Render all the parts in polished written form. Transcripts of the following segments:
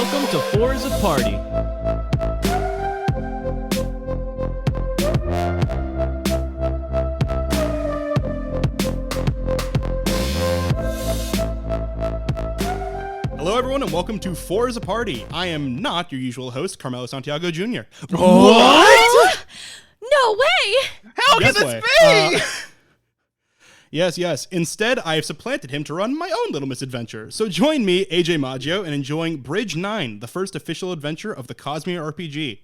Welcome to Four is a Party. Hello, everyone, and welcome to Four is a Party. I am not your usual host, Carmelo Santiago Jr. What? No way! How can this be? Yes. Instead, I have supplanted him to run my own little misadventure. So join me, AJ Maggio, in enjoying Bridge 9, the first official adventure of the Cosmere RPG.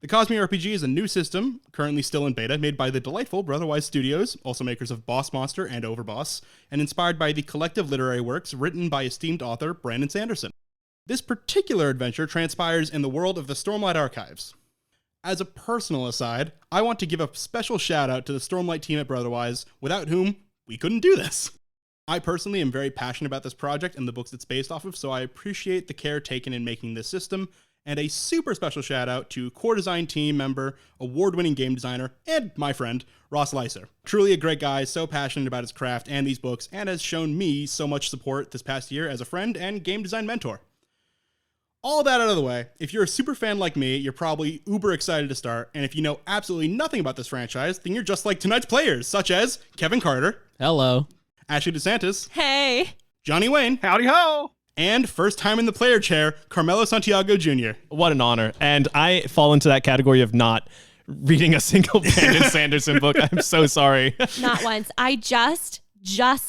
The Cosmere RPG is a new system, currently still in beta, made by the delightful Brotherwise Studios, also makers of Boss Monster and Overboss, and inspired by the collective literary works written by esteemed author Brandon Sanderson. This particular adventure transpires in the world of the Stormlight Archives. As a personal aside, I want to give a special shout out to the Stormlight team at Brotherwise, without whom we couldn't do this. I personally am very passionate about this project and the books it's based off of, so I appreciate the care taken in making this system, and a super special shout out to core design team member, award-winning game designer, and my friend, Ross Leiser. Truly a great guy, so passionate about his craft and these books, and has shown me so much support this past year as a friend and game design mentor. All that out of the way, if you're a super fan like me, you're probably uber excited to start, and if you know absolutely nothing about this franchise, then you're just like tonight's players, such as Kevin Carter. Hello. Ashley DeSantis. Hey. Johnny Wayne. Howdy ho! And first time in the player chair, Carmelo Santiago Jr. What an honor. And I fall into that category of not reading a single Brandon Sanderson book. I'm so sorry. Not once. I just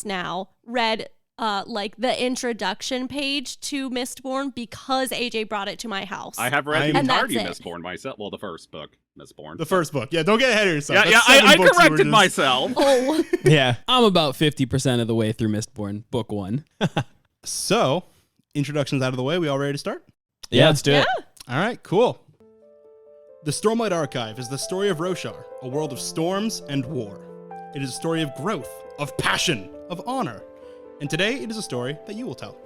now read the introduction page to Mistborn because AJ brought it to my house. I have read the And entirety of that's it. Mistborn myself. Well, the first book, Mistborn. The first book. Yeah, don't get ahead of yourself. Yeah, That's 7 I books you were corrected just- myself. Oh. Yeah. I'm about 50% of the way through Mistborn, book 1. So, introductions out of the way, we all ready to start? Yeah, let's do it. All right, cool. The Stormlight Archive is the story of Roshar, a world of storms and war. It is a story of growth, of passion, of honor. And today, it is a story that you will tell.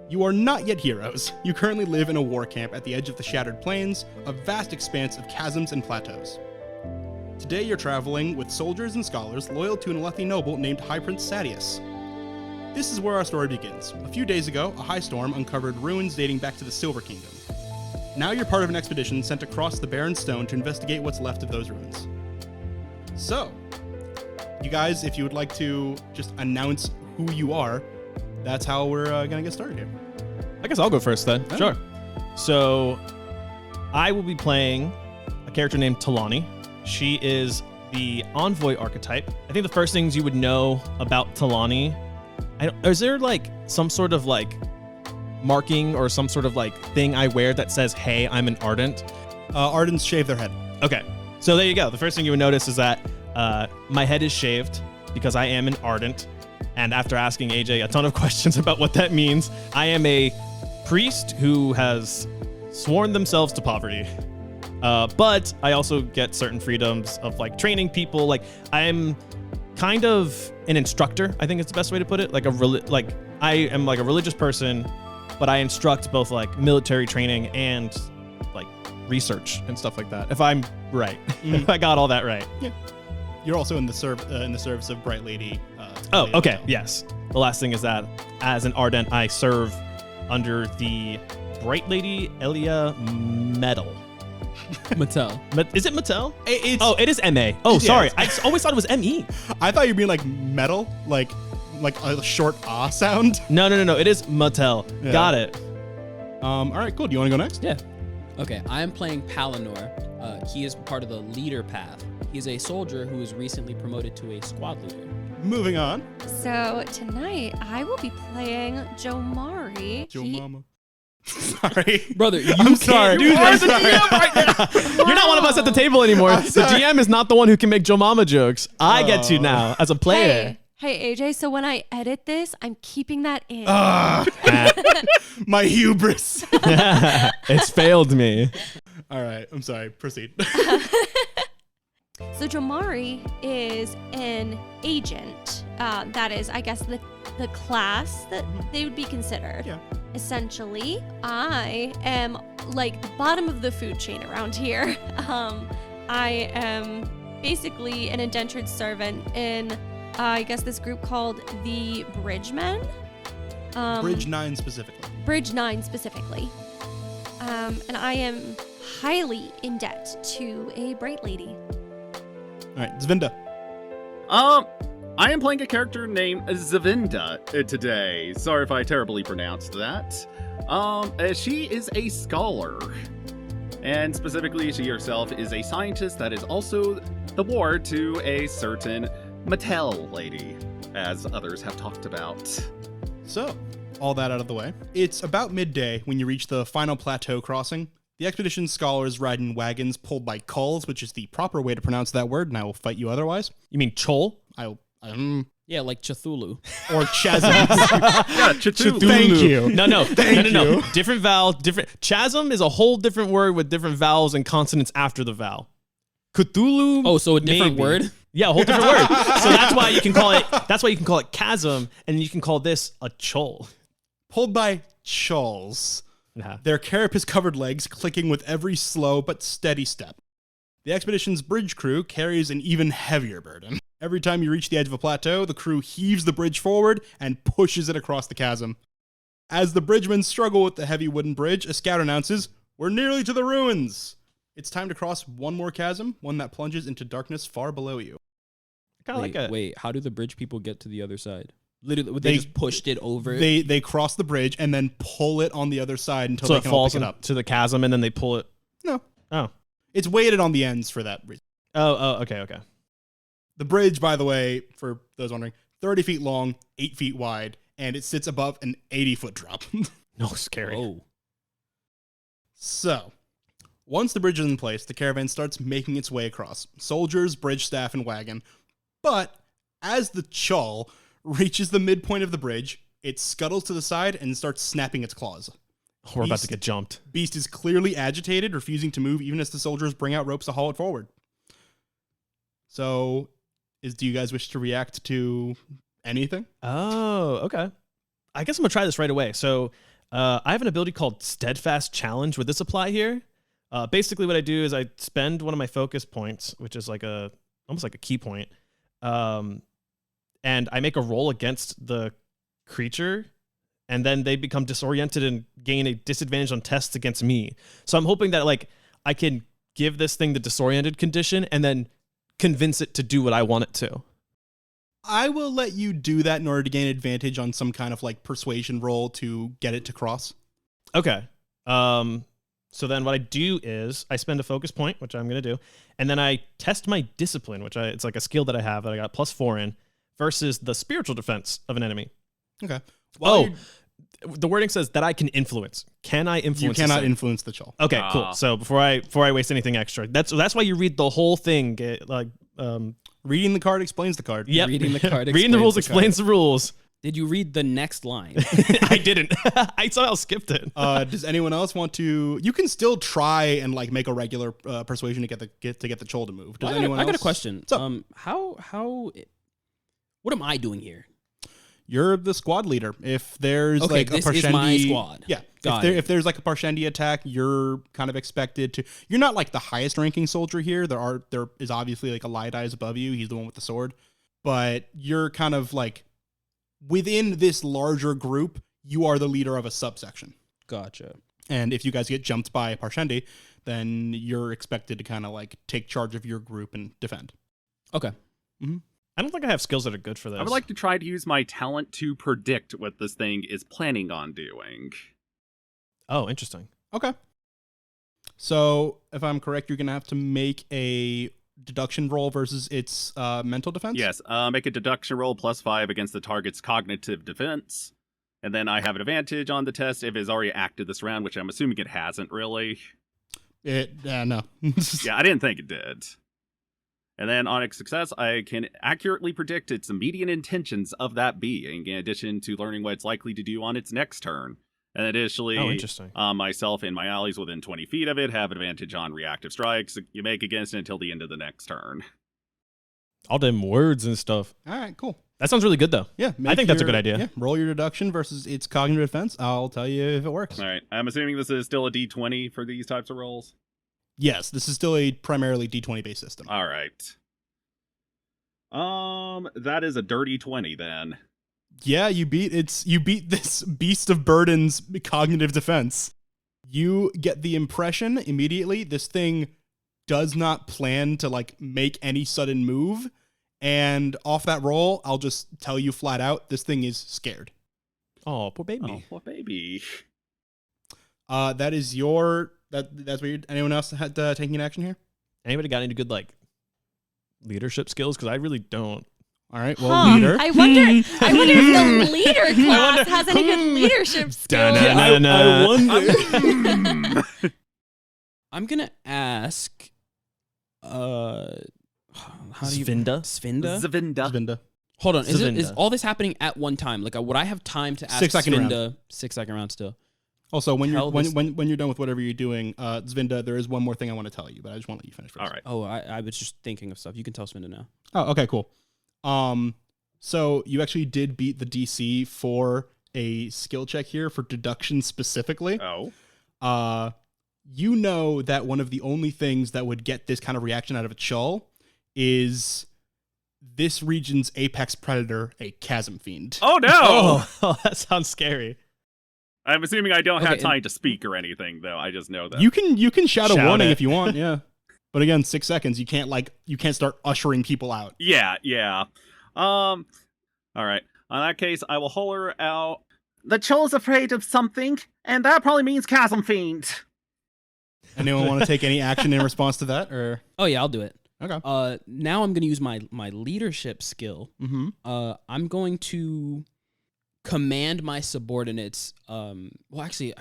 You are not yet heroes. You currently live in a war camp at the edge of the Shattered Plains, a vast expanse of chasms and plateaus. Today, you're traveling with soldiers and scholars loyal to an Alethi noble named High Prince Sadeas. This is where our story begins. A few days ago, a high storm uncovered ruins dating back to the Silver Kingdom. Now you're part of an expedition sent across the Barren Stone to investigate what's left of those ruins. So, you guys, if you would like to just announce who you are, that's how we're gonna get started here. I guess I'll go first then. Oh. Sure. So I will be playing a character named Talani. She is the envoy archetype. I think the first things you would know about Talani, is there like some sort of like marking or some sort of like thing I wear that says, hey, I'm an Ardent? Ardents shave their head. Okay. So there you go. The first thing you would notice is that my head is shaved because I am an Ardent. And after asking AJ a ton of questions about what that means, I am a priest who has sworn themselves to poverty. But I also get certain freedoms of like training people. Like I'm kind of an instructor, I think is the best way to put it. I am like a religious person, but I instruct both like military training and like research and stuff like that. If I'm right, if I got all that right. Yeah. You're also in the service of Bright Lady. Oh, Lady okay. Bell. Yes. The last thing is that as an Ardent, I serve under the Bright Lady Elia Medal. Mattel. Is it Mattel? It's, It is MA. Oh, Yeah, sorry. it's- I always thought it was ME. I thought you mean like metal, like a short ah sound. No. It is Mattel. Yeah. Got it. All right, cool. Do you want to go next? Yeah. Okay, I am playing Palinor. He is part of the leader path. He is a soldier who was recently promoted to a squad leader. Moving on. So tonight I will be playing Jomari. Joe He- Mama. Sorry. Brother, you I'm can't sorry. do I'm this. sorry. You're not one of us at the table anymore. I'm The sorry. GM is not the one who can make Joe Mama jokes. I get to Oh. now as a player. Hey AJ, so when I edit this, I'm keeping that in. Ah, my hubris. It's failed me. All right. I'm sorry. Proceed. So Jomari is an agent. That is, I guess, the class that they would be considered. Yeah. Essentially, I am like the bottom of the food chain around here. I am basically an indentured servant in, I guess, this group called the Bridgemen. Bridge 9 specifically. Bridge 9 specifically. and I am highly in debt to a bright lady. All right, Zvinda. I am playing a character named Zvinda today. Sorry if I terribly pronounced that. She is a scholar. And specifically, she herself is a scientist that is also the ward to a certain Mattel lady, as others have talked about. So, all that out of the way. It's about midday when you reach the final plateau crossing. The expedition scholars ride in wagons pulled by culls, which is the proper way to pronounce that word, and I will fight you otherwise. You mean chol? Yeah, like Cthulhu. Or chasm. Yeah, Cthulhu. Thank you. No. Different vowel, different. Chasm is a whole different word with different vowels and consonants after the vowel. Cthulhu. Oh, so a different maybe. word? Yeah, a whole different word. So that's why you can call it. That's why you can call it chasm, and you can call this a chol. Pulled by chulls. Nah. Their carapace-covered legs clicking with every slow but steady step. The expedition's bridge crew carries an even heavier burden. Every time you reach the edge of a plateau, the crew heaves the bridge forward and pushes it across the chasm. As the bridgemen struggle with the heavy wooden bridge, a scout announces, "We're nearly to the ruins." It's time to cross one more chasm, one that plunges into darkness far below you. Wait, how do the bridge people get to the other side? Literally, they just pushed it over? They cross the bridge and then pull it on the other side until So they it can all falls pick it up. to the chasm, and then they pull it. No. Oh. It's weighted on the ends for that reason. Oh. Okay. The bridge, by the way, for those wondering, 30 feet long, 8 feet wide, and it sits above an 80-foot drop. No, scary. Oh. So, once the bridge is in place, the caravan starts making its way across. Soldiers, bridge staff, and wagon. But as the chul reaches the midpoint of the bridge, it scuttles to the side and starts snapping its claws. We're about to get jumped. Beast is clearly agitated, refusing to move even as the soldiers bring out ropes to haul it forward. So, do you guys wish to react to anything? Oh, okay. I guess I'm gonna try this right away. So, I have an ability called Steadfast Challenge. Would this apply here? Basically, what I do is I spend one of my focus points, which is like almost like a key point, and I make a roll against the creature, and then they become disoriented and gain a disadvantage on tests against me. So I'm hoping that like I can give this thing the disoriented condition and then convince it to do what I want it to. I will let you do that in order to gain advantage on some kind of like persuasion roll to get it to cross. Okay. So then what I do is I spend a focus point, which I'm going to do, and then I test my discipline, which it's like a skill that I have that I got +4 in, versus the spiritual defense of an enemy. Okay. The wording says that I can influence. Can I influence? You cannot influence the chul. Okay, cool. So before I waste anything extra, that's why you read the whole thing. Reading the card explains the card. Yep. Reading the card Reading the rules explains explains the rules. Did you read the next line? I didn't. I somehow skipped it. Does anyone else want to? You can still try and like make a regular persuasion to get the chul to move. Does anyone I got a else? question. So, What am I doing here? you're the squad leader. If there's Okay, like a this Parshendi, is my squad. Yeah. Got If there's like a Parshendi attack, you're kind of expected to. You're not like the highest ranking soldier here. There is obviously like a Lidize above you. He's the one with the sword, but you're kind of like within this larger group. You are the leader of a subsection. Gotcha. And if you guys get jumped by a Parshendi, then you're expected to kind of like take charge of your group and defend. Okay. Mm-hmm. I don't think I have skills that are good for this. I would like to try to use my talent to predict what this thing is planning on doing. Oh, interesting. Okay. So, if I'm correct, you're going to have to make a deduction roll versus its mental defense? Yes, make a deduction roll +5 against the target's cognitive defense. And then I have an advantage on the test if it's already acted this round, which I'm assuming it hasn't really. No. Yeah, I didn't think it did. And then on its success, I can accurately predict its immediate intentions of that being, in addition to learning what it's likely to do on its next turn. And additionally, interesting. Myself and my allies within 20 feet of it have advantage on reactive strikes you make against it until the end of the next turn. All them words and stuff. All right, cool. That sounds really good, though. Yeah, I think that's a good idea. Yeah, roll your deduction versus its cognitive defense. I'll tell you if it works. All right, I'm assuming this is still a D20 for these types of rolls? Yes, this is still a primarily D20 based system. All right. That is a dirty 20 then. Yeah, you beat this beast of burden's cognitive defense. You get the impression immediately this thing does not plan to like make any sudden move. And off that roll, I'll just tell you flat out, this thing is scared. Oh, poor baby. Oh, poor baby. That is your... That's what anyone else had taking an action here? Anybody got any good like leadership skills? Because I really don't. All right, well, leader. I wonder if the leader class has any good leadership skills. I wonder. I'm gonna ask. How do you Zvinda? Zvinda. Hold on. Is Zvinda. all this happening at one time? Like, would I have time to ask 6 second Zvinda? round. 6 second round still. Also, when Tell you're this- when you're done with whatever you're doing, Zvinda, there is one more thing I want to tell you, but I just want to let you finish first. All right. Oh, I was just thinking of stuff. You can tell Zvinda now. Oh, okay, cool. So you actually did beat the DC for a skill check here for deduction specifically. Oh. You know that one of the only things that would get this kind of reaction out of a Chull is this region's apex predator, a chasm fiend. Oh, no. Oh, that sounds scary. I'm assuming I don't Okay, have time to speak or anything, though. I just know that. You can shout a Shout warning it. if you want, yeah. But again, 6 seconds. You can't start ushering people out. Yeah. All right. In that case, I will holler out. The Choll's afraid of something, and that probably means Chasm Fiend. Anyone want to take any action in response to that, or Oh yeah, I'll do it. okay? Now I'm gonna use my leadership skill. Mm-hmm. I'm going to command my subordinates. Well, actually,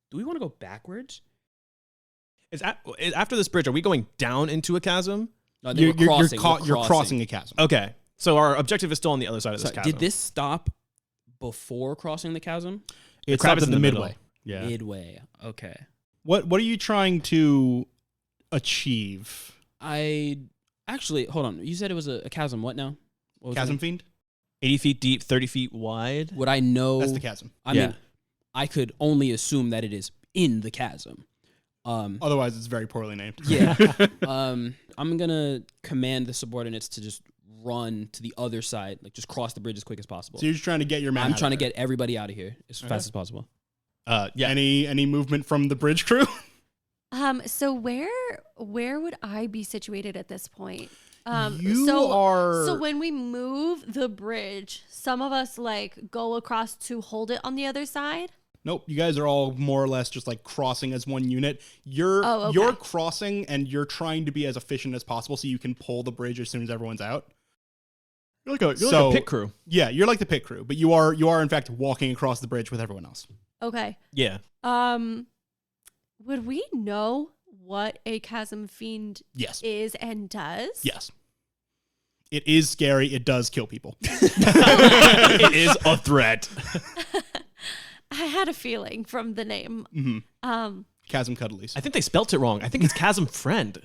do we want to go backwards? After this bridge, are we going down into a chasm? No, You're we're crossing a chasm. Okay, so our objective is still on the other side of this So, chasm. did this stop before crossing the chasm? It crab stops is in the in the middle. midway. Yeah. Midway. Okay. What are you trying to achieve? I actually hold on. You said it was a chasm. What now? What was Chasm it? fiend? 80 feet deep, 30 feet wide. Would I know? That's the chasm. I Yeah. mean, I could only assume that it is in the chasm. Otherwise, it's very poorly named. Yeah. I'm gonna command the subordinates to just run to the other side, like just cross the bridge as quick as possible. So you're just trying to get your man. I'm out trying to of there. get everybody out of here as fast as possible. Yeah. Any movement from the bridge crew? So where would I be situated at this point? So So when we move the bridge, some of us like go across to hold it on the other side. Nope, you guys are all more or less just like crossing as one unit. You're crossing and you're trying to be as efficient as possible so you can pull the bridge as soon as everyone's out. You're like a pit crew. Yeah, you're like the pit crew, but you are in fact walking across the bridge with everyone else. Okay. Yeah. Would we know what a chasm fiend Yes. is and does? Yes. It is scary. It does kill people. It is a threat. I had a feeling from the name. Mm-hmm. Chasm Cuddlies. I think they spelt it wrong. I think it's chasm friend.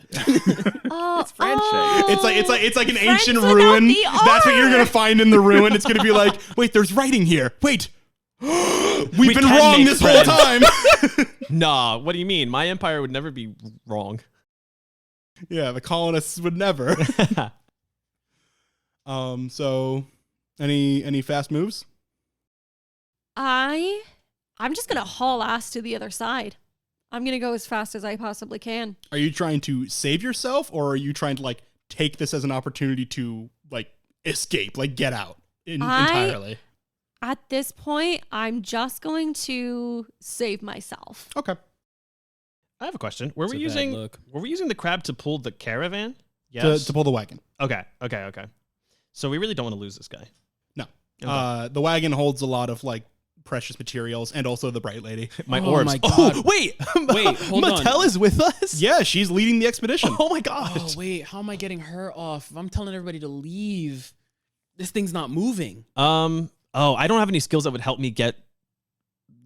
Oh, It's friendship. It's like an Friends ancient without ruin. the That's what you're R. gonna find in the ruin. It's gonna be like, wait, there's writing here. Wait, we've We been can wrong make this whole friends. time. Nah, what do you mean? My empire would never be wrong. Yeah, the colonists would never. So any fast moves? I'm just gonna haul ass to the other side. I'm gonna go as fast as I possibly can. Are you trying to save yourself, or are you trying to like take this as an opportunity to like escape, like get out entirely? At this point, I'm just going to save myself. Okay. I have a question. Were It's we a bad using look. the crab to pull the caravan? Yes. To pull the wagon. Okay. So we really don't want to lose this guy. No. Okay. The wagon holds a lot of like precious materials and also the Bright Lady. My Oh orbs. my Oh, God. wait. Wait, hold on. Mattel is with us? Yeah, she's leading the expedition. Oh my god. Oh wait, how am I getting her off? If I'm telling everybody to leave, this thing's not moving. I don't have any skills that would help me get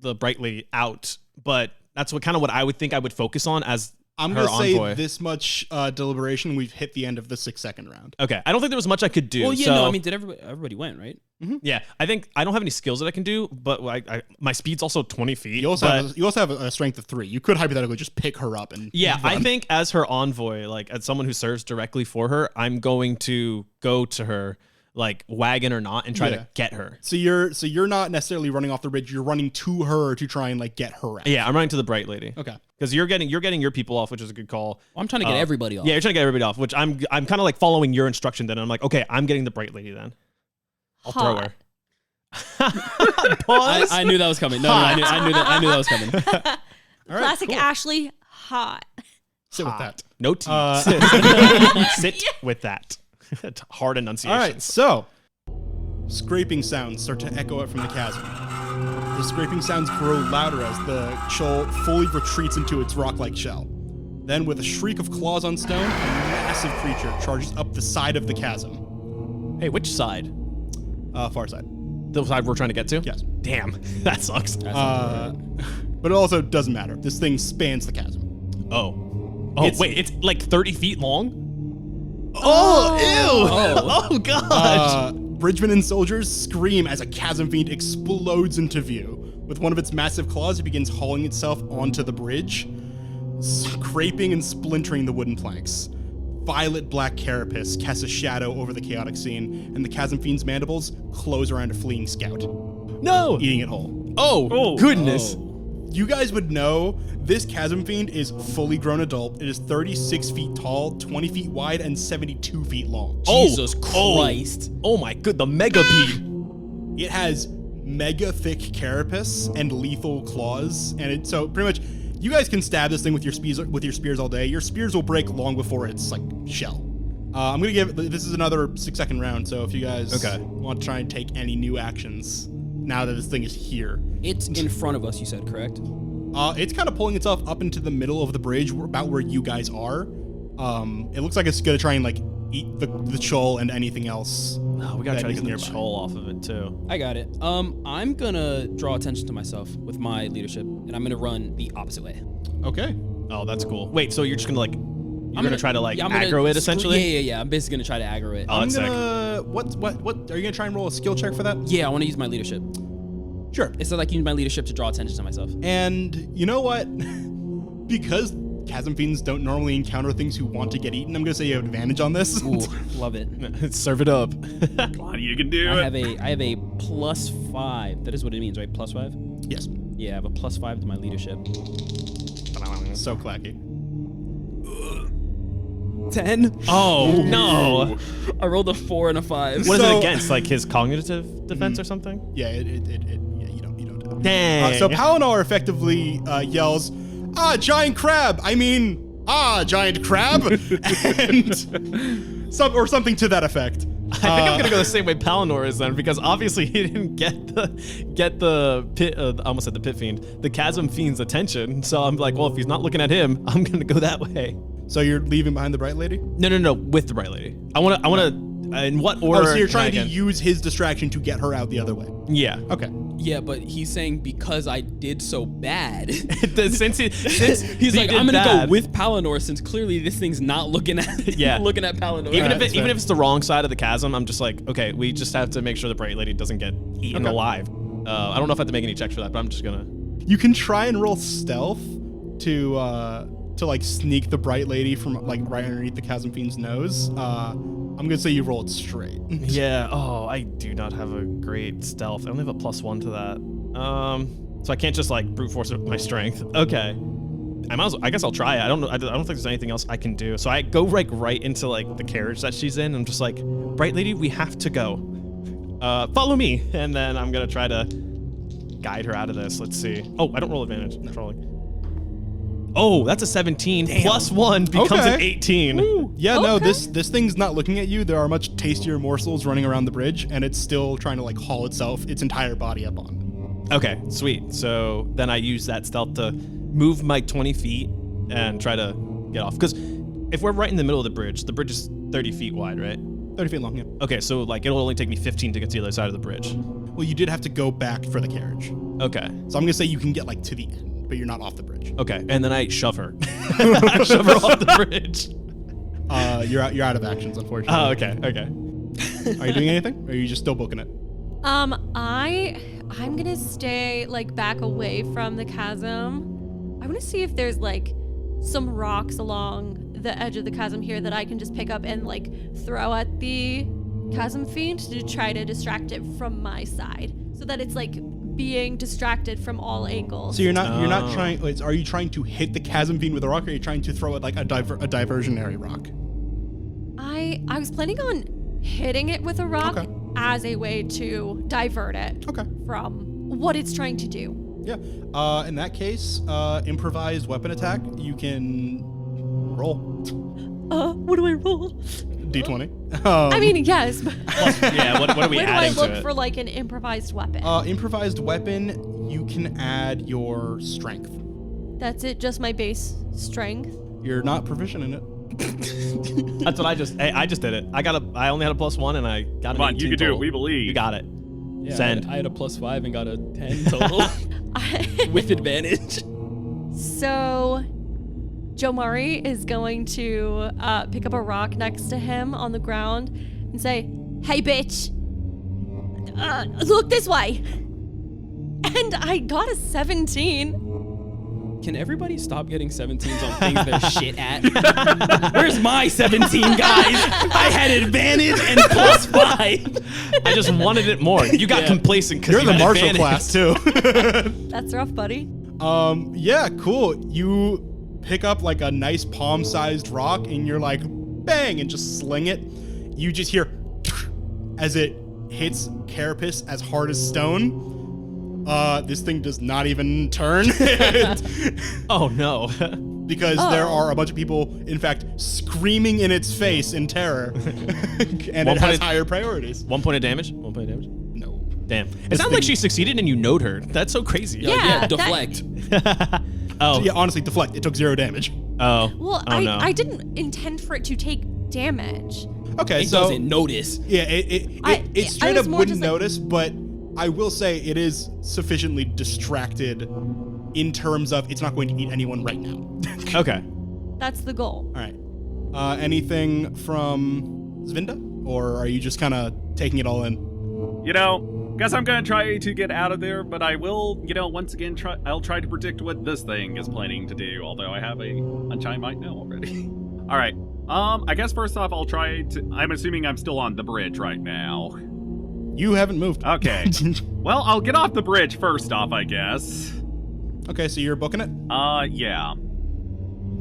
the Bright Lady out, but that's what I would think I would focus on as I'm her going to say envoy. this much deliberation, we've hit the end of the 6-second round. Okay. I don't think there was much I could do. Well, yeah, so, no, I mean, did everybody went, right? yeah, I think I don't have any skills that I can do, but my speed's also 20 feet. You also but- have a strength of 3. You could hypothetically just pick her up and Yeah, I run. think as her envoy, like as someone who serves directly for her, I'm going to go to her like wagon or not and try to get her. So you're not necessarily running off the bridge. You're running to her to try and like get her out. Yeah, I'm running to the Bright Lady. Okay. Because you're getting your people off, which is a good call. I'm trying to get everybody off. Yeah, you're trying to get everybody off, which I'm kind of like following your instruction. Then I'm like, okay, I'm getting the Bright Lady. Then I'll throw her. Pause. I knew that was coming. No, I knew that was coming. Classic cool. Ashley, hot. Sit with that. No tea. Sit with that. Hard enunciation. All right, so scraping sounds start to echo out from the chasm. The scraping sounds grow louder as the shoal fully retreats into its rock-like shell. Then, with a shriek of claws on stone, a massive creature charges up the side of the chasm. Hey, which side? Far side. The side we're trying to get to? Yes. Damn, that sucks. But it also doesn't matter. This thing spans the chasm. Oh, It's- it's like 30 feet long? Oh, ew! Oh, gosh! Bridgemen and soldiers scream as a chasm fiend explodes into view. With one of its massive claws, it begins hauling itself onto the bridge, scraping and splintering the wooden planks. Violet black carapace casts a shadow over the chaotic scene, and the chasm fiend's mandibles close around a fleeing scout, No! eating it whole. Oh, goodness. You guys would know this chasm fiend is fully grown adult. It is 36 feet tall, 20 feet wide, and 72 feet long. Jesus Christ. Oh my good, the megapede. It has mega thick carapace and lethal claws, and so pretty much you guys can stab this thing with your spears all day. Your spears will break long before its like shell. I'm gonna give this is another 6-second round, so if you guys want to try and take any new actions now that this thing is here. It's in front of us, you said, correct? It's kind of pulling itself up into the middle of the bridge, about where you guys are. It looks like it's gonna try and like eat the shoal and anything else. Oh, we gotta that try to is get the nearby. shoal off of it too. I got it. I'm gonna draw attention to myself with my leadership, and I'm gonna run the opposite way. Okay. Oh, that's cool. Wait, so you're just gonna like I'm gonna try to like I'm gonna aggro it essentially? Yeah. I'm basically gonna try to aggro it. Oh, I'm that's sick. gonna what are you gonna try and roll a skill check for that? Yeah, I want to use my leadership. Sure. It's like using my leadership to draw attention to myself. And you know what? Because chasm fiends don't normally encounter things who want to get eaten, I'm gonna say you have advantage on this. Ooh, love it. Serve it up. Talani, you can do I it. have a +5. That is what it means, right? +5? Yes. Yeah, I have a +5 to my leadership. So clacky. 10. Oh no! I rolled a 4 and a 5. What is So- it against? Like his cognitive defense or something? Yeah, yeah, you don't do that. Dang. So Palinor effectively yells, giant crab! I mean, giant crab! and something to that effect. I think I'm gonna go the same way Palinor is then, because obviously he didn't get the pit. I almost said the pit fiend, the chasm fiend's attention. So I'm like, well, if he's not looking at him, I'm gonna go that way. So you're leaving behind the Bright Lady? No, with the Bright Lady. I wanna. In what order? So you're can I trying to get- use his distraction to get her out the other way. Yeah. Okay. Yeah, but he's saying because I did so bad. since He's he like, did I'm gonna bad. go with Palinor since clearly this thing's not looking at looking at Palinor. Even Alright, if it's the wrong side of the chasm, I'm just like, okay, we just have to make sure the Bright Lady doesn't get eaten Okay. alive. I don't know if I have to make any checks for that, but I'm just gonna. You can try and roll stealth to like sneak the Bright Lady from like right underneath the chasm fiend's nose. I'm gonna say you roll it straight. Yeah. Oh, I do not have a great stealth. I only have a +1 to that. So I can't just like brute force my strength. Okay. I guess I'll try it. I don't know. I don't think there's anything else I can do. So I go right into like the carriage that she's in. I'm just like, Bright Lady, we have to go. Follow me, and then I'm gonna try to guide her out of this. Let's see. Oh, I don't roll advantage. Controlling. Oh, that's a 17. +1 becomes an Okay. 18. Yeah, no, Okay. this thing's not looking at you. There are much tastier morsels running around the bridge, and it's still trying to like haul its entire body up on. Okay, sweet. So then I use that stealth to move my 20 feet and try to get off. Because if we're right in the middle of the bridge is 30 feet wide, right? 30 feet long, yeah. Okay, so like it'll only take me 15 to get to the other side of the bridge. Well, you did have to go back for the carriage. Okay. So I'm gonna say you can get like to the end, but you're not off the bridge. Okay, and then I shove her. I shove her off the bridge. You're out of actions, unfortunately. Oh, okay. Are you doing anything? Or are you just still booking it? I'm gonna stay like back away from the chasm. I want to see if there's like some rocks along the edge of the chasm here that I can just pick up and like throw at the chasm fiend to try to distract it from my side, so that it's like being distracted from all angles. So you're not trying. Are you trying to hit the chasm fiend with a rock, or are you trying to throw it like a diversionary rock? I was planning on hitting it with a rock as a way to divert it from what it's trying to do. Yeah. In that case, improvised weapon attack. You can roll What do I roll? D20. I mean, yes. But Yeah, what are we where do I adding to look it? for like an improvised weapon? Improvised weapon. You can add your strength. That's it, just my base strength. You're not proficient in it. That's what I just did it. I only had a +1 and I got Come an on, 18 you can do total. it. We believe. You got it. Yeah, Send. I had a +5 and got a 10 total with advantage. So, Jomari is going to pick up a rock next to him on the ground and say, "Hey, bitch, look this way." And I got a 17. Can everybody stop getting 17s on things they're shit at? Where's my 17, guys? I had advantage and +5. I just wanted it more. You got complacent because You're the had martial advantage. class too. That's rough, buddy. Yeah, cool. You pick up like a nice palm-sized rock and you're like, bang, and just sling it. You just hear as it hits carapace as hard as stone. This thing does not even turn Oh no. because there are a bunch of people, in fact, screaming in its face in terror, and it has higher priorities. 1 point of damage? 1 point of damage? No. Damn. It sounds like she succeeded and you knowed her. That's so crazy. Yeah, deflect. Oh. Yeah, honestly, deflect. It took 0 damage. Oh. Well, oh, no. I didn't intend for it to take damage. Okay, It so doesn't notice. yeah, it I straight was up more wouldn't just like- notice, but I will say it is sufficiently distracted in terms of it's not going to eat anyone right now. Okay. That's the goal. All right. Anything from Zvinda, or are you just kind of taking it all in? You know, guess I'm gonna try to get out of there, but I will, once again I'll try to predict what this thing is planning to do, although I have a hunch I might know already. All right. I guess first off I'm assuming I'm still on the bridge right now. You haven't moved. Okay. Well, I'll get off the bridge first off, I guess. Okay, so you're booking it? Yeah.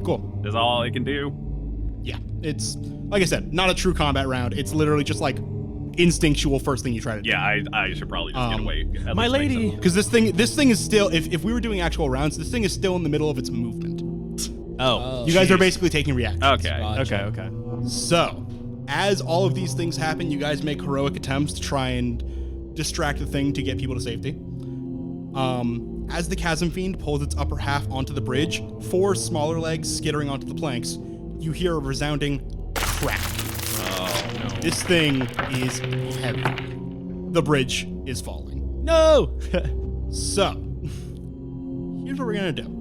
Cool. Is all I can do? Yeah. It's, like I said, not a true combat round. It's literally just like instinctual first thing you try to do. Yeah, I should probably just get away. At My least make lady. some- Because this thing is still, if we were doing actual rounds, this thing is still in the middle of its movement. Oh. You guys are jeez. basically taking reactions. Okay. Gotcha. Okay. So, as all of these things happen, you guys make heroic attempts to try and distract the thing to get people to safety. As the chasm fiend pulls its upper half onto the bridge, 4 smaller legs skittering onto the planks, you hear a resounding crack. Oh, no. This thing is heavy. The bridge is falling. No. So, here's what we're gonna do.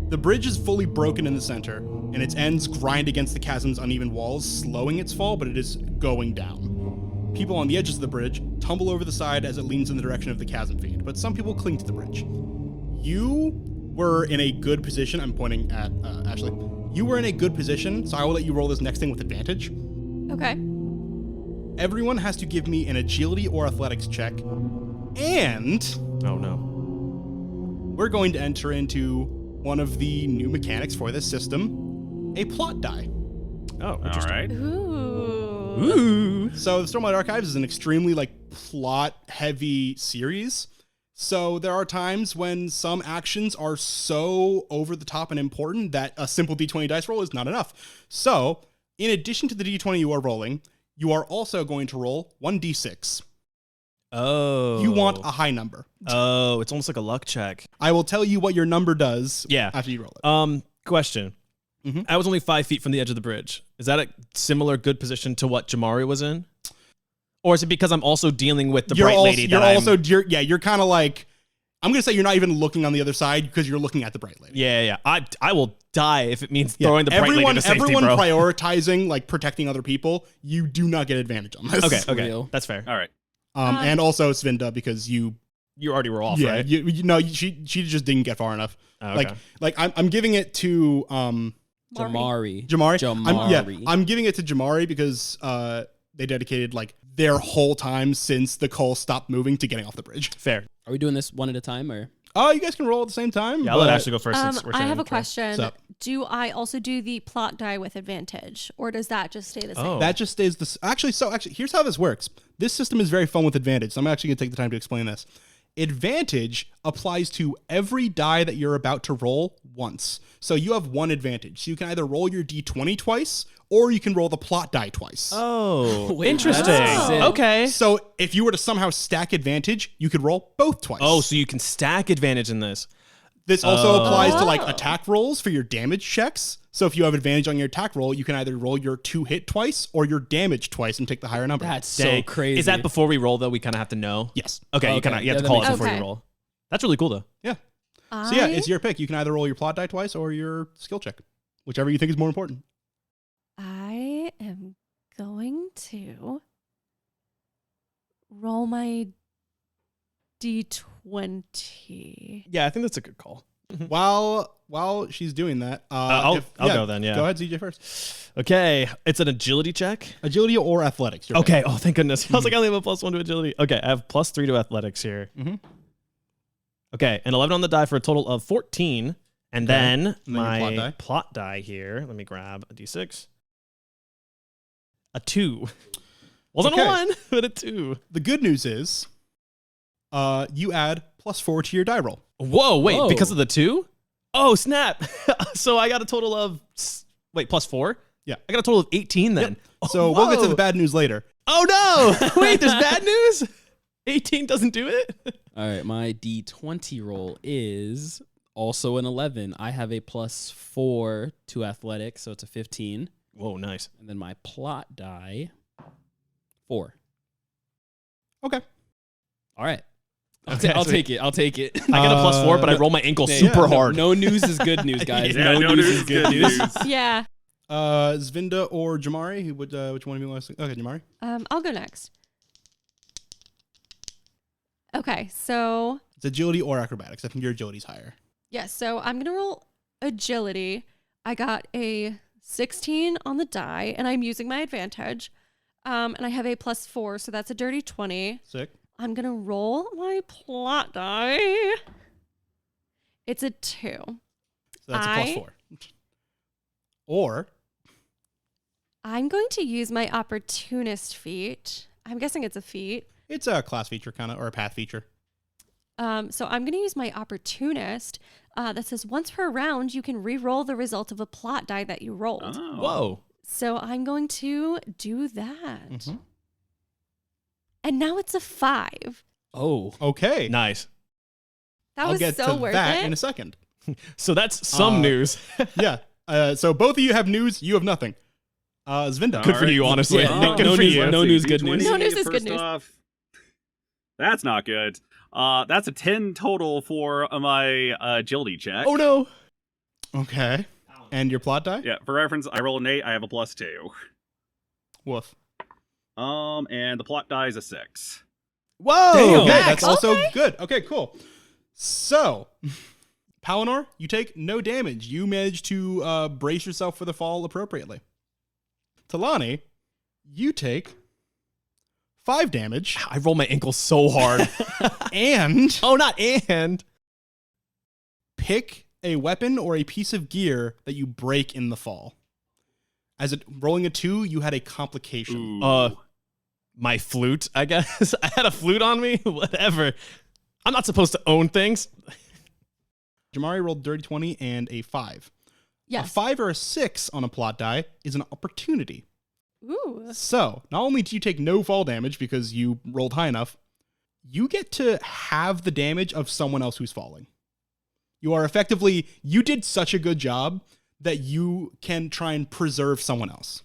The bridge is fully broken in the center, and its ends grind against the chasm's uneven walls, slowing its fall, but it is going down. People on the edges of the bridge tumble over the side as it leans in the direction of the chasm fiend, but some people cling to the bridge. You were in a good position. I'm pointing at Ashley. You were in a good position, so I will let you roll this next thing with advantage. Okay. Everyone has to give me an agility or athletics check, and Oh no. we're going to enter into one of the new mechanics for this system, a plot die. Oh, All interesting. right. Ooh. So the Stormlight Archives is an extremely plot-heavy series. So there are times when some actions are so over the top and important that a simple D20 dice roll is not enough. So, in addition to the D20 you are rolling, you are also going to roll 1d6. Oh. You want a high number. Oh, it's almost like a luck check. I will tell you what your number does Yeah. after you roll it. Question. Mhm. I was only 5 feet from the edge of the bridge. Is that a similar good position to what Jamari was in? Or is it because I'm also dealing with the bright lady that you're kind of like, I'm going to say you're not even looking on the other side because you're looking at the bright lady. Yeah. I will die if it means throwing the bright lady to safety, everyone bro. prioritizing protecting other people, you do not get advantage on this. Okay, Real. that's fair. All right. And also Zvinda, because you already were off, yeah, right? she just didn't get far enough. Oh, okay. I'm giving it to Jamari. Jamari. Jamari. I'm giving it to Jamari because they dedicated like their whole time since the coal stopped moving to getting off the bridge. Fair. Are we doing this one at a time or? Oh, you guys can roll at the same time. Yeah, I'll let Ashley go first. Since we're I have sharing a the question. What's up? Do I also do the plot die with advantage, or does that just stay the same? Oh. That just stays this. Actually, here's how this works. This system is very fun with advantage. So I'm actually going to take the time to explain this. Advantage applies to every die that you're about to roll once. So you have one advantage. So you can either roll your d20 twice, or you can roll the plot die twice. Oh, Wait, interesting. that's sick. Okay. So if you were to somehow stack advantage, you could roll both twice. Oh, so you can stack advantage in this. This also applies to like Oh. attack rolls for your damage checks. So if you have advantage on your attack roll, you can either roll your 2 hit twice or your damage twice and take the higher number. That's so Dang. crazy. Is that before we roll though? We kind of have to know. Yes. Okay, you Okay. have Yeah, to that call it makes before sense. you roll. That's really cool though. Yeah. So yeah, it's your pick. You can either roll your plot die twice or your skill check, whichever you think is more important. I am going to roll my d20. Yeah, I think that's a good call. While she's doing that, I'll go then. Yeah. Go ahead, ZJ first. Okay, it's an agility check. Agility or athletics. your Okay. Oh, thank goodness. I was like, I only have a +1 to agility. Okay, I have +3 to athletics here. Mhm. Okay, and 11 on the die for a total of 14. And Okay. then And then your my plot die. plot die here. Let me grab a d6. A 2. Wasn't Okay. a 1, but a 2. The good news is, you add +4 to your die roll. Whoa, wait, Whoa. because of the 2? Oh, snap. So I got a total of, +4? Yeah. I got a total of 18 then. So we'll get to Whoa. the bad news later. Oh, no. Wait, there's bad news? 18 doesn't do it? All right, my D20 roll is also an 11. I have a +4 to athletics, so it's a 15. Whoa, nice. And then my plot die, 4. Okay. All right. Okay, I'll sweet. take it. I'll take it. I got a +4, but I roll my ankle super hard. No news is good news, guys. Yeah, no news is good news. Yeah. Zvinda or Jamari? Which one of you wants to? Okay, Jamari. I'll go next. Okay, so It's agility or acrobatics. I think your agility's higher. yes, so I'm gonna roll agility. I got a 16 on the die, and I'm using my advantage. And I have a +4, so that's a dirty 20. Sick. I'm gonna roll my plot die. It's a 2. So that's a I- +4. Or I'm going to use my opportunist feat. I'm guessing it's a feat. it's a class feature kind of, or a path feature. So I'm going to use my opportunist that says once per round, you can re-roll the result of a plot die that you rolled. Oh. Whoa. So I'm going to do that. Mhm. And now it's a 5. Oh. Okay. Nice. That I'll was get so to worth that it. in a second. So that's some news. Yeah. So both of you have news. You have nothing. Zvinda. Good for you, honestly. Yeah, Good no for news- you. no news, good D20 news. No news is good first news. off. That's not good. That's a 10 total for my agility check. Oh, no. Okay. And your plot die? Yeah, for reference, I roll an 8, I have a +2. Woof. And the plot die is a 6. Whoa. Damn. Okay, Max. that's also good. Okay, cool. So, Palinor, you take no damage. You manage to brace yourself for the fall appropriately. Talani, you take 5 damage I roll my ankle so hard. and Oh, not and. pick a weapon or a piece of gear that you break in the fall. As it rolling a 2, you had a complication. Ooh. My flute, I guess. I had a flute on me. Whatever. I'm not supposed to own things. Jamari rolled dirty 20 and a 5. A Yes. 5 or a 6 on a plot die is an opportunity. Ooh. So, not only do you take no fall damage because you rolled high enough, you get to have the damage of someone else who's falling. You are effectively, you did such a good job that you can try and preserve someone else.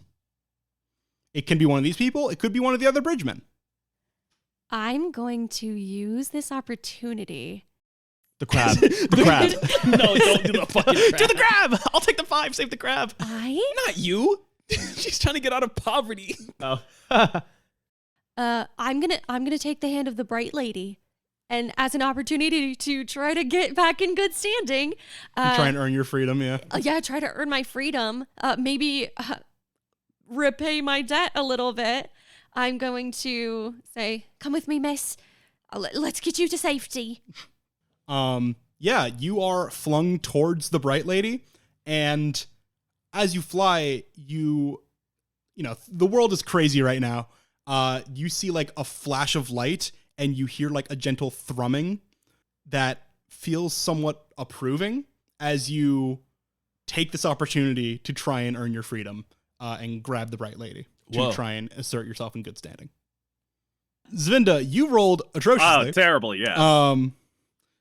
It can be one of these people, it could be one of the other bridgemen. I'm going to use this opportunity. The crab. The crab. No, don't do the fucking crap. Do the crab. I'll take the 5. Save the crab. Not you. She's trying to get out of poverty. Oh. I'm gonna take the hand of the bright lady, and as an opportunity to try to get back in good standing, You try and earn your freedom, yeah. try to earn my freedom. Maybe repay my debt a little bit. I'm going to say, "Come with me, miss. Let's get you to safety." Yeah, you are flung towards the Bright Lady, and as you fly, you know, the world is crazy right now. You see like a flash of light, and you hear like a gentle thrumming that feels somewhat approving as you take this opportunity to try and earn your freedom and grab the Bright Lady to try and assert yourself in good standing. Zvinda, you rolled atrociously. Oh, terribly, yeah.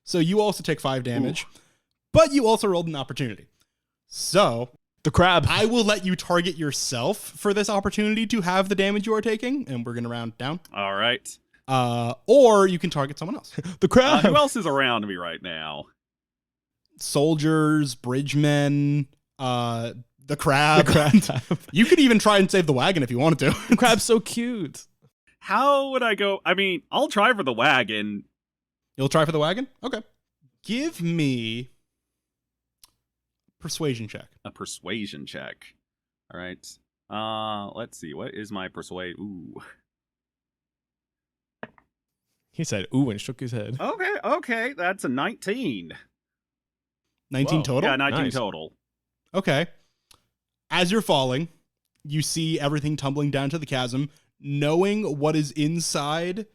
So you also take 5 damage, but you also rolled an opportunity. So The crab. I will let you target yourself for this opportunity to have the damage you are taking, and we're going to round down. All right. Or you can target someone else. The crab. Who else is around me right now? Soldiers, bridgemen, the crab. The crab. You could even try and save the wagon if you wanted to. The crab's so cute. How would I go? I mean, I'll try for the wagon. You'll try for the wagon? Okay. Give me persuasion check. A persuasion check. All right. Let's see. What is my persuade? Ooh. He said, ooh, and shook his head. Okay. That's a 19. 19 Whoa. total? Yeah, 19 Nice. total. Okay. As you're falling, you see everything tumbling down to the chasm. Knowing what is inside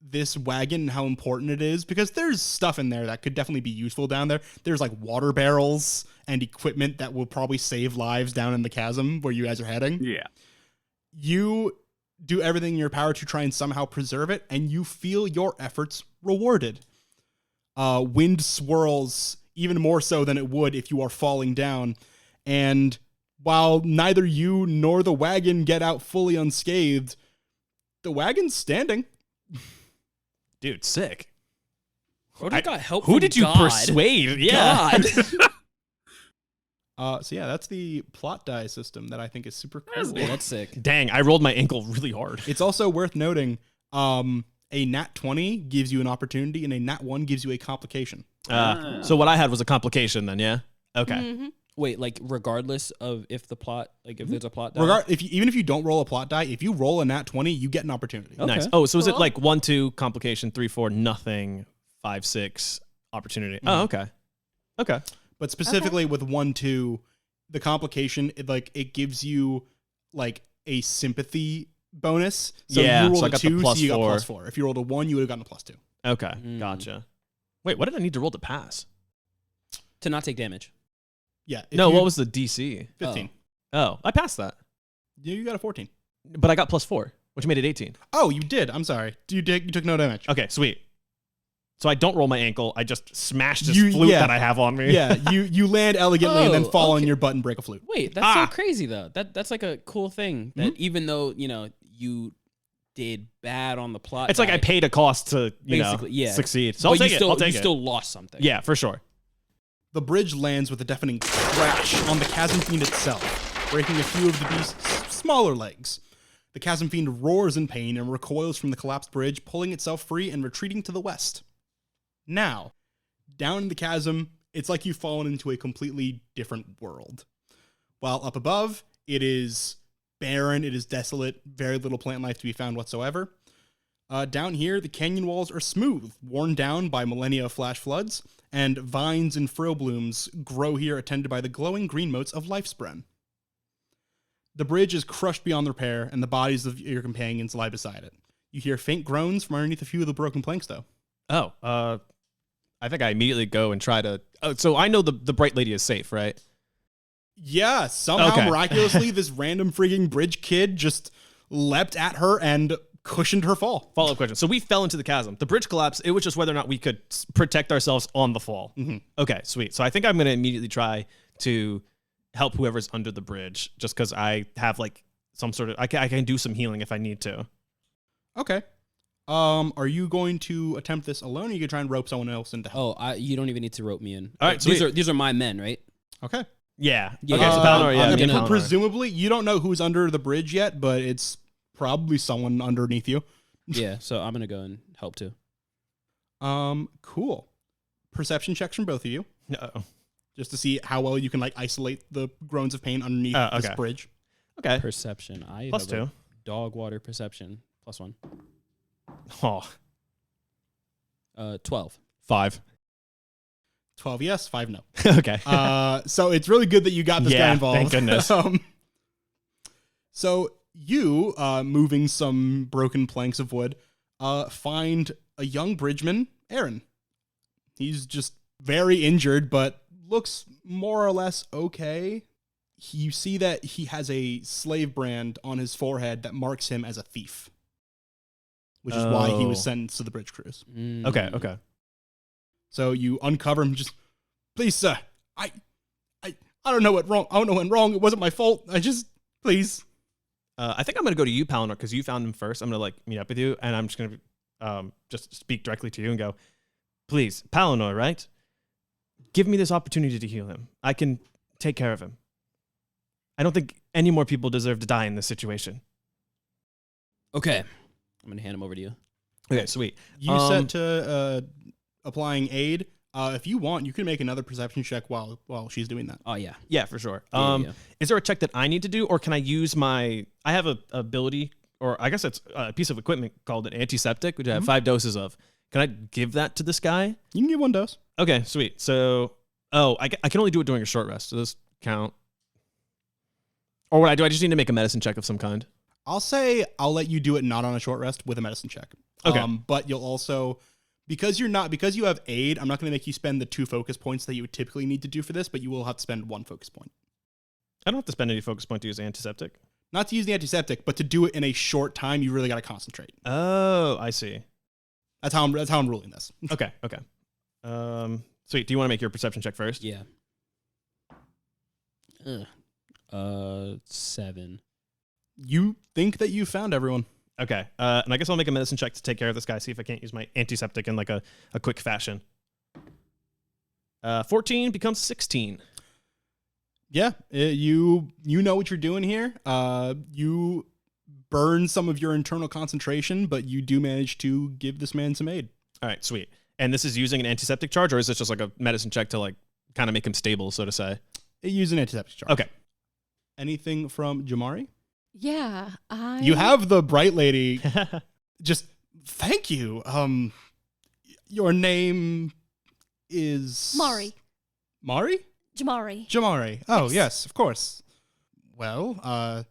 this wagon and how important it is, because there's stuff in there that could definitely be useful down there. There's like water barrels and equipment that will probably save lives down in the chasm where you guys are heading. Yeah. You do everything in your power to try and somehow preserve it, and you feel your efforts rewarded. Wind swirls even more so than it would if you are falling down, and while neither you nor the wagon get out fully unscathed, the wagon's standing. Dude, sick. Bro just got help Who from did you God. persuade? Yeah. God. So yeah, that's the plot die system that I think is super cool. That's Yeah, that's sick. Dang, I rolled my ankle really hard. It's also worth noting, a nat 20 gives you an opportunity, and a nat 1 gives you a complication. So what I had was a complication then, yeah? Okay. Mhm. Wait, like regardless of if the plot, like if there's a plot die? Even if you don't roll a plot die, if you roll a nat 20, you get an opportunity. Okay. Nice. Oh, so is it Cool. like 1, 2, complication, 3, 4, nothing, 5, 6, opportunity? Oh, okay. Okay. But specifically with 1, 2, the complication, it gives you like a sympathy bonus. So Yeah, you rolled so I a got the 2, so you got +4. +4. If you rolled a 1, you would have gotten a +2. Okay. Mm. Gotcha. Wait, what did I need to roll to pass? To not take damage. Yeah. No, what was the DC? 15? Oh, I passed that. Yeah, you got a 14. But I got +4, which made it 18. Oh, you did. I'm sorry. You took no damage. Okay, sweet. So I don't roll my ankle. I just smash this You- flute yeah. that I have on me. Yeah, you land elegantly and then Oh, fall on okay. your butt and break a flute. Wait, that's so crazy though. That's like a cool thing. That even though, you did bad on the plot. It's like I paid a cost to, Basically, yeah. succeed. So I'll take it. I'll take you it. still lost something. Yeah, for sure. The bridge lands with a deafening crash on the chasm fiend itself, breaking a few of the beast's smaller legs. The chasm fiend roars in pain and recoils from the collapsed bridge, pulling itself free and retreating to the west. Now, down in the chasm, it's like you've fallen into a completely different world. While up above, it is barren, it is desolate, very little plant life to be found whatsoever. Down here, the canyon walls are smooth, worn down by millennia of flash floods, and vines and frill blooms grow here, attended by the glowing green motes of lifespren. The bridge is crushed beyond repair, and the bodies of your companions lie beside it. You hear faint groans from underneath a few of the broken planks, though. Oh, I think I immediately go and try to. Oh, so I know the Bright Lady is safe, right? Yeah, somehow Okay. miraculously, this random freaking bridge kid just leapt at her and cushioned her fall. Follow-up question. So we fell into the chasm. The bridge collapsed. It was just whether or not we could protect ourselves on the fall. Mhm. Okay, sweet. So I think I'm going to immediately try to help whoever's under the bridge, just because I have like some sort of. I can do some healing if I need to. Okay. Are you going to attempt this alone, or you can try and rope someone else into help? Oh, you don't even need to rope me in. All right, these sweet. are my men, right? Okay. Yeah. Yeah. Okay. So Palinor, yeah. I'm me and gonna- Palinor. Presumably, you don't know who's under the bridge yet, but it's probably someone underneath you. Yeah, so I'm gonna go and help too. Cool. Perception checks from both of you, Uh-oh. just to see how well you can like isolate the groans of pain underneath this okay. bridge. Okay. Perception. I Plus have a 2. dog water perception. +1. Oh, 12. 5. 12 yes, 5 no. Okay. So it's really good that you got this guy Yeah, involved. thank goodness. So you, moving some broken planks of wood, find a young bridgeman, Aaron. He's just very injured, but looks more or less okay. You see that he has a slave brand on his forehead that marks him as a thief, which is why he was sentenced to the bridge cruise. Okay. So you uncover him, just, please, sir, I don't know what wrong. I don't know what wrong. It wasn't my fault. Please. I think I'm gonna go to you, Palinor, because you found him first. I'm gonna meet up with you, and I'm just gonna just speak directly to you and go, please, Palinor, right? Give me this opportunity to heal him. I can take care of him. I don't think any more people deserve to die in this situation. Okay. I'm going to hand him over to you. Okay, sweet. You set to applying aid. If you want, you can make another perception check while she's doing that. Oh, yeah. Yeah, for sure. Yeah. Is there a check that I need to do, or can I use I have a ability, or I guess it's a piece of equipment called an antiseptic, which I have 5 doses of. Can I give that to this guy? You can give 1 dose. Okay, sweet. So, I can only do it during a short rest. Does this count? Or what I do, I just need to make a medicine check of some kind. I'll say I'll let you do it not on a short rest with a medicine check. Okay. But you'll also, because you have aid, I'm not going to make you spend the 2 focus points that you would typically need to do for this, but you will have to spend 1 focus point. I don't have to spend any focus point to use antiseptic. Not to use the antiseptic, but to do it in a short time, you really got to concentrate. Oh, I see. That's how I'm ruling this. Okay. Sweet. Do you want to make your perception check first? Yeah. 7. You think that you found everyone. Okay. And I guess I'll make a medicine check to take care of this guy, see if I can't use my antiseptic in like a quick fashion. 14 becomes 16. Yeah, you know what you're doing here. You burn some of your internal concentration, but you do manage to give this man some aid. All right, sweet. And this is using an antiseptic charge, or is this just like a medicine check to like kind of make him stable, so to say? Use an antiseptic charge. Okay. Anything from Jamari? Yeah, You have the bright lady. Just thank you. Your name is Mari. Mari? Jamari. Jamari. Oh, Yes. yes, of course. Well,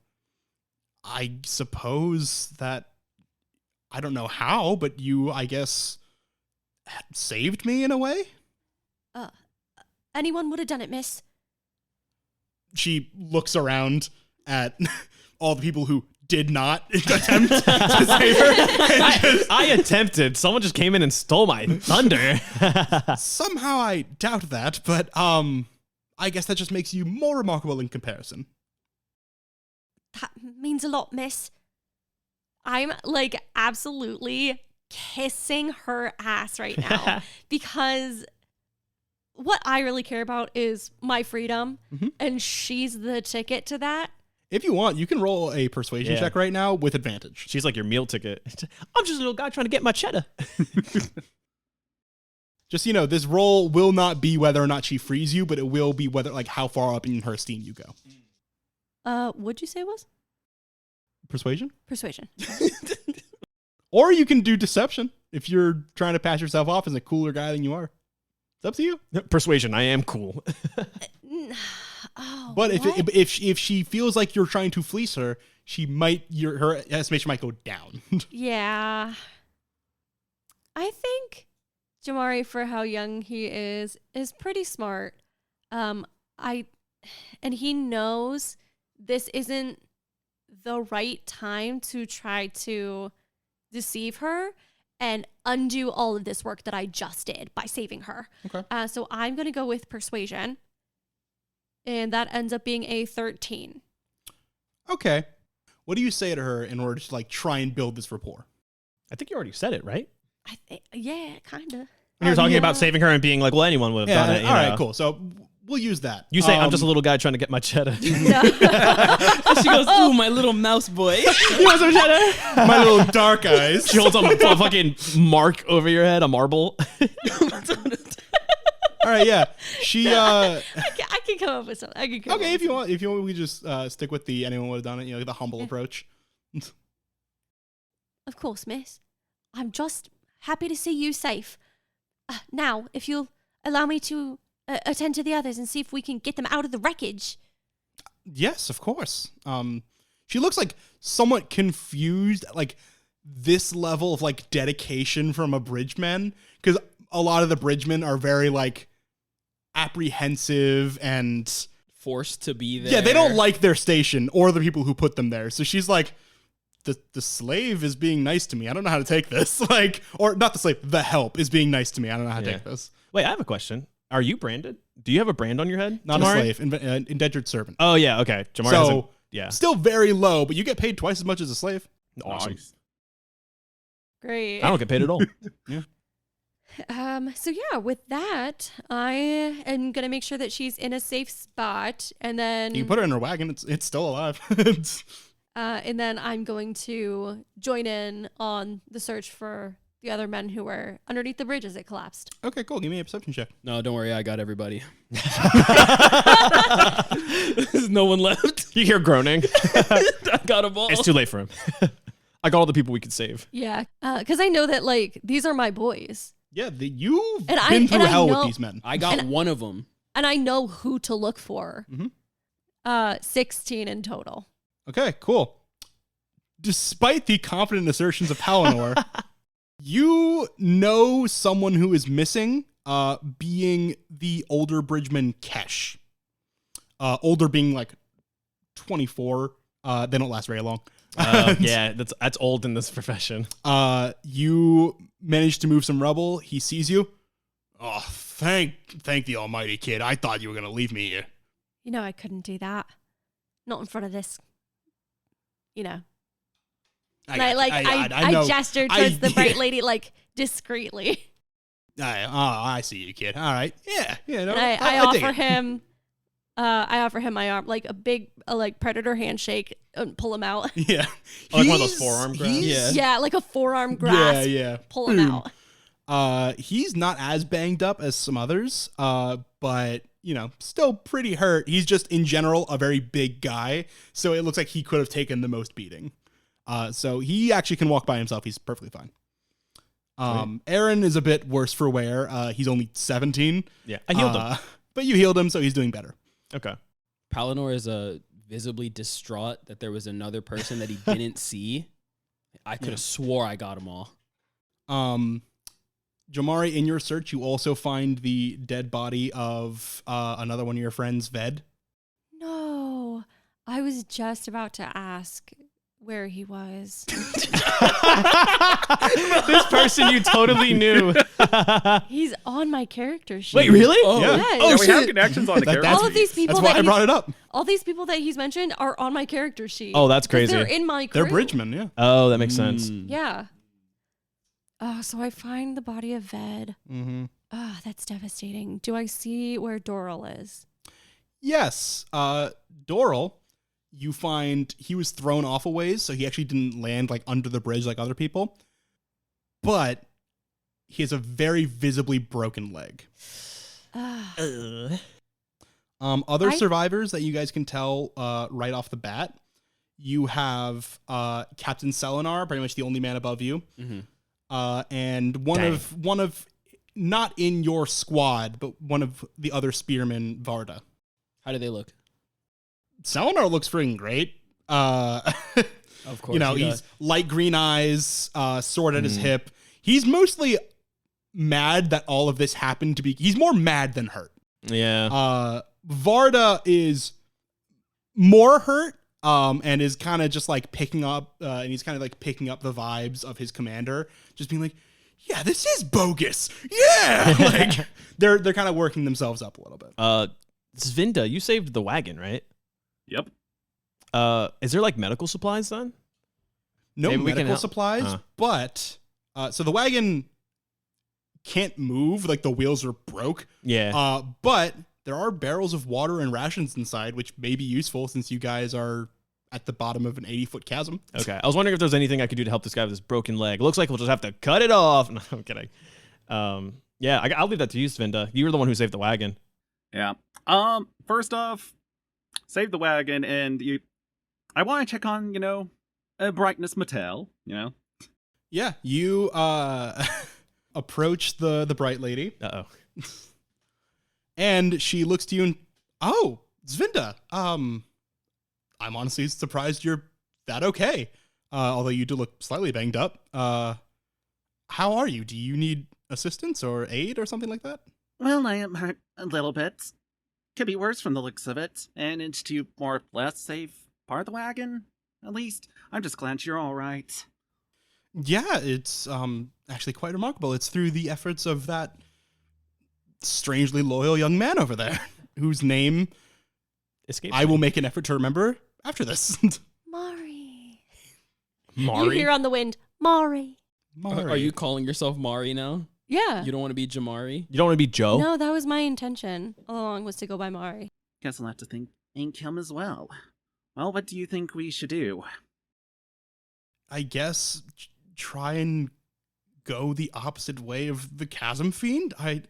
I suppose that I don't know how, but you, I guess, saved me in a way. Anyone would have done it, miss. She looks around at all the people who did not attempt to save her. I attempted. Someone just came in and stole my thunder. Somehow I doubt that, but I guess that just makes you more remarkable in comparison. That means a lot, miss. I'm like absolutely kissing her ass right now because what I really care about is my freedom, and she's the ticket to that. If you want, you can roll a persuasion Yeah. check right now with advantage. She's like your meal ticket. I'm just a little guy trying to get my cheddar. Just, this roll will not be whether or not she frees you, but it will be whether, like, how far up in her esteem you go. What'd you say it was? Persuasion? Persuasion. Or you can do deception if you're trying to pass yourself off as a cooler guy than you are. It's up to you. Persuasion. I am cool. Oh, But what? if she feels like you're trying to fleece her, her estimation might go down. Yeah. I think Jamari, for how young he is pretty smart. And he knows this isn't the right time to try to deceive her and undo all of this work that I just did by saving her. Okay. So I'm going to go with persuasion. And that ends up being a 13. Okay. What do you say to her in order to, like, try and build this rapport? I think you already said it, right? Yeah, kind of. When you're talking about saving her and being like, well, anyone would have done it. All right, cool. So we'll use that. You say, I'm just a little guy trying to get my cheddar. No. She goes, ooh, my little mouse boy. You want some cheddar? My little dark eyes. She holds up a fucking mark over your head, a marble. All right, yeah. She I can come up with something. okay, if you want, we just stick with the anyone would have done it, the humble approach. Of course, miss. I'm just happy to see you safe. Now, if you'll allow me to attend to the others and see if we can get them out of the wreckage. Yes, of course. She looks like somewhat confused, like this level of like dedication from a bridgeman, because a lot of the bridgemen are very like apprehensive and Forced to be there. yeah, they don't like their station or the people who put them there. So she's like, the slave is being nice to me. I don't know how to take this. Like, or not the slave, the help is being nice to me. I don't know how to take this. Wait, I have a question. Are you branded? Do you have a brand on your head? Not Jamari? a slave, indentured servant. Oh, yeah, okay. Jamari has So, yeah. still very low, but you get paid twice as much as a slave. Awesome. Nice. Great. I don't get paid at all. So yeah, with that, I am gonna make sure that she's in a safe spot, and then You can put her in her wagon. It's still alive. and then I'm going to join in on the search for the other men who were underneath the bridge as it collapsed. Okay, cool. Give me a perception check. No, don't worry. I got everybody. There's no one left. You hear groaning. I got them all. It's too late for him. I got all the people we could save. Yeah, because I know that like these are my boys, Yeah, you've And I- been through and I hell know- with these men. I got one of them. and I know who to look for. Mhm. 16 in total. Okay, cool. Despite the confident assertions of Palinor, you know someone who is missing, being the older bridgeman Kesh. Older being like 24. They don't last very long. Yeah, that's old in this profession. You managed to move some rubble. He sees you. Oh, thank the almighty, kid. I thought you were going to leave me here. You know I couldn't do that. Not in front of this. You know. And I know. gestured towards the bright lady like discreetly. I see you, kid. All right. Yeah. No, And I dig offer it. him my arm, like a big like predator handshake, and pull him out. Yeah. Oh, like one of those He's- forearm grabs? he's- Yeah, like a forearm grasp. Yeah. Pull him Boom. out. He's not as banged up as some others, but still pretty hurt. He's just in general a very big guy, so it looks like he could have taken the most beating. So he actually can walk by himself. He's perfectly fine. Aaron is a bit worse for wear. He's only 17. Yeah, I healed him. But you healed him, so he's doing better. Okay. Palinor is visibly distraught that there was another person that he didn't see. I could have swore I got them all. Jamari, in your search, you also find the dead body of another one of your friends, Ved. No, I was just about to ask where he was. This person you totally knew. He's on my character sheet. Wait, really? Oh, Yeah. Yeah, we have connections on the character. All of these people That's why that I brought it up. all these people that he's mentioned are on my character sheet. Oh, that's 'Cause crazy. They're in my crew. They're bridgemen, yeah. Oh, that makes sense. Yeah. Oh, so I find the body of Ved. Mm-hmm. Oh, that's devastating. Do I see where Doral is? Yes. Doral, you find he was thrown off a ways, so he actually didn't land like under the bridge like other people. But he has a very visibly broken leg. Ah. Other I- survivors that you guys can tell right off the bat, you have Captain Selenar, pretty much the only man above you. Mm-hmm. And one of not in your squad, but one of the other spearmen, Varda. How do they look? Selenar looks freaking great. Of course, He's light green eyes, sword at his hip. He's mostly mad that all of this happened to be. He's more mad than hurt. Yeah. Varda is more hurt, and is kind of just like picking up, and he's kind of like picking up the vibes of his commander, just being like, "Yeah, this is bogus. Yeah," like they're kind of working themselves up a little bit. Zvinda, you saved the wagon, right? Yep. Is there like medical supplies then? No Maybe we can medical help. supplies, but so the wagon can't move, like the wheels are broke. Yeah. But there are barrels of water and rations inside, which may be useful since you guys are at the bottom of an 80-foot chasm. Okay. I was wondering if there's anything I could do to help this guy with his broken leg. Looks like we'll just have to cut it off. No, I'm kidding. Yeah, I'll leave that to you, Zvinda. You were the one who saved the wagon. Yeah. First off, save the wagon, and I want to check on, Brightness Mattel, Yeah, you approach the bright lady, and she looks to you and, oh, Zvinda, I'm honestly surprised you're that okay. Although you do look slightly banged up. How are you? Do you need assistance or aid or something like that? Well, I am hurt a little bit. Could be worse from the looks of it, and into more or less safe part of the wagon. At least, I'm just glad you're all right. Yeah, it's actually quite remarkable. It's through the efforts of that strangely loyal young man over there, whose name I will make an effort to remember after this. Mari. Mari? You hear on the wind, Mari. Mari. Are you calling yourself Mari now? Yeah. You don't want to be Jamari? You don't want to be Joe? No, that was my intention all along, was to go by Mari. Guess I'll have to think him as well. Well, what do you think we should do? I guess try and go the opposite way of the chasm fiend. I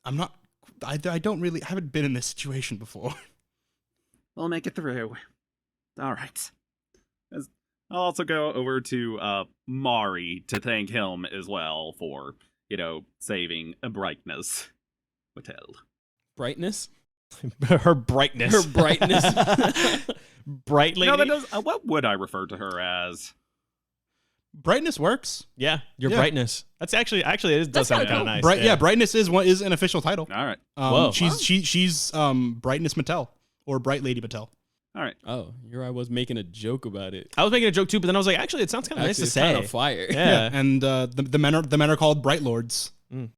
don't really, I haven't been in this situation before. We'll make it through. All right. I'll also go over to Mari to thank him as well for, saving a brightness. Hotel. Brightness? Her brightness. Her brightness. Bright lady? No, that does, what would I refer to her as? Brightness works. Yeah, your Yeah. brightness. That's actually it does sound kind of nice. Brightness is an official title. All right. Whoa. She's Brightness Mattel or Bright Lady Mattel. All right. Oh, here I was making a joke about it. I was making a joke too, but then I was like, actually, it sounds kind of nice to It's say. kind of fire. Yeah. And the men are called Bright Lords. Then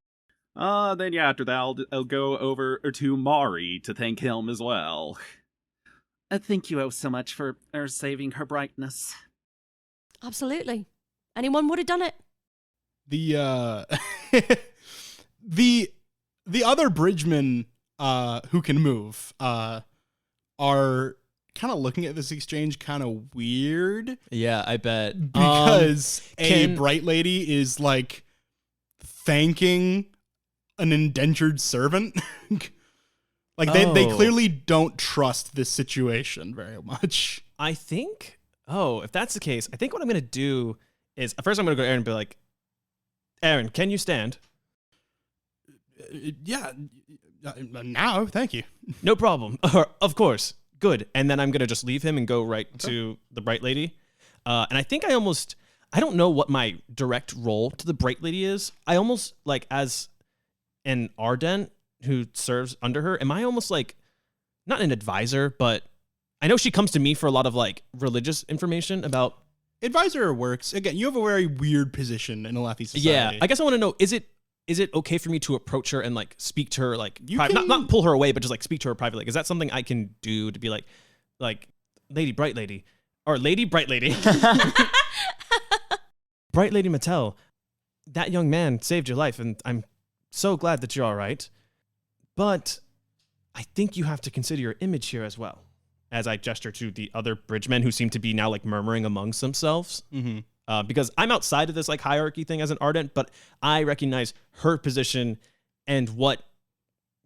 after that, I'll go over to Mari to thank him as well. Thank you so much for saving her brightness. Absolutely. Anyone would have done it. The the other bridgemen who can move are kind of looking at this exchange kind of weird Yeah, I bet. because a bright lady is like thanking an indentured servant. Like they clearly don't trust this situation very much. I think, if that's the case, I think what I'm going to do is, first I'm going to go to Aaron and be like, Aaron, can you stand? Yeah. Now, thank you. No problem. Of course. Good. And then I'm going to just leave him and go right to the Bright Lady. And I think I don't know what my direct role to the Bright Lady is. I almost, like, as an Ardent who serves under her, am I almost like, not an advisor, but I know she comes to me for a lot of, like, religious information about... Advisor works. Again, you have a very weird position in Alethi society. Yeah, I guess I want to know, is it okay for me to approach her and like speak to her, like not pull her away, but just like speak to her privately? Like, is that something I can do to be like Lady Bright Lady or Lady Bright Lady, Bright Lady Mattel? That young man saved your life, and I'm so glad that you're all right. But I think you have to consider your image here as well. As I gesture to the other bridgemen who seem to be now like murmuring amongst themselves. Mm-hmm. Because I'm outside of this like hierarchy thing as an Ardent, but I recognize her position and what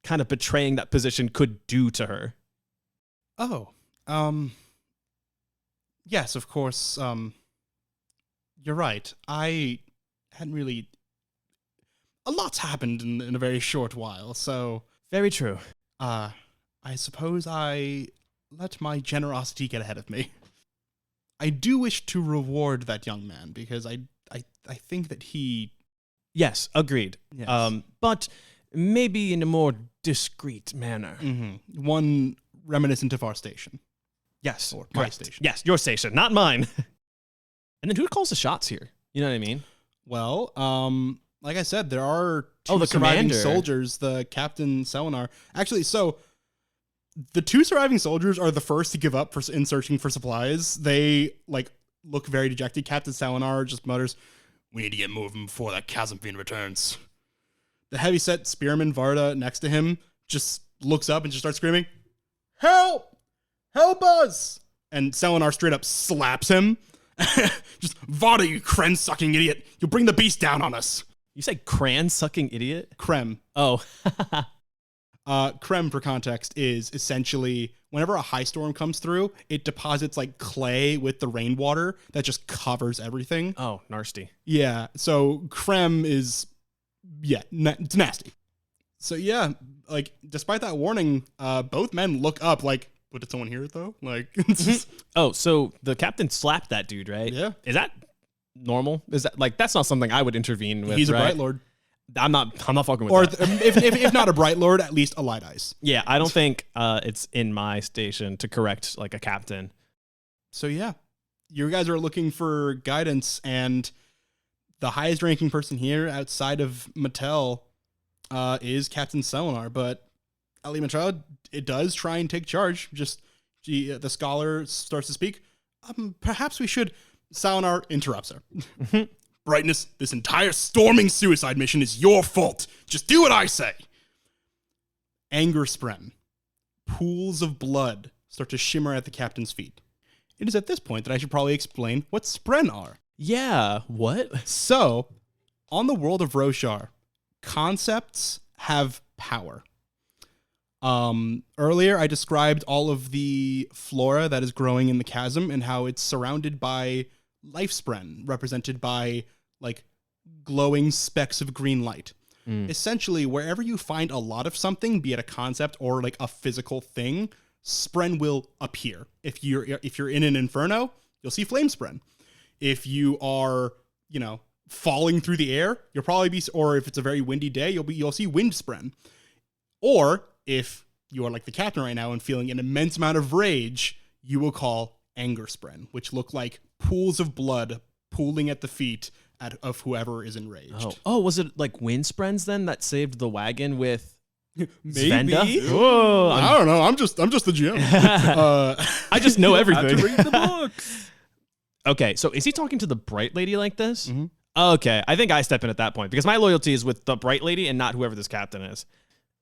kind of betraying that position could do to her. Oh, yes, of course. You're right. I hadn't really. A lot's happened in a very short while, so. Very true. I suppose I let my generosity get ahead of me. I do wish to reward that young man because I think that he... Yes, agreed. Yes. But maybe in a more discreet manner. Mm-hmm. One reminiscent of our station. Yes. Or my station. Yes, your station, not mine. And then who calls the shots here? You know what I mean? Well, like I said, there are two the surviving commander. soldiers, the Captain Selenar. Actually, so... The two surviving soldiers are the first to give up in searching for supplies. They look very dejected. Captain Selenar just mutters, "We need to get moving before that chasm fiend returns." The heavyset spearman Varda next to him just looks up and just starts screaming, "Help! Help us!" And Selenar straight up slaps him. Just, "Varda, you cren-sucking idiot! You'll bring the beast down on us!" You say cran-sucking idiot? Krem. Oh. Creme, for context, is essentially whenever a high storm comes through, it deposits like clay with the rainwater that just covers everything. Oh, nasty. Yeah, so Creme is, it's nasty. So yeah, like, despite that warning, both men look up like, what, did someone hear it though? Like, it's just, Oh, so the captain slapped that dude, right? Yeah. Is that normal? Is that like, that's not something I would intervene with, he's a right? Bright Lord. I'm not fucking with Or that. if not a Bright Lord, at least a Light Eyes. Yeah, I don't think it's in my station to correct like a captain. So yeah, you guys are looking for guidance, and the highest ranking person here outside of Mattel is Captain Selenar, but Ali Mattel, it does try and take charge. The scholar starts to speak. Perhaps we should. Selenar interrupts her. Brightness, this entire storming suicide mission is your fault. Just do what I say. Anger spren. Pools of blood start to shimmer at the captain's feet. It is at this point that I should probably explain what spren are. Yeah, what? So, on the world of Roshar, concepts have power. Earlier, I described all of the flora that is growing in the chasm and how it's surrounded by life spren, represented by like glowing specks of green light. Essentially, wherever you find a lot of something, be it a concept or like a physical thing, spren will appear. If you're in an inferno, you'll see flame spren. If you are, falling through the air, you'll probably be, or if it's a very windy day, you'll see wind spren. Or if you are like the captain right now and feeling an immense amount of rage, you will call anger spren, which look like pools of blood pooling at the feet of whoever is enraged. Oh, was it like wind sprens then that saved the wagon with Maybe. Zvinda? Whoa, I don't know. I'm just the GM. I just know everything. Have to read the books. Okay, so is he talking to the Bright Lady like this? Mm-hmm. Okay, I think I step in at that point because my loyalty is with the Bright Lady and not whoever this captain is.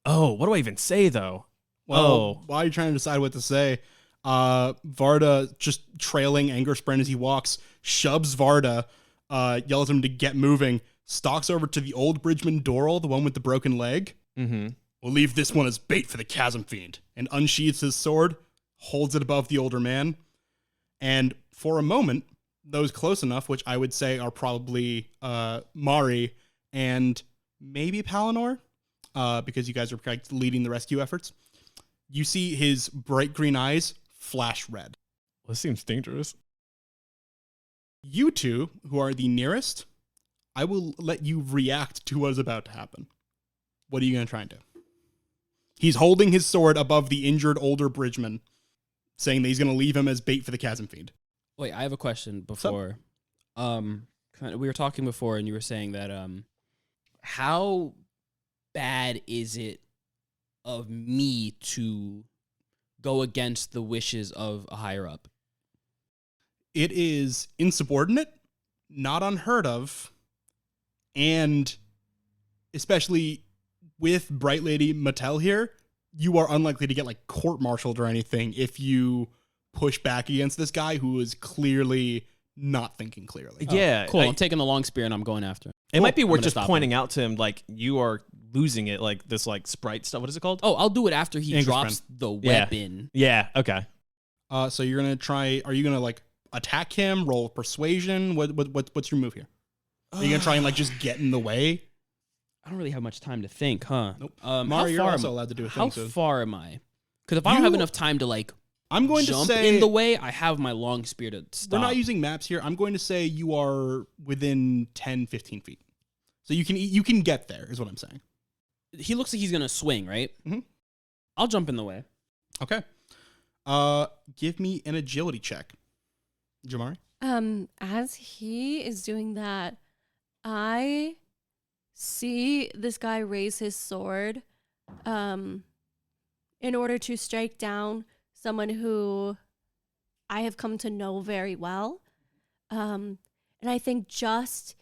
Oh, what do I even say though? Well, while you're trying to decide what to say, Varda, just trailing anger spren as he walks, shoves Varda, yells at him to get moving, stalks over to the old bridgeman Doral, the one with the broken leg. Mm-hmm. We'll leave this one as bait for the chasm fiend, and unsheathes his sword, holds it above the older man, and for a moment, those close enough, which I would say are probably Mari and maybe Palinor, because you guys are leading the rescue efforts, you see his bright green eyes flash red. Well, this seems dangerous. You two, who are the nearest, I will let you react to what is about to happen. What are you going to try and do? He's holding his sword above the injured older bridgeman, saying that he's going to leave him as bait for the chasm fiend. Wait, I have a question before. We were talking before, and you were saying that how bad is it of me to go against the wishes of a higher up? It is insubordinate, not unheard of, and especially with Bright Lady Mattel here, you are unlikely to get like court-martialed or anything if you push back against this guy who is clearly not thinking clearly. Yeah, Cool. I'm taking the long spear and I'm going after him. It might be I'm worth gonna just stop pointing out to him like you are losing it, like this like sprite stuff. What is it called? Oh, I'll do it after he Anger's drops the Yeah. weapon. Yeah. Okay. So you're gonna try. Are you gonna like attack him? Roll persuasion. What's your move here? Are you gonna try and like just get in the way? I don't really have much time to think, huh? Nope. How Mari, you're far also am- allowed to do a How thing. So far am I? Because if I don't have enough time to like I'm going jump to say in the way, I have my long spear to stop. we're not using maps here. I'm going to say you are within 10, 15 feet. So you can get there, is what I'm saying. He looks like he's gonna swing, right? Mhm. I'll jump in the way. Okay. Give me an agility check, Jamari. As he is doing that, I see this guy raise his sword in order to strike down someone who I have come to know very well. And I think just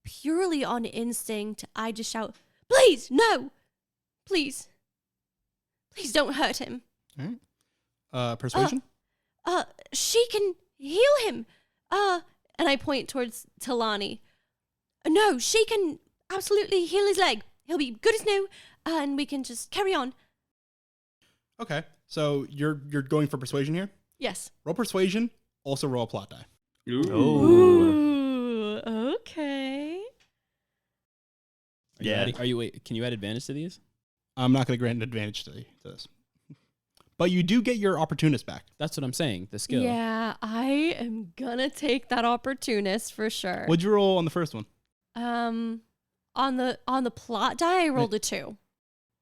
purely on instinct, I just shout, "Please, no! Please. Please don't hurt him. All right. Persuasion. She can heal him. And I point towards Talani. No, she can absolutely heal his leg. He'll be good as new. and we can just carry on. Okay, so you're going for persuasion here? Yes. Roll persuasion, also roll a plot die. Ooh, okay. Can you add advantage to these? I'm not going to grant an advantage to this. But you do get your opportunist back. That's what I'm saying. The skill. Yeah, I am gonna take that opportunist for sure. What'd you roll on the first one? On the plot die, I rolled a 2.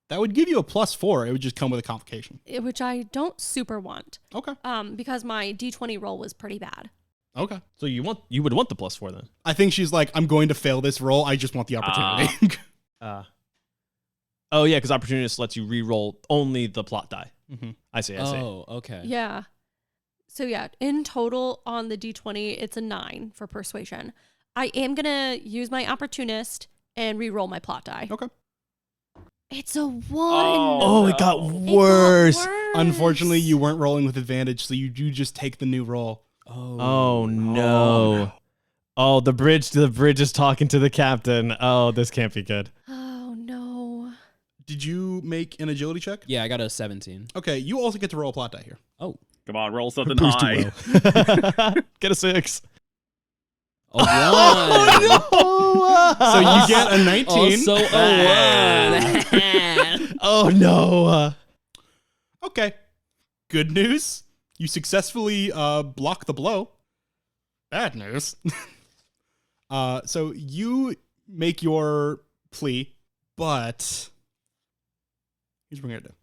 That would give you a +4. It would just come with a complication. Which I don't super want. Okay. Because my D20 roll was pretty bad. Okay. So you would want the +4 then? I think she's like, I'm going to fail this roll. I just want the opportunity. Oh yeah, because opportunist lets you re-roll only the plot die. Mm-hmm. I see. Oh, okay. Yeah. So yeah, in total on the D20, it's a 9 for persuasion. I am gonna use my opportunist and re-roll my plot die. Okay. It's a 1. Oh, it got It got worse. Unfortunately, you weren't rolling with advantage, so you do just take the new roll. Oh no. Oh, the bridge is talking to the captain. Oh, this can't be good. Oh no. Did you make an agility check? Yeah, I got a 17. Okay, you also get to roll a plot die here. Oh. Come on, roll something Bruce too high. well. Get a 6. A 1. So you get a 19. Also a 1. Oh no. Okay. Good news. You successfully block the blow. Bad news. So you make your plea, but here's what we're gonna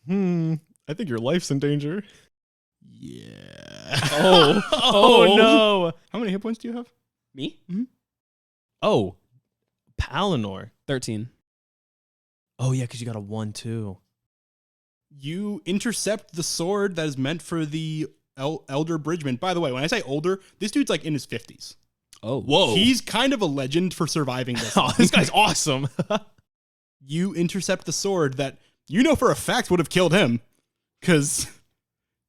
do. I think your life's in danger. Yeah. Oh no. How many hit points do you have? Me? Oh, Palinor. 13. Oh yeah, because you got a 1 too. You intercept the sword that is meant for the elder bridgeman. By the way, when I say older, this dude's like in his 50s. Oh. Whoa. He's kind of a legend for surviving this. Oh, this guy's awesome. You intercept the sword that you know for a fact would have killed him, because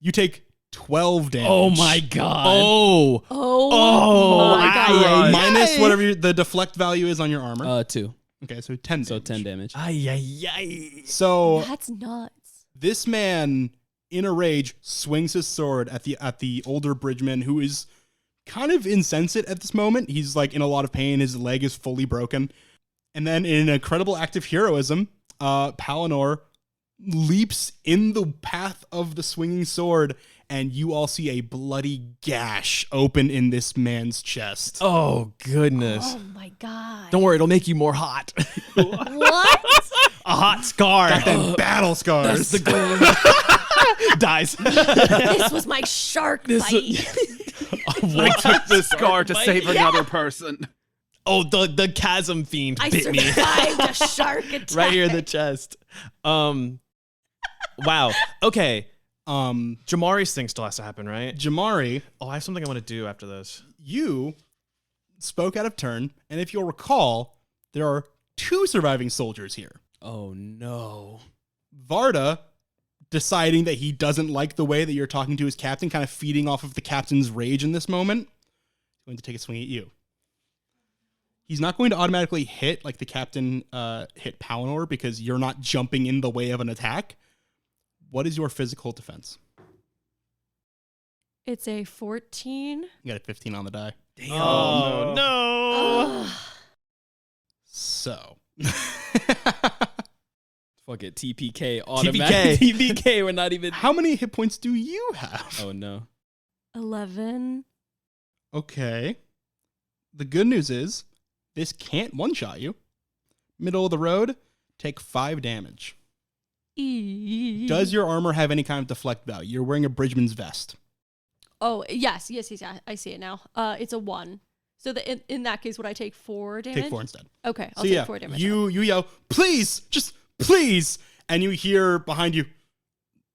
you take 12 damage. Oh my god. Oh. Oh my god. Minus whatever the deflect value is on your armor. 2. Okay, so 10 So damage. 10 damage. Ay. So That's nuts. this man, in a rage, swings his sword at the older bridgeman, who is kind of insensate at this moment. He's like in a lot of pain. His leg is fully broken. And then in an incredible act of heroism, Palinor leaps in the path of the swinging sword, and you all see a bloody gash open in this man's chest. Oh goodness. Oh my god. Don't worry, it'll make you more hot. What? A hot scar. Got them battle scars. That's the goal. Dies. This was my shark bite. I took this scar to save another person. Oh, the chasm fiend I bit me survived a shark attack. right here in the chest. Wow. Okay. Jamari's thing still has to happen, right? Jamari, Oh, I have something I want to do after this. you spoke out of turn, and if you'll recall, there are 2 surviving soldiers here. Oh no. Varda, deciding that he doesn't like the way that you're talking to his captain, kind of feeding off of the captain's rage in this moment, is going to take a swing at you. He's not going to automatically hit like the captain hit Palinor, because you're not jumping in the way of an attack. What is your physical defense? It's a 14. You got a 15 on the die. Damn. Oh, no. Ugh. So. Fuck it. TPK. Automatic. TPK. We're not even. How many hit points do you have? Oh no. 11. Okay. The good news is, this can't one-shot you. Middle of the road, take 5 damage. Does your armor have any kind of deflect value? You're wearing a bridgeman's vest. Oh, yes. I see it now. It's a 1. So in that case, would I take 4 damage? Take 4 instead. Okay, I'll So take 4 damage. you yell, please, just please, and you hear behind you,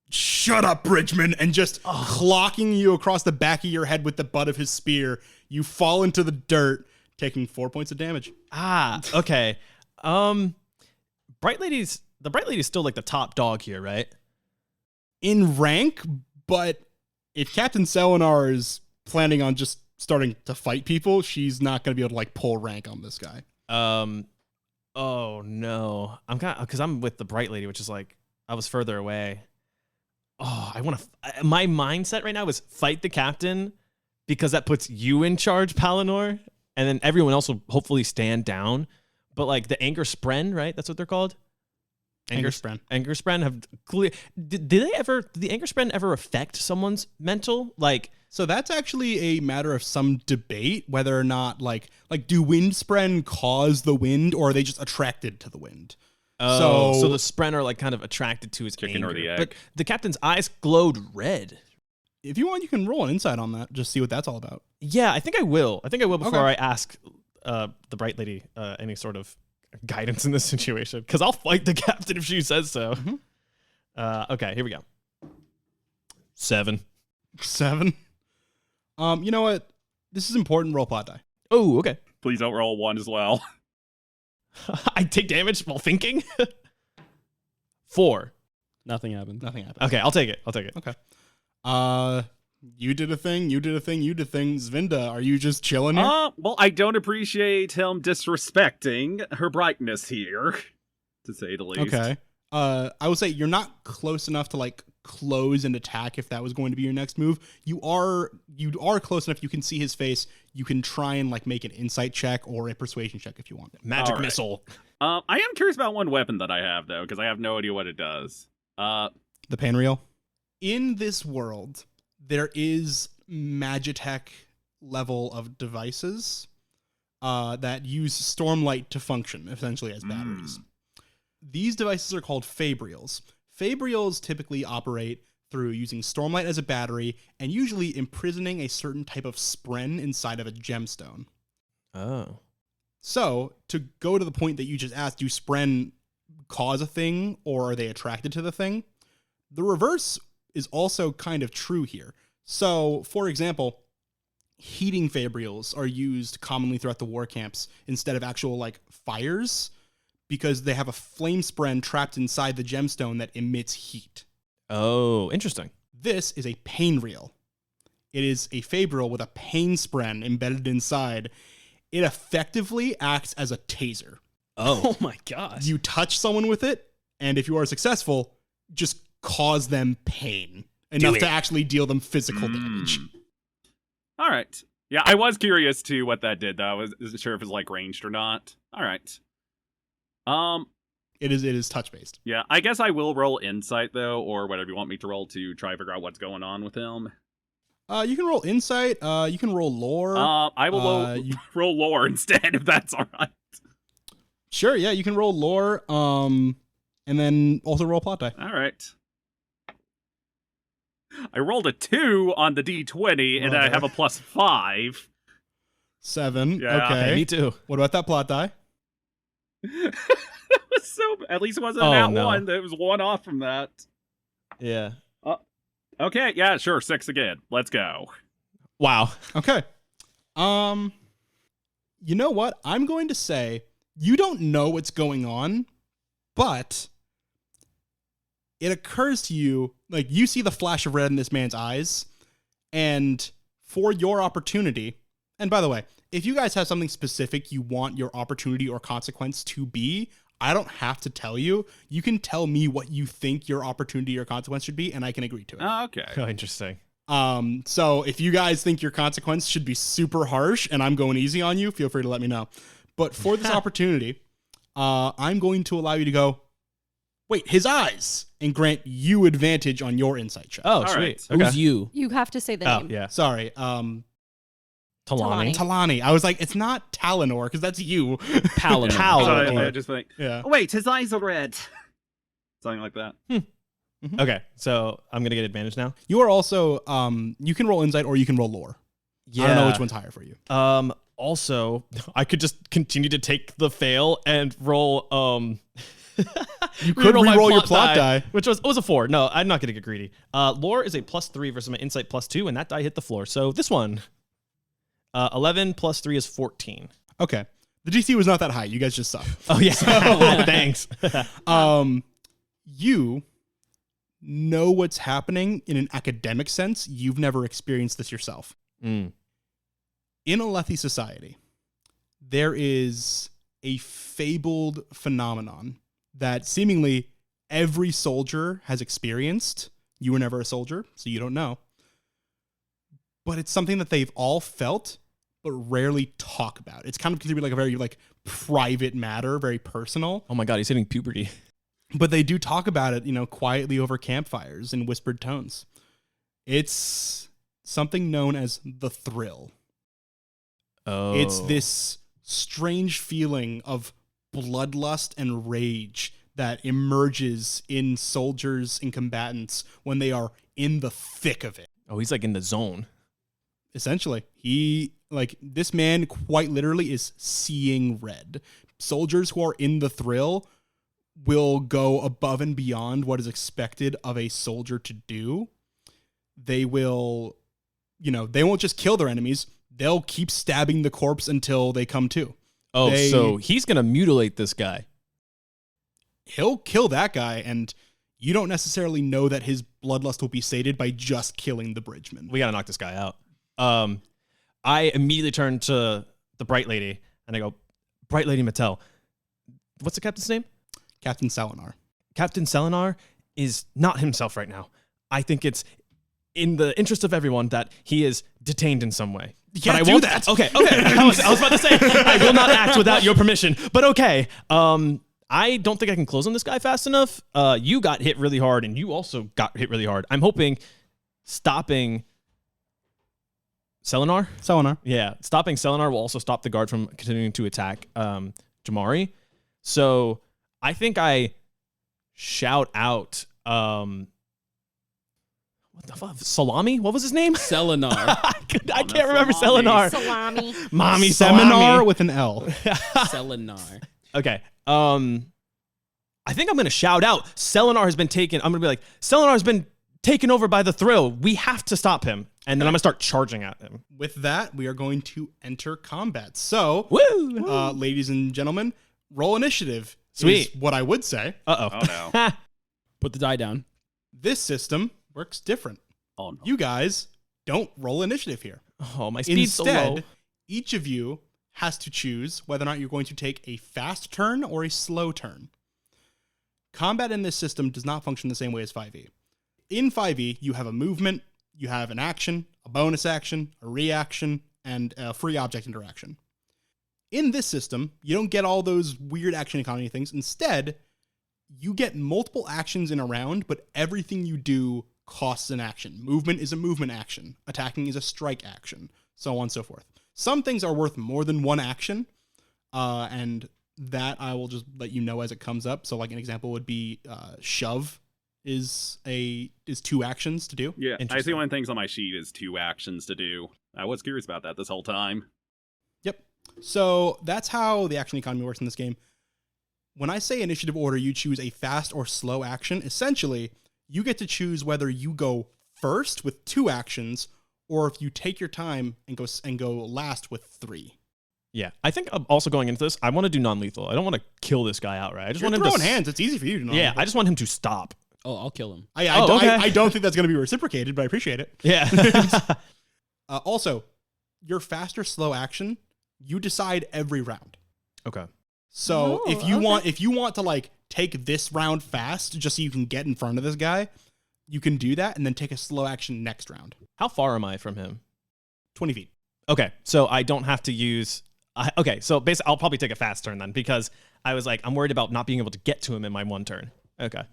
shut up, Bridgman, and just clocking you across the back of your head with the butt of his spear. You fall into the dirt, taking 4 points of damage. Ah, okay. The Bright Lady's still like the top dog here, right? In rank, but if Captain Selenar is planning on just starting to fight people, she's not going to be able to like pull rank on this guy. Oh no, I'm kind of because I'm with the bright lady, which is like I was further away. Oh, I want to. My mindset right now is fight the captain because that puts you in charge, Palinor, and then everyone else will hopefully stand down. But like the anger spren, right? That's what they're called. Anger spren. Anger spren have clear. Did the anger spren ever affect someone's mental? Like, So that's actually a matter of some debate whether or not like do wind spren cause the wind or are they just attracted to the wind? so the spren are like kind of attracted to his Chicken anger. or the egg. But the captain's eyes glowed red. If you want, you can roll an insight on that. Just see what that's all about. Yeah, I think I will. Before Okay. I ask the bright lady any sort of guidance in this situation, because I'll fight the captain if she says so. Okay, here we go. 7. 7. You know what? This is important. Roll plot die. Oh, okay. Please don't roll 1 as well. I take damage while thinking. 4. Nothing happened. Nothing happened. Okay, I'll take it. Okay. You did a thing. You did a thing. You did a thing. Zvinda, are you just chilling here? Well, I don't appreciate him disrespecting her brightness here, to say the least. Okay. I would say you're not close enough to like close and attack if that was going to be your next move. You are close enough. You can see his face. You can try and like make an insight check or a persuasion check if you want. Magic All right. missile. I am curious about one weapon that I have, though, because I have no idea what it does. The panreel. In this world, there is Magitech level of devices that use Stormlight to function, essentially as batteries. These devices are called fabrials. Fabrials typically operate through using Stormlight as a battery and usually imprisoning a certain type of spren inside of a gemstone. Oh. So, to go to the point that you just asked, do spren cause a thing or are they attracted to the thing? The reverse is also kind of true here. So, for example, heating fabrials are used commonly throughout the war camps instead of actual like fires because they have a flame spren trapped inside the gemstone that emits heat. Oh, interesting. This is a pain reel. It is a fabrial with a pain spren embedded inside. It effectively acts as a taser. Oh. my god. You touch someone with it, and if you are successful, just cause them pain enough to actually deal them physical damage. All right. Yeah, I was curious, too, what that did, though. I wasn't sure if it was, like, ranged or not. All right. It is touch based. Yeah, I guess I will roll insight, though, or whatever you want me to roll to try to figure out what's going on with him. You can roll insight. You can roll lore. I will roll lore instead, if that's all right. Sure, yeah, you can roll lore. And then also roll plot die. All right. I rolled a 2 on the D20, and then I have a +5. 7. Yeah. Okay. Me too. What about that plot die? That was so. At least it wasn't Oh, that no. one. It was 1 off from that. Yeah. Okay, yeah, sure. 6 again. Let's go. Wow. Okay. You know what? I'm going to say you don't know what's going on, but it occurs to you, like you see the flash of red in this man's eyes, and for your opportunity, and by the way, if you guys have something specific you want your opportunity or consequence to be, I don't have to tell you. You can tell me what you think your opportunity or consequence should be, and I can agree to it. Oh, okay. Oh, interesting. So if you guys think your consequence should be super harsh and I'm going easy on you, feel free to let me know. But for this opportunity, I'm going to allow you to go, wait, his eyes, and grant you advantage on your insight check. Oh, All sweet. right. Who's you? You have to say the Oh, name. yeah. Sorry. Talani. Talani. I was like, it's not Talinor, because that's you. Palinor. Palinor. So I just think, Yeah. oh, wait, his eyes are red. Something like that. Okay, so I'm gonna get advantage now. You are also, you can roll insight or you can roll lore. Yeah. I don't know which one's higher for you. Also, I could just continue to take the fail and roll. You could reroll my reroll your plot die. which was a 4. No, I'm not gonna get greedy. Lore is a +3 versus my insight +2, and that die hit the floor. So this one, 11 + 3 is 14. Okay. The DC was not that high. You guys just suck. Oh yeah, thanks. You know what's happening in an academic sense. You've never experienced this yourself. Mm. In a Lethi society, there is a fabled phenomenon that seemingly every soldier has experienced. You were never a soldier, so you don't know. But it's something that they've all felt, but rarely talk about. It's kind of considered like a very like private matter, very personal. Oh my God, he's hitting puberty. But they do talk about it, quietly over campfires in whispered tones. It's something known as the thrill. Oh. It's this strange feeling of bloodlust and rage that emerges in soldiers and combatants when they are in the thick of it. Oh, he's like in the zone. Essentially, this man quite literally is seeing red. Soldiers who are in the thrill will go above and beyond what is expected of a soldier to do. They will, they won't just kill their enemies. They'll keep stabbing the corpse until they come to. Oh, so he's going to mutilate this guy. He'll kill that guy, and you don't necessarily know that his bloodlust will be sated by just killing the bridgeman. We got to knock this guy out. I immediately turn to the Bright Lady, and I go, Bright Lady Mattel, what's the captain's name? Captain Salinar. Captain Salinar is not himself right now. I think it's in the interest of everyone that he is detained in some way. You can't but I do won't, that. Okay. I was about to say, I will not act without your permission, but okay. I don't think I can close on this guy fast enough. You got hit really hard, and you also got hit really hard. I'm hoping stopping Salinar? Yeah, stopping Salinar will also stop the guard from continuing to attack Jamari. So I think I shout out, what the fuck? Salami? What was his name? Selinar. I can't remember Salinar. Salami. Mommy Seminar Salami. with an L. Selinar. Okay. I think I'm going to shout out. Selinar has been taken. I'm going to be like, Selinar has been taken over by the thrill. We have to stop him. And then I'm going to start charging at him. With that, we are going to enter combat. So, Woo! ladies and gentlemen, roll initiative. Sweet. Is what I would say. Uh-oh. Oh, no. Put the die down. This system works different. Oh, no. You guys don't roll initiative here. Oh, my speed's so low. Instead, each of you has to choose whether or not you're going to take a fast turn or a slow turn. Combat in this system does not function the same way as 5e. In 5e, you have a movement, you have an action, a bonus action, a reaction, and a free object interaction. In this system, you don't get all those weird action economy things. Instead, you get multiple actions in a round, but everything you do costs an action. Movement is a movement action. Attacking is a strike action. So on and so forth. Some things are worth more than one action, and that I will just let you know as it comes up. So like an example would be shove is 2 actions to do. Yeah, I see one of the things on my sheet is 2 actions to do. I was curious about that this whole time. Yep. So that's how the action economy works in this game. When I say initiative order, you choose a fast or slow action. Essentially, you get to choose whether you go first with 2 actions or if you take your time and go last with 3. Yeah, I think I'm also going into this, I want to do non-lethal. I don't want to kill this guy outright. I just You're want him throwing to hands. It's easy for you to know. Yeah, I just want him to stop. Oh, I'll kill him. I okay. don't think that's going to be reciprocated, but I appreciate it. Yeah. Also, your fast or slow action, you decide every round. Okay. So Oh, if you want to like take this round fast just so you can get in front of this guy, you can do that and then take a slow action next round. How far am I from him? 20 feet. Okay, so I don't have to use... okay, so basically I'll probably take a fast turn then because I was like, I'm worried about not being able to get to him in my one turn. Okay.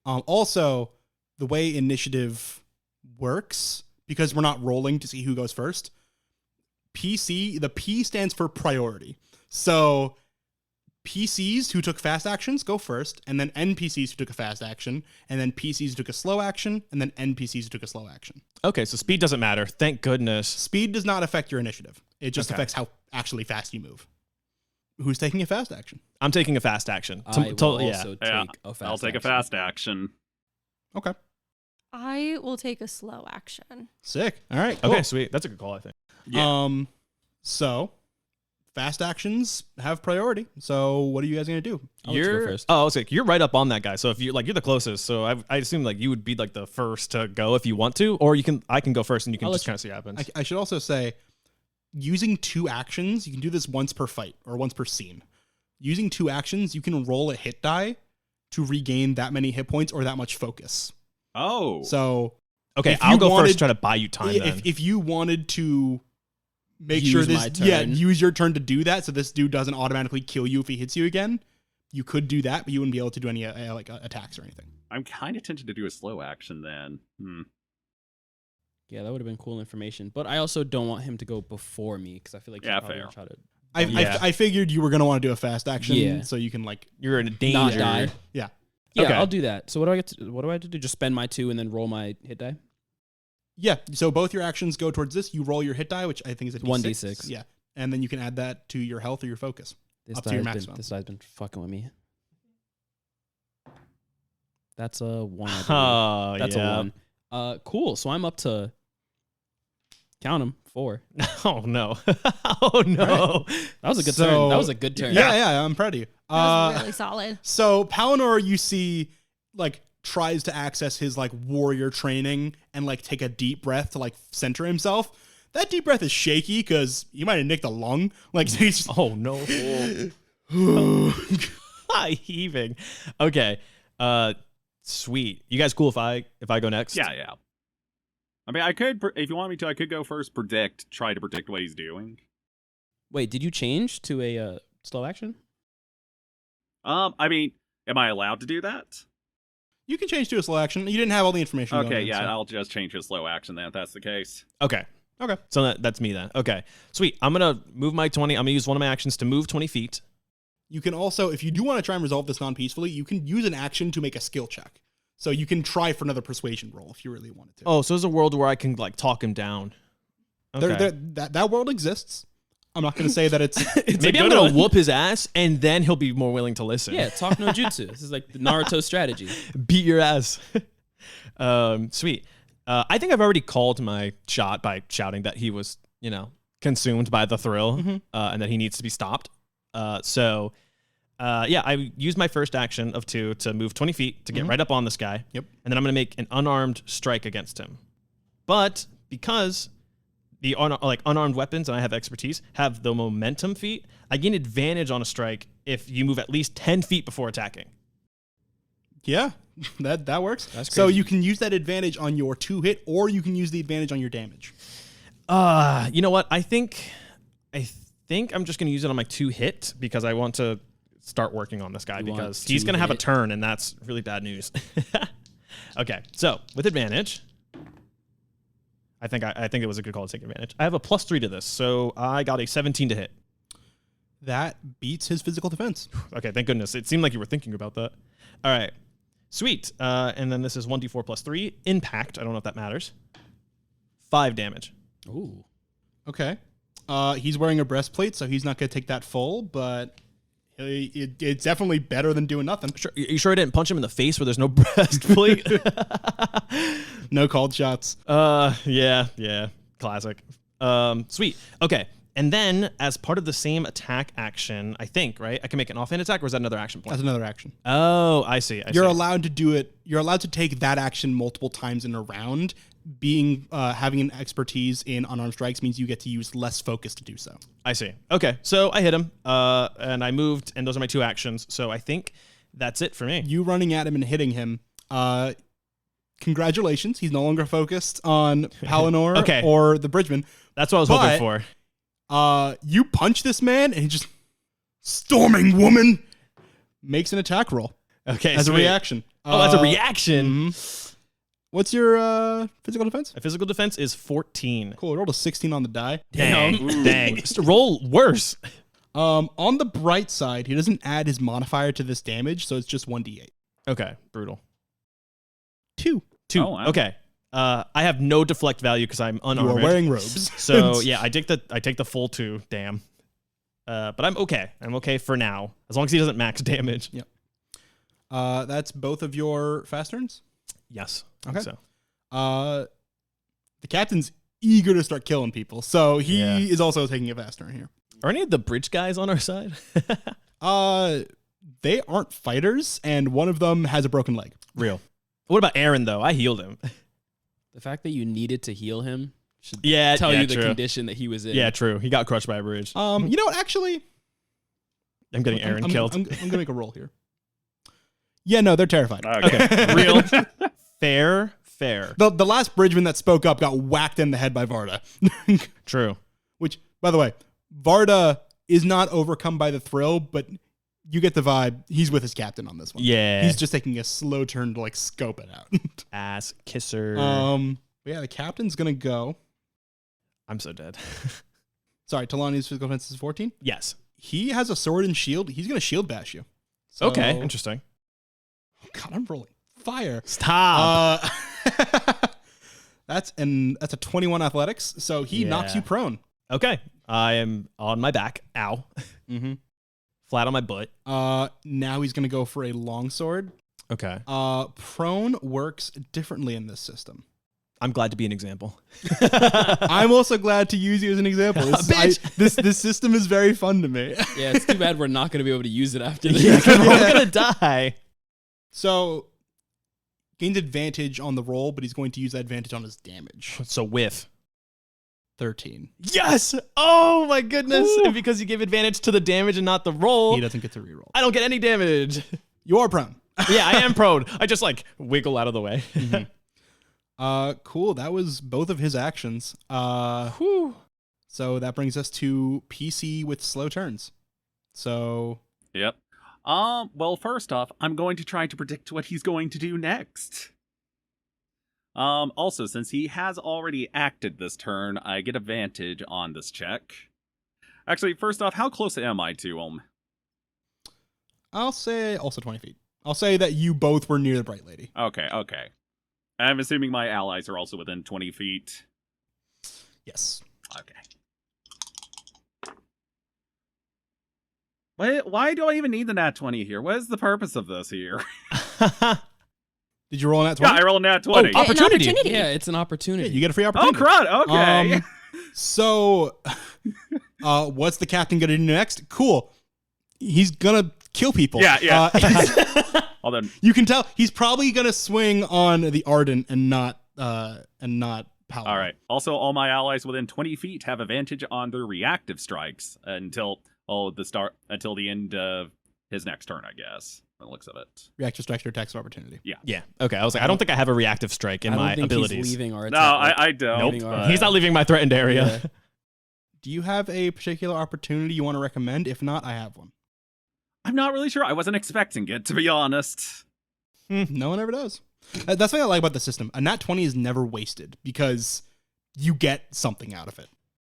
Also, the way initiative works, because we're not rolling to see who goes first, the P stands for priority. So PCs who took fast actions go first, and then NPCs who took a fast action, and then PCs who took a slow action, and then NPCs who took a slow action. Okay, so speed doesn't matter. Thank goodness. Speed does not affect your initiative. It just affects how actually fast you move. Who's taking a fast action? I'm taking a fast action. I will also Yeah, take a fast I'll take a action. fast action. Okay. I will take a slow action. Sick. All right. Cool. Okay, sweet. That's a good call, I think. Yeah. So fast actions have priority. So what are you guys gonna do? I'll let you go first. Oh, okay. You're right up on that guy. So if you're the closest, so I assume like you would be like the first to go if you want to, or I can go first and you can just kind of see what happens. I should also say, using 2 actions, you can do this once per fight or once per scene. Using 2 actions, you can roll a hit die to regain that many hit points or that much focus. Oh. So, Okay, I'll go first, try to buy you time then. if you wanted to make Use sure my this, turn. use your turn to do that, so this dude doesn't automatically kill you if he hits you again, you could do that, but you wouldn't be able to do any attacks or anything. I'm kind of tempted to do a slow action then. Yeah, that would have been cool information. But I also don't want him to go before me because I feel like he's Yeah, probably fair. gonna try to I figured you were going to want to do a fast action, Yeah. so you can You're in a danger. not die. yeah. Yeah, Okay. I'll do that. So what do I have to do? Just spend my 2 and then roll my hit die? Yeah, so both your actions go towards this. You roll your hit die, which I think is a D6. 1d6. Yeah, and then you can add that to your health or your focus. Up to your maximum. This guy's been fucking with me. That's a 1. I believe. Oh, That's yeah. a 1. Cool. So I'm up to count them 4. Oh, no. Oh, no. That was a good So- turn. That was a good turn. Yeah, I'm proud of you. That was really solid. So Palinor, you see, like, tries to access his like warrior training and like take a deep breath to like center himself. That deep breath is shaky because you might have nicked a lung. Like, he's Oh, no. Heaving. Okay. Sweet. You guys cool if I go next? Yeah. I mean, I could, if you want me to, I could go first, try to predict what he's doing. Wait, did you change to a slow action? I mean, am I allowed to do that? You can change to a slow action. You didn't have all the information. Okay, going in, yeah, so- I'll just change his slow action then if that's the case. Okay. So that's me then. Okay. Sweet. I'm going to move my 20. I'm going to use one of my actions to move 20 feet. You can also, if you do want to try and resolve this non-peacefully, you can use an action to make a skill check. So you can try for another persuasion roll if you really wanted to. Oh, so there's a world where I can like talk him down. Okay. That world exists. I'm not going to say that it's Maybe a I'm good going one. to whoop his ass and then he'll be more willing to listen. Yeah, talk no jutsu. This is like the Naruto strategy. Beat your ass. Sweet. I think I've already called my shot by shouting that he was, consumed by the thrill and that he needs to be stopped. I used my first action of 2 to move 20 feet to get right up on this guy. Yep. And then I'm going to make an unarmed strike against him. But because the unarmed weapons, and I have expertise, have the momentum feat, I gain advantage on a strike if you move at least 10 feet before attacking. Yeah, that works. That's so crazy. you can use that advantage on your 2-hit, or you can use the advantage on your damage. You know what? I think I'm just going to use it on my 2-hit because I want to start working on this guy You want because he's going to have a 2-hit? turn, and that's really bad news. Okay, so with advantage, I think it was a good call to take advantage. I have a +3 to this, so I got a 17 to hit. That beats his physical defense. Okay, thank goodness. It seemed like you were thinking about that. All right, sweet. And then this is 1d4 + 3 impact. I don't know if that matters. 5 damage. Ooh. Okay. He's wearing a breastplate, so he's not going to take that full, but it's definitely better than doing nothing. Sure, you sure I didn't punch him in the face where there's no breastplate? No called shots. Yeah, classic. Sweet. Okay, and then as part of the same attack action, I think, right? I can make an offhand attack, or is that another action point? That's another action. Oh, I see. You're allowed to do it. You're allowed to take that action multiple times in a round. Having an expertise in unarmed strikes means you get to use less focus to do so. I see. Okay, so I hit him, and I moved, and those are my 2 actions. So I think that's it for me. You running at him and hitting him. Congratulations. He's no longer focused on Palinor Okay. or the Bridgeman. That's what I was But- hoping for. You punch this man and he just storming woman makes an attack roll Okay, as a sweet. reaction. Oh, that's a reaction. Mhm. What's your physical defense? My physical defense is 14. Cool. I rolled a 16 on the die. Dang. Just roll worse. On the bright side, he doesn't add his modifier to this damage, so it's just 1d8. Okay, brutal. 2. 2. Oh, wow. Okay. I have no deflect value because I'm You unarmed. are wearing robes. So yeah, I take the full 2. Damn. But I'm okay. I'm okay for now, as long as he doesn't max damage. Yep. That's both of your fast turns. Yes. Okay. So The captain's eager to start killing people, so he Yeah. is also taking a fast turn here. are any of the bridge guys on our side? They aren't fighters, and one of them has a broken leg. Real. What about Aaron though? I healed him. The fact that you needed to heal him should Yeah, tell yeah, you the true. condition that he was in. Yeah, true. He got crushed by a bridge. You know what? Actually, I'm getting Aaron killed. I'm gonna make a roll here. Yeah, no, they're terrified. Okay, real. Fair. The last bridgeman that spoke up got whacked in the head by Varda. True. Which, by the way, Varda is not overcome by the thrill, but you get the vibe. He's with his captain on this one. Yeah. He's just taking a slow turn to like scope it out. Ass kisser. But yeah, the captain's gonna go. I'm so dead. Sorry, Talani's physical defense is 14. Yes. He has a sword and shield. He's gonna shield bash you. So, Okay, interesting. Oh God, I'm rolling fire. Stop. That's a 21 athletics, so he knocks Yeah. you prone. Okay. I am on my back. Ow. Mm-hmm. Flat on my butt. Now he's gonna go for a longsword. Okay. Prone works differently in this system. I'm glad to be an example. I'm also glad to use you as an example. This system is very fun to me. Yeah, it's too bad we're not going to be able to use it after this. Yeah, 'cause we're gonna die. So, gains advantage on the roll, but he's going to use that advantage on his damage. So whiff. 13. Yes. Oh my goodness. And because you gave advantage to the damage and not the roll, He doesn't get to reroll. I don't get any damage. You are prone. Yeah, I am prone. I just like wiggle out of the way. Cool. That was both of his actions. Whew. So that brings us to PC with slow turns. So Yep. Well, first off, I'm going to try to predict what he's going to do next. Also, since he has already acted this turn, I get advantage on this check. Actually, first off, how close am I to him? I'll say also 20 feet. I'll say that you both were near the Bright Lady. Okay. I'm assuming my allies are also within 20 feet. Yes. Okay. Why do I even need the nat 20 here? What is the purpose of this here? Did you roll in that 20? Yeah, I rolled nat 20. Oh, opportunity. An opportunity. Yeah, it's an Yeah, opportunity. you get a free Oh, opportunity. crud. Okay. So, what's the captain going to do next? Cool. He's going to kill people. Yeah. Well, then, You can tell he's probably going to swing on the Ardent and not Palinor. all right. Also, all my allies within 20 feet have advantage on their reactive strikes until the end of his next turn, I guess. By the looks of it. Reactive strikes or attacks of opportunity. Yeah. Okay. I was like, I don't think I have a reactive strike in I don't my think abilities. He's leaving our No, attack. I don't. Nope. leaving but- He's not leaving my threatened area. Yeah. Do you have a particular opportunity you want to recommend? If not, I have one. I'm not really sure. I wasn't expecting it, to be honest. No one ever does. That's what I like about the system. A nat 20 is never wasted because you get something out of it.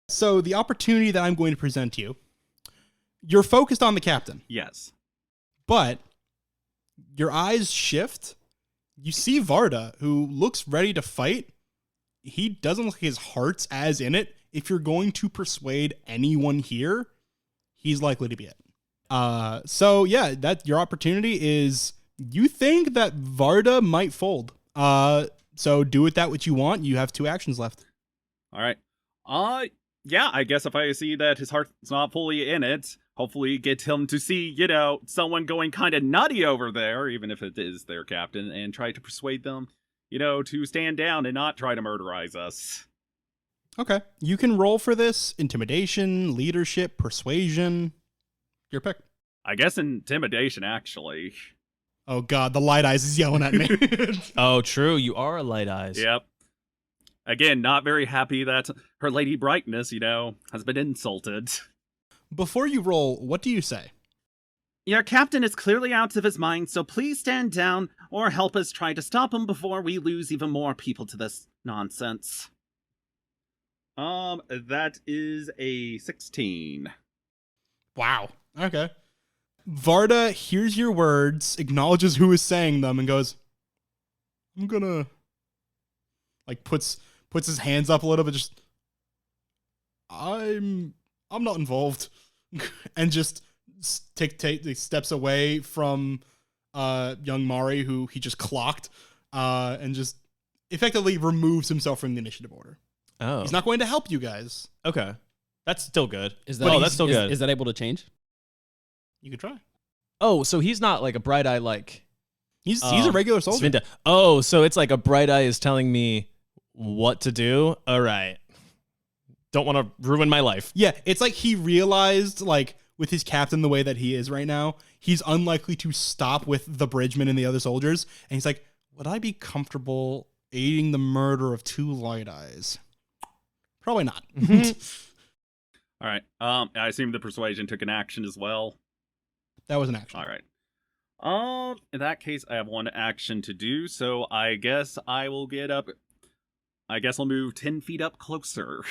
So the opportunity that I'm going to present to you, you're focused on the captain, Yes. but your eyes shift. You see Varda, who looks ready to fight. He doesn't look like his heart's as in it. If you're going to persuade anyone here, he's likely to be it. So yeah, that your opportunity is you think that Varda might fold. So do with that what you want. You have 2 actions left. All right. Yeah, I guess if I see that his heart's not fully in it, hopefully get him to see, someone going kind of nutty over there, even if it is their captain, and try to persuade them, to stand down and not try to murderize us. Okay. You can roll for this: intimidation, leadership, persuasion. Your pick. I guess intimidation, actually. Oh God, the light eyes is yelling at me. Oh, true. You are a light eyes. Yep. Again, not very happy that her Lady Brightness, has been insulted. Before you roll, what do you say? Your captain is clearly out of his mind, so please stand down or help us try to stop him before we lose even more people to this nonsense. That is a 16. Wow. Okay. Varda hears your words, acknowledges who is saying them, and goes, I'm gonna, puts his hands up a little bit, just, I'm not involved, and just take steps away from young Mari, who he just clocked, and just effectively removes himself from the initiative order. Oh. He's not going to help you guys. Okay. That's still good. Is that's still good. Is that able to change? You could try. Oh, so he's not like a bright eye like He's a regular soldier. Zvinda. Oh, so it's like a bright eye is telling me what to do? All right. don't want to ruin my life. Yeah, it's like he realized, like, with his captain the way that he is right now, he's unlikely to stop with the bridgemen and the other soldiers. And he's like, would I be comfortable aiding the murder of 2 light eyes? Probably not. All right. I assume the persuasion took an action as well. That was an action. All right. In that case, I have 1 action to do, so I guess I will get up. I guess I'll move 10 feet up closer.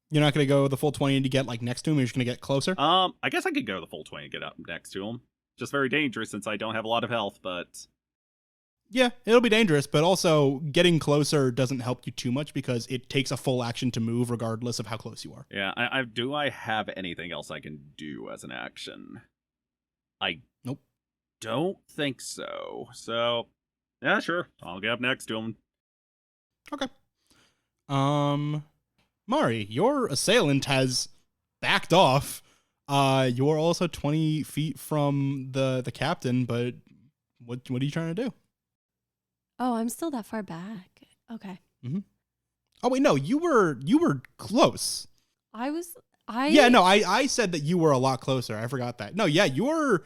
You're not going to go the full 20 to get, like, next to him? You're just going to get closer? I guess I could go the full 20 and get up next to him. Just very dangerous since I don't have a lot of health, but... Yeah, it'll be dangerous, but also getting closer doesn't help you too much because it takes a full action to move regardless of how close you are. Yeah, do I have anything else I can do as an action? Nope. Don't think so. So, yeah, sure. I'll get up next to him. Okay. Mari, your assailant has backed off. You're also 20 feet from the captain, but what are you trying to do? Oh, I'm still that far back. Okay. Mm-hmm. Oh wait, no, you were close. Yeah, no, I said that you were a lot closer. I forgot that. No, yeah, you're.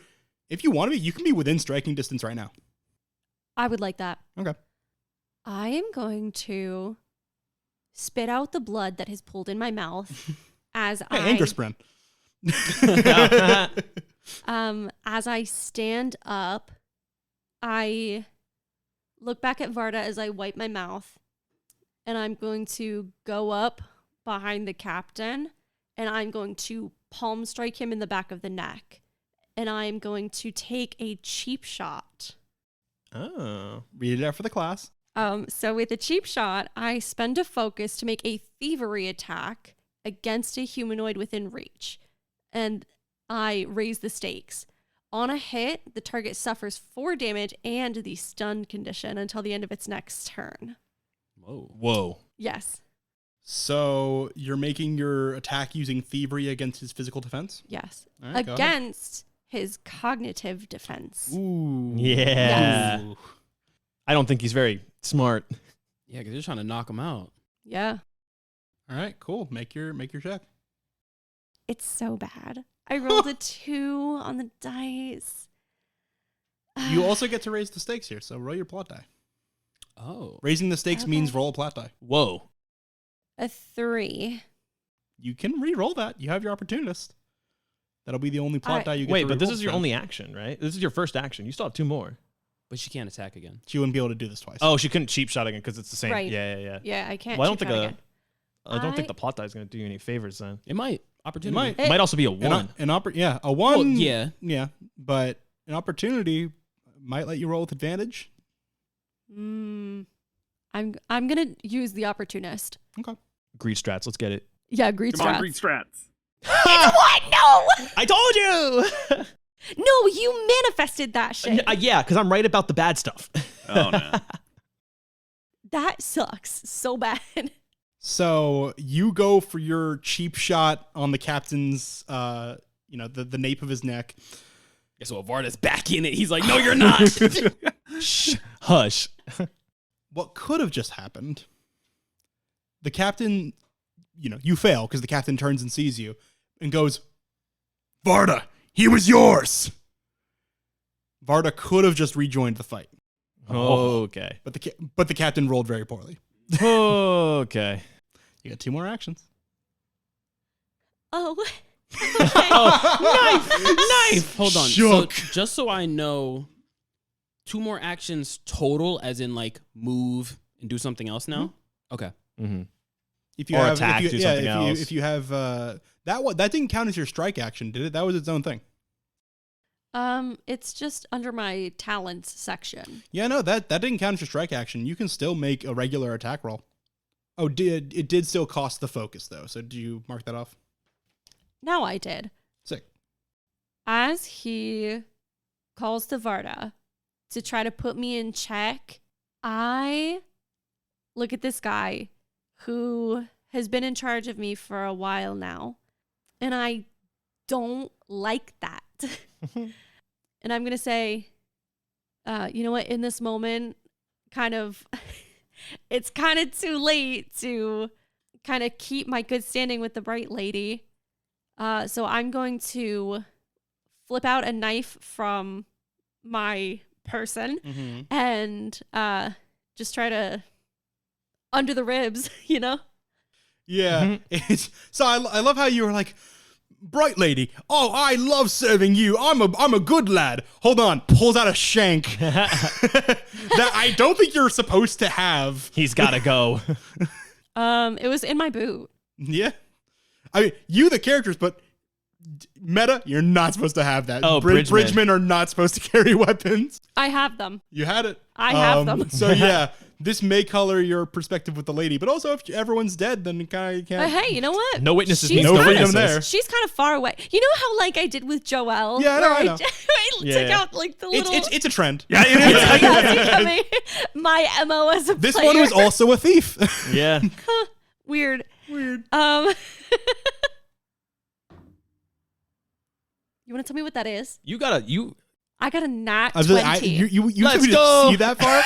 If you want to be, you can be within striking distance right now. I would like that. Okay. I am going to spit out the blood that has pooled in my mouth as Anger sprint. As I stand up, I look back at Varda as I wipe my mouth, and I'm going to go up behind the captain, and I'm going to palm strike him in the back of the neck, and I'm going to take a cheap shot. Oh. Read it out for the class. So with a cheap shot, I spend a focus to make a thievery attack against a humanoid within reach, and I raise the stakes. On a hit, the target suffers 4 damage and the stunned condition until the end of its next turn. Whoa. Yes. So you're making your attack using thievery against his physical defense? Yes. All right, Against his cognitive defense. Ooh. Yeah. Yes. I don't think he's very smart. Yeah, because you're trying to knock him out. Yeah. All right, cool. Make your check. It's so bad. I rolled a 2 on the dice. You also get to raise the stakes here, so roll your plot die. Oh. Raising the stakes Okay. means roll a plot die. Whoa. A 3. You can re-roll that. You have your opportunist. That'll be the only plot die you get Wait, to but this re-roll is your from. only action, right? This is your first action. You still have 2 more. But she can't attack again. She wouldn't be able to do this twice. Oh, she couldn't cheap shot again because it's the same. Right. Yeah. Yeah, I can't. Well, I don't cheap think shot again. I don't think the plot die is going to do you any favors then. It might. Opportunity. might. It might also be a 1. A one. Well, yeah. But an opportunity might let you roll with advantage. I'm gonna use the opportunist. Okay. Greed strats. Let's get it. Yeah, greed Come on, strats. Greek strats. What? No! I told you! No, you manifested that shit. Yeah, because I'm right about the bad stuff. Oh, no. That sucks so bad. So you go for your cheap shot on the captain's, the nape of his neck. Guess what? Varda's back in it. He's like, no, you're not. Shh. Hush. What could have just happened? The captain, you fail because the captain turns and sees you and goes, Varda, he was yours. Varda could have just rejoined the fight, Okay. but the captain rolled very poorly. Okay. You got 2 more actions. Oh. Knife! Hold on. Shook. So, just so I know, 2 more actions total, as in like move and do something else now? Okay. Mm-hmm. If you Or have, attack, if do you, something yeah, else. if you have that didn't count as your strike action, did it? That was its own thing. It's just under my talents section. Yeah, no, that didn't count as your strike action. You can still make a regular attack roll. Oh, it did still cost the focus though. So do you mark that off? Now I did. Sick. As he calls to Varda to try to put me in check, I look at this guy who has been in charge of me for a while now, and I don't like that. And I'm going to say, you know what, in this moment, it's kind of too late to kind of keep my good standing with the bright lady. So I'm going to flip out a knife from my person and just try to under the ribs, you know? Yeah. So I love how you were like, bright lady, oh, I love serving you. I'm a good lad. Hold on, pulls out a shank that I don't think you're supposed to have. He's got to go. It was in my boot. Yeah. I mean, you the characters, but meta, you're not supposed to have that. Oh, Bridgemen are not supposed to carry weapons. I have them. You had it. I have them. So yeah, this may color your perspective with the lady, but also if everyone's dead, then you kind of can't. But hey, you know what? No witnesses She's means no no freedom witnesses. there. She's kind of far away. You know how like I did with Joelle? Yeah, where I know. I took out like the little. It's a trend. Yeah, it is. That's becoming my MO as a This player. one was also a thief. Yeah. Weird. Weird. You want to tell me what that is? I got a nat I was 20. like, you Let's took me to go. see that far?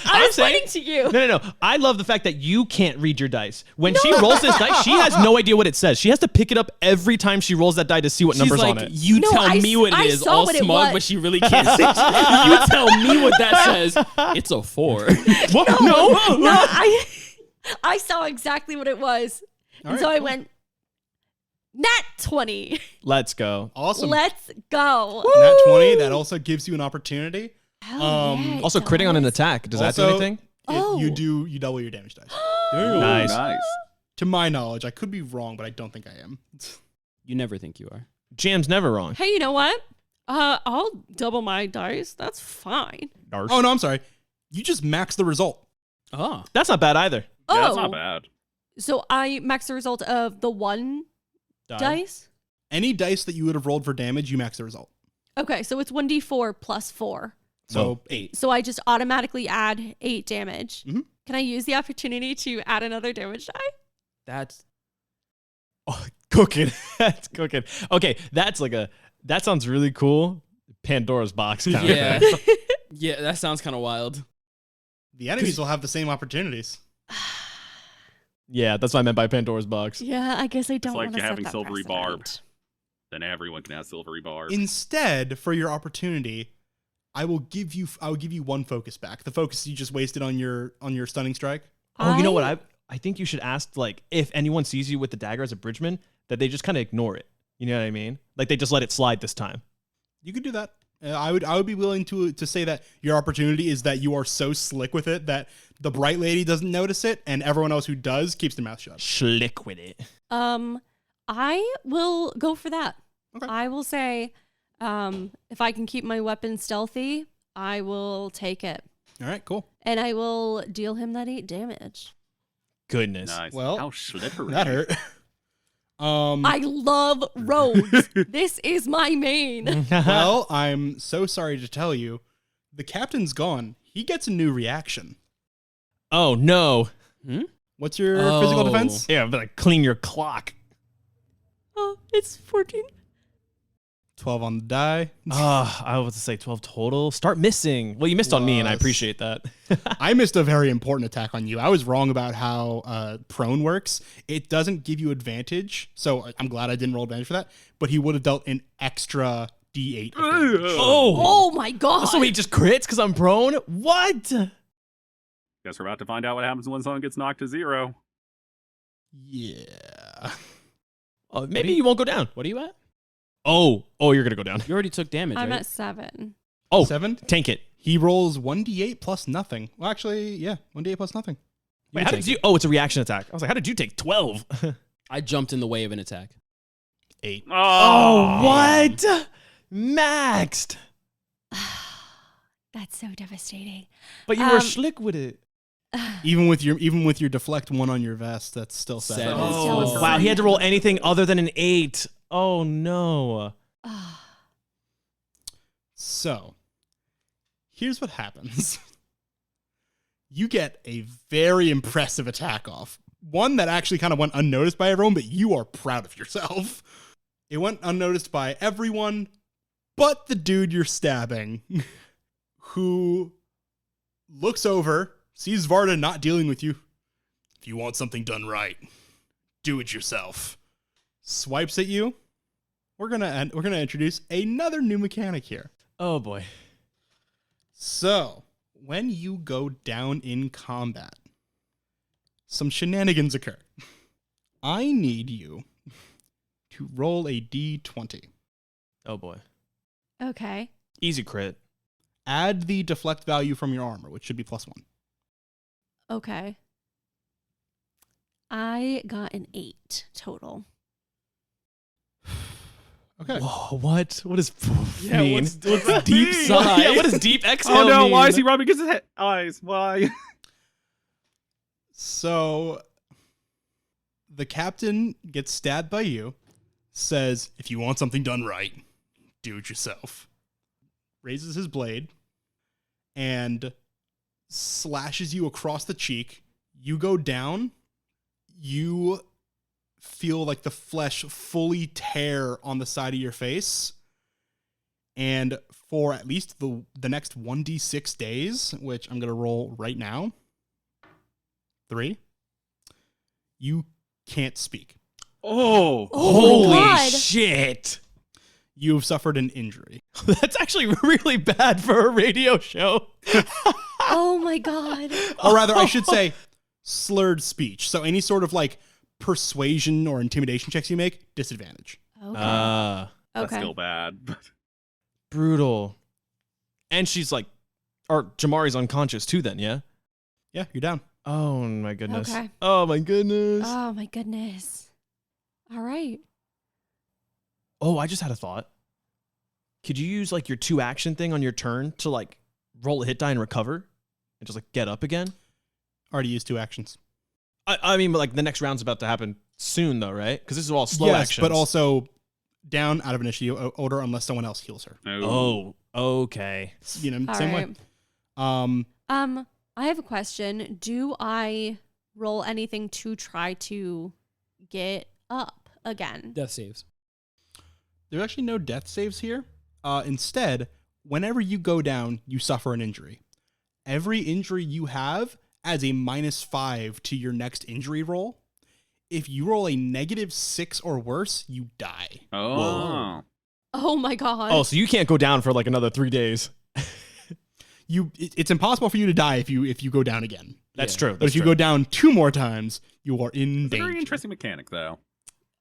I was saying- pointing to you. No. I love the fact that you can't read your dice. When she rolls this dice, she has no idea what it says. She has to pick it up every time she rolls that die to see what She's number's like, on it. you No, tell I me s- what it I is, saw all what it smug, was. but she really can't say. You tell me what that says. It's a 4. What? No, I saw exactly what it was. All And right, so I cool. went, nat 20. Let's go. Awesome. Let's go. Nat 20, that also gives you an opportunity. Hell yeah, it Also, critting on an does. attack. Does that do Also, anything? Oh. You double your damage dice. Nice. Nice. To my knowledge, I could be wrong, but I don't think I am. You never think you are. Jam's never wrong. Hey, you know what? I'll double my dice. That's fine. Oh no, I'm sorry. You just maxed the result. Oh. That's not bad either. Oh, Yeah, that's not bad. So I max the result of the one dice? Any dice that you would have rolled for damage, you max the result. Okay, so it's 1d4 plus 4. So 8. So I just automatically add 8 damage. Mhm. Can I use the opportunity to add another damage die? That's Cooking. That's cooking. Okay, that sounds really cool. Pandora's box kind of yeah. thing. Yeah, that sounds kind of wild. The enemies will have the same opportunities. Yeah, that's what I meant by Pandora's box. Yeah, I guess I don't like want to you set having that silvery barb. precedent. Then everyone can have silvery barb. Instead, for your opportunity, I will give you one focus back. The focus you just wasted on your stunning strike. Oh, you know what? I think you should ask, like, if anyone sees you with the dagger as a bridgeman, that they just kind of ignore it. You know what I mean? Like, they just let it slide this time. You could do that. I would be willing to say that your opportunity is that you are so slick with it that the bright lady doesn't notice it, and everyone else who does keeps their mouth shut. Schlick with it. I will go for that. Okay. I will say, if I can keep my weapon stealthy, I will take it. All right, cool. And I will deal him that 8 damage. Goodness. Nice. Well, how slippery. That hurt. I love rogues. This is my main. Well, I'm so sorry to tell you, the captain's gone. He gets a new reaction. Oh, no. What's your physical defense? Yeah, but like, clean your clock. Oh, it's 14. 12 on the die. I was to say 12 total. Start missing. Well, you missed on me, and I Plus. appreciate that. I missed a very important attack on you. I was wrong about how prone works. It doesn't give you advantage, so I'm glad I didn't roll advantage for that. But he would have dealt an extra D8 of damage. Oh my god. So he just crits because I'm prone? What? Guess we're about to find out what happens when someone gets knocked to 0. Yeah. Oh, maybe you won't go down. What are you at? Oh, you're going to go down. You already took damage, I'm right? at 7. Oh, 7? tank it. He rolls 1d8 plus nothing. Well, actually, yeah, 1d8 plus nothing. Wait, how did you? Oh, it's a reaction attack. I was like, how did you take 12? I jumped in the way of an attack. 8. Oh, what? Maxed. That's so devastating. But you were slick with it. Even with your deflect 1 on your vest, that's still 7. Seven. Oh. Wow, he had to roll anything other than an 8. Oh, no. So, here's what happens. You get a very impressive attack off. One that actually kind of went unnoticed by everyone, but you are proud of yourself. It went unnoticed by everyone but the dude you're stabbing, who looks over, sees Varda not dealing with you, If you want something done right, do it yourself. Swipes at you. We're gonna introduce another new mechanic here. Oh boy. So, when you go down in combat, some shenanigans occur. I need you to roll a d20. Oh boy. Okay. Easy crit. Add the deflect value from your armor, which should be +1. Okay. I got an 8 total. Okay. Whoa, what? What does Yeah, mean? what's that deep mean? sigh? Yeah, what does deep exhale Oh no, mean? why is he rubbing his eyes? Why? So, the captain gets stabbed by you, says, if you want something done right, do it yourself. Raises his blade and slashes you across the cheek. You go down. You feel like the flesh fully tear on the side of your face. And for at least the next 1d6 days, which I'm going to roll right now, 3, you can't speak. Oh, Oh, Holy God. shit. You have suffered an injury. That's actually really bad for a radio show. Oh my God. Or rather, I should say slurred speech. So any sort of like persuasion or intimidation checks you make, disadvantage. Okay. Ah, that's Okay. still bad. brutal. And she's like, or Jamari's unconscious too then, yeah? Yeah, you're down. Oh my goodness. Okay. Oh my goodness. Oh my goodness. All right. Oh, I just had a thought. Could you use like your 2 action thing on your turn to like roll a hit die and recover and just like get up again? Already used 2 actions. I mean, but like the next round's about to happen soon though, right? Because this is all slow yes, actions. but also down out of initiative order unless someone else heals her. Oh, okay. You know, All same right. way. I have a question. Do I roll anything to try to get up again? Death saves. There's actually no death saves here. Instead, whenever you go down, you suffer an injury. Every injury you have adds a -5 to your next injury roll. If you roll a -6 or worse, you die. Oh. Oh my God. Oh, so you can't go down for like another 3 days. It's impossible for you to die if you go down again. That's Yeah. true. But That's if you true. go down 2 more times, you are in danger. Very interesting mechanic, though.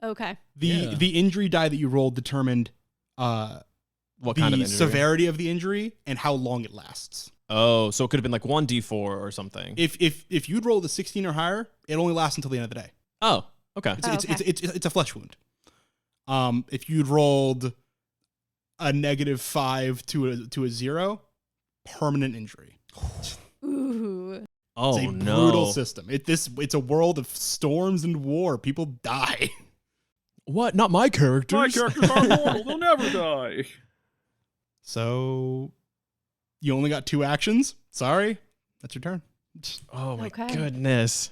Okay. The injury die that you rolled determined what the kind of injury? severity of the injury and how long it lasts. Oh, so it could have been like 1d4 or something. If you'd rolled a 16 or higher, it only lasts until the end of the day. Oh, okay. It's a flesh wound. If you'd rolled a -5 to a 0, permanent injury. Ooh. Oh It's a no. brutal system. It's a world of storms and war. People die. What? Not my characters. My characters are immortal. They'll never die. So you only got 2 actions. Sorry. That's your turn. Oh my Okay. goodness.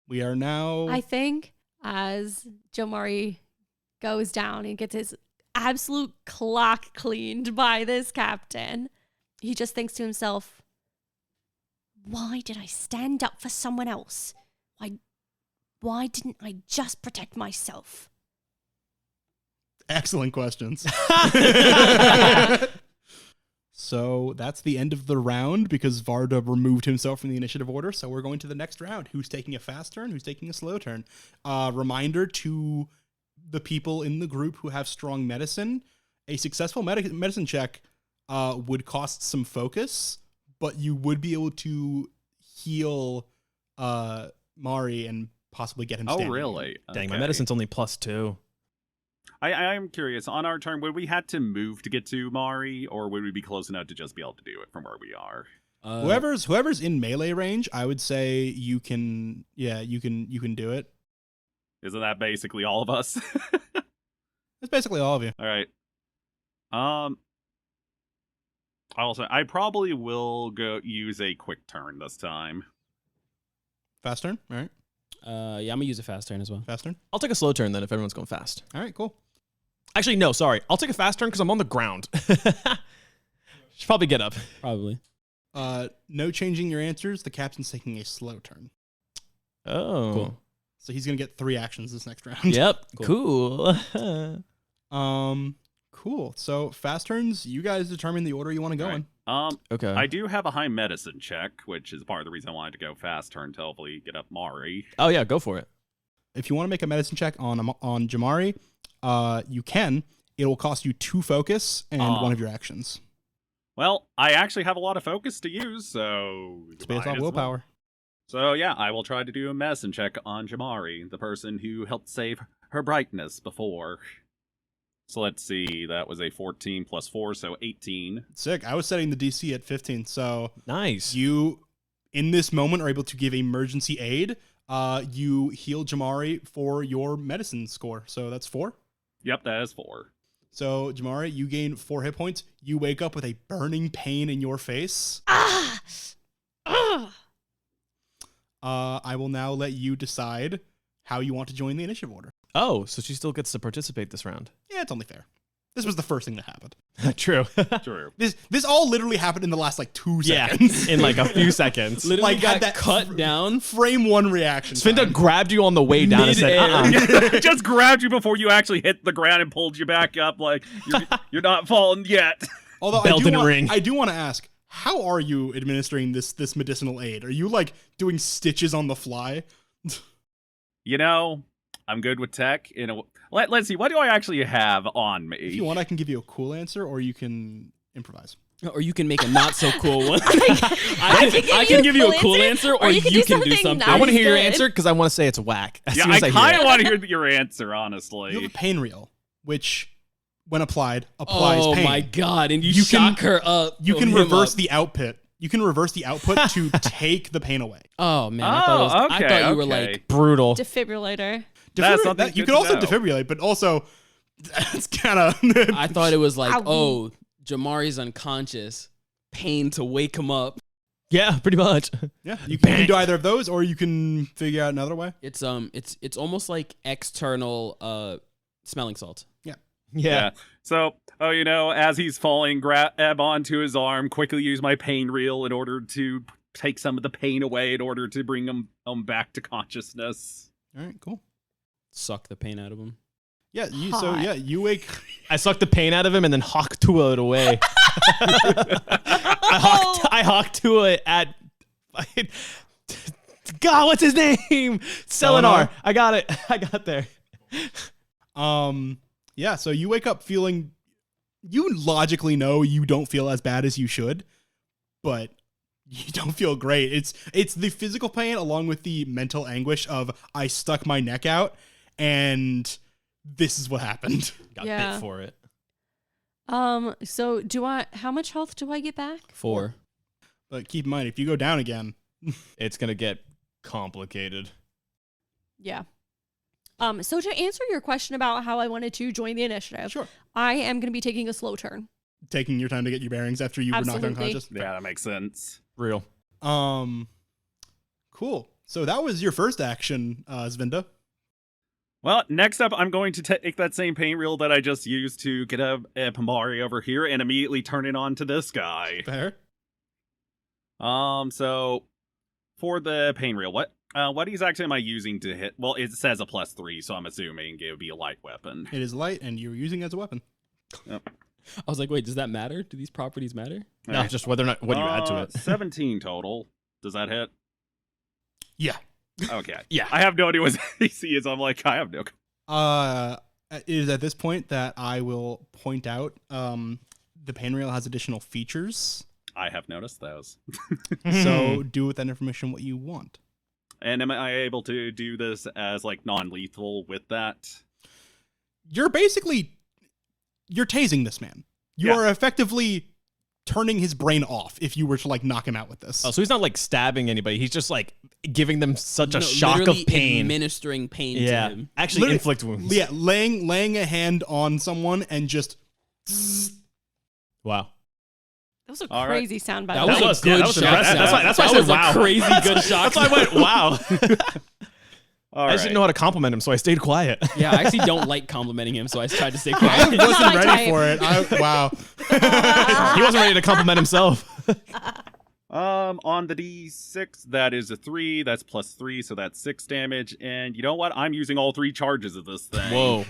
We are now I think as Jomari goes down and gets his absolute clock cleaned by this captain, he just thinks to himself, why did I stand up for someone else? Why didn't I just protect myself? excellent questions. So that's the end of the round because Varda removed himself from the initiative order. So we're going to the next round. Who's taking a fast turn? Who's taking a slow turn? Reminder to the people in the group who have strong medicine. A successful medicine check would cost some focus, but you would be able to heal Mari and possibly get him Oh, standing. really? Dang, my Okay. medicine's only +2. I'm curious. On our turn, would we had to move to get to Mari, or would we be close enough to just be able to do it from where we are? Whoever's in melee range, I would say you can do it. Isn't that basically all of us? It's basically all of you. All right. I probably will go use a quick turn this time. Fast turn. All right. Yeah, I'm gonna use a fast turn as well. Fast turn. I'll take a slow turn then if everyone's going fast. All right. Cool. Actually, no, sorry. I'll take a fast turn because I'm on the ground. Should probably get up. Probably. No changing your answers. The captain's taking a slow turn. Oh. Cool. So he's gonna get 3 actions this next round. Yep. Cool. Cool. Cool. So fast turns. You guys determine the order you want to go in. Okay. I do have a high medicine check, which is part of the reason I wanted to go fast turn to hopefully get up Mari. Oh yeah, go for it. If you want to make a medicine check on Jamari, you can. It will cost you 2 focus and 1 of your actions. Well, I actually have a lot of focus to use, so It's based might on as well. willpower. So yeah, I will try to do a medicine check on Jamari, the person who helped save her brightness before. So let's see, that was a 14 plus 4, so 18. Sick. I was setting the DC at 15. So Nice. you, in this moment, are able to give emergency aid. You heal Jamari for your medicine score. So that's 4. Yep, that is 4. So Jamari, you gain 4 hit points. You wake up with a burning pain in your face. I will now let you decide how you want to join the initiative order. Oh, so she still gets to participate this round. Yeah, it's only fair. This was the first thing that happened. True. True. This all literally happened in the last 2 Yeah, seconds. in like a few seconds. Literally Like, had got that cut down. Frame 1 reaction. Zvinda time. grabbed you on the way down and said, Mid-air. Just grabbed you before you actually hit the ground and pulled you back up like you're not falling yet. Although Bell didn't ring. I do want to ask, how are you administering this medicinal aid? Are you like doing stitches on the fly? You know, I'm good with tech. Let's see, what do I actually have on me? If you want, I can give you a cool answer, or you can improvise. Or you can make a not so cool one. I can give you a cool answer, or you can do something. I want to hear your good. answer because I want to say it's whack. As Yeah, soon as I I kind hear of it. want to hear your answer, honestly. You have a pain reel, which, when applies pain. My god! And you You shock can- her up. You can him reverse up. the output. You can reverse the output to take the pain away. Oh man! Oh, I thought okay, you were okay. like. Brutal. Defibrillator. That's something You good can to also know. defibrillate, but also it's kind of. I thought it was like, Ow. oh, Jamari's unconscious. Pain to wake him up. Yeah, pretty much. Yeah, you can do either of those, or you can figure out another way. It's almost like external smelling salt. Yeah. So, as he's falling, grab onto his arm, quickly use my pain reel in order to take some of the pain away in order to bring him back to consciousness. All right, cool. Suck the pain out of him. Yeah, Hot. you wake. I sucked the pain out of him and then hawk to it away. I hawked to it at. God, what's his name? Selenar. I got it. I got there. Yeah, so you wake up feeling. You logically know you don't feel as bad as you should, but you don't feel great. It's the physical pain along with the mental anguish of I stuck my neck out and this is what happened. Got Yeah. bit for it. So how much health do I get back? 4. But keep in mind, if you go down again, It's gonna get complicated. Yeah. So to answer your question about how I wanted to join the initiative, sure. I am going to be taking a slow turn. Taking your time to get your bearings after you were knocked Absolutely. unconscious. Yeah, that makes sense. Real. Cool. So that was your first action, Zvinda. Well, next up, I'm going to take that same pain reel that I just used to get a Pambari over here and immediately turn it on to this guy. Fair. So for the pain reel, what exactly am I using to hit? Well, it says a +3, so I'm assuming it would be a light weapon. It is light, and you're using it as a weapon. I was like, wait, does that matter? Do these properties matter? No, Okay. just whether or not what you add to it. 17 total. Does that hit? Yeah. Okay. Yeah. I have no idea what AC is. I'm like, I have no. It is at this point that I will point out the pain reel has additional features. I have noticed those. So do with that information what you want. And am I able to do this as like non-lethal with that? You're tasing this man. You Yeah. are effectively turning his brain off if you were to like knock him out with this. Oh, so he's not like stabbing anybody. He's just like giving them such a No, shock of literally pain. administering pain to Yeah. him. Actually Literally- inflict wounds. Yeah, laying a hand on someone and just Wow. That was a All right. crazy sound by That the was way. a good that was shot. impressive. That's why I That said was a wow. crazy good shot. That's why I went, wow. All I just didn't know how to compliment him, so I stayed quiet. Yeah, I actually don't like complimenting him, so I tried to stay I quiet. wasn't my ready type. for it. Wow. He wasn't ready to compliment himself. On the D6, that is a 3. That's +3, so that's 6 damage. And you know what? I'm using all 3 charges of this thing. Whoa.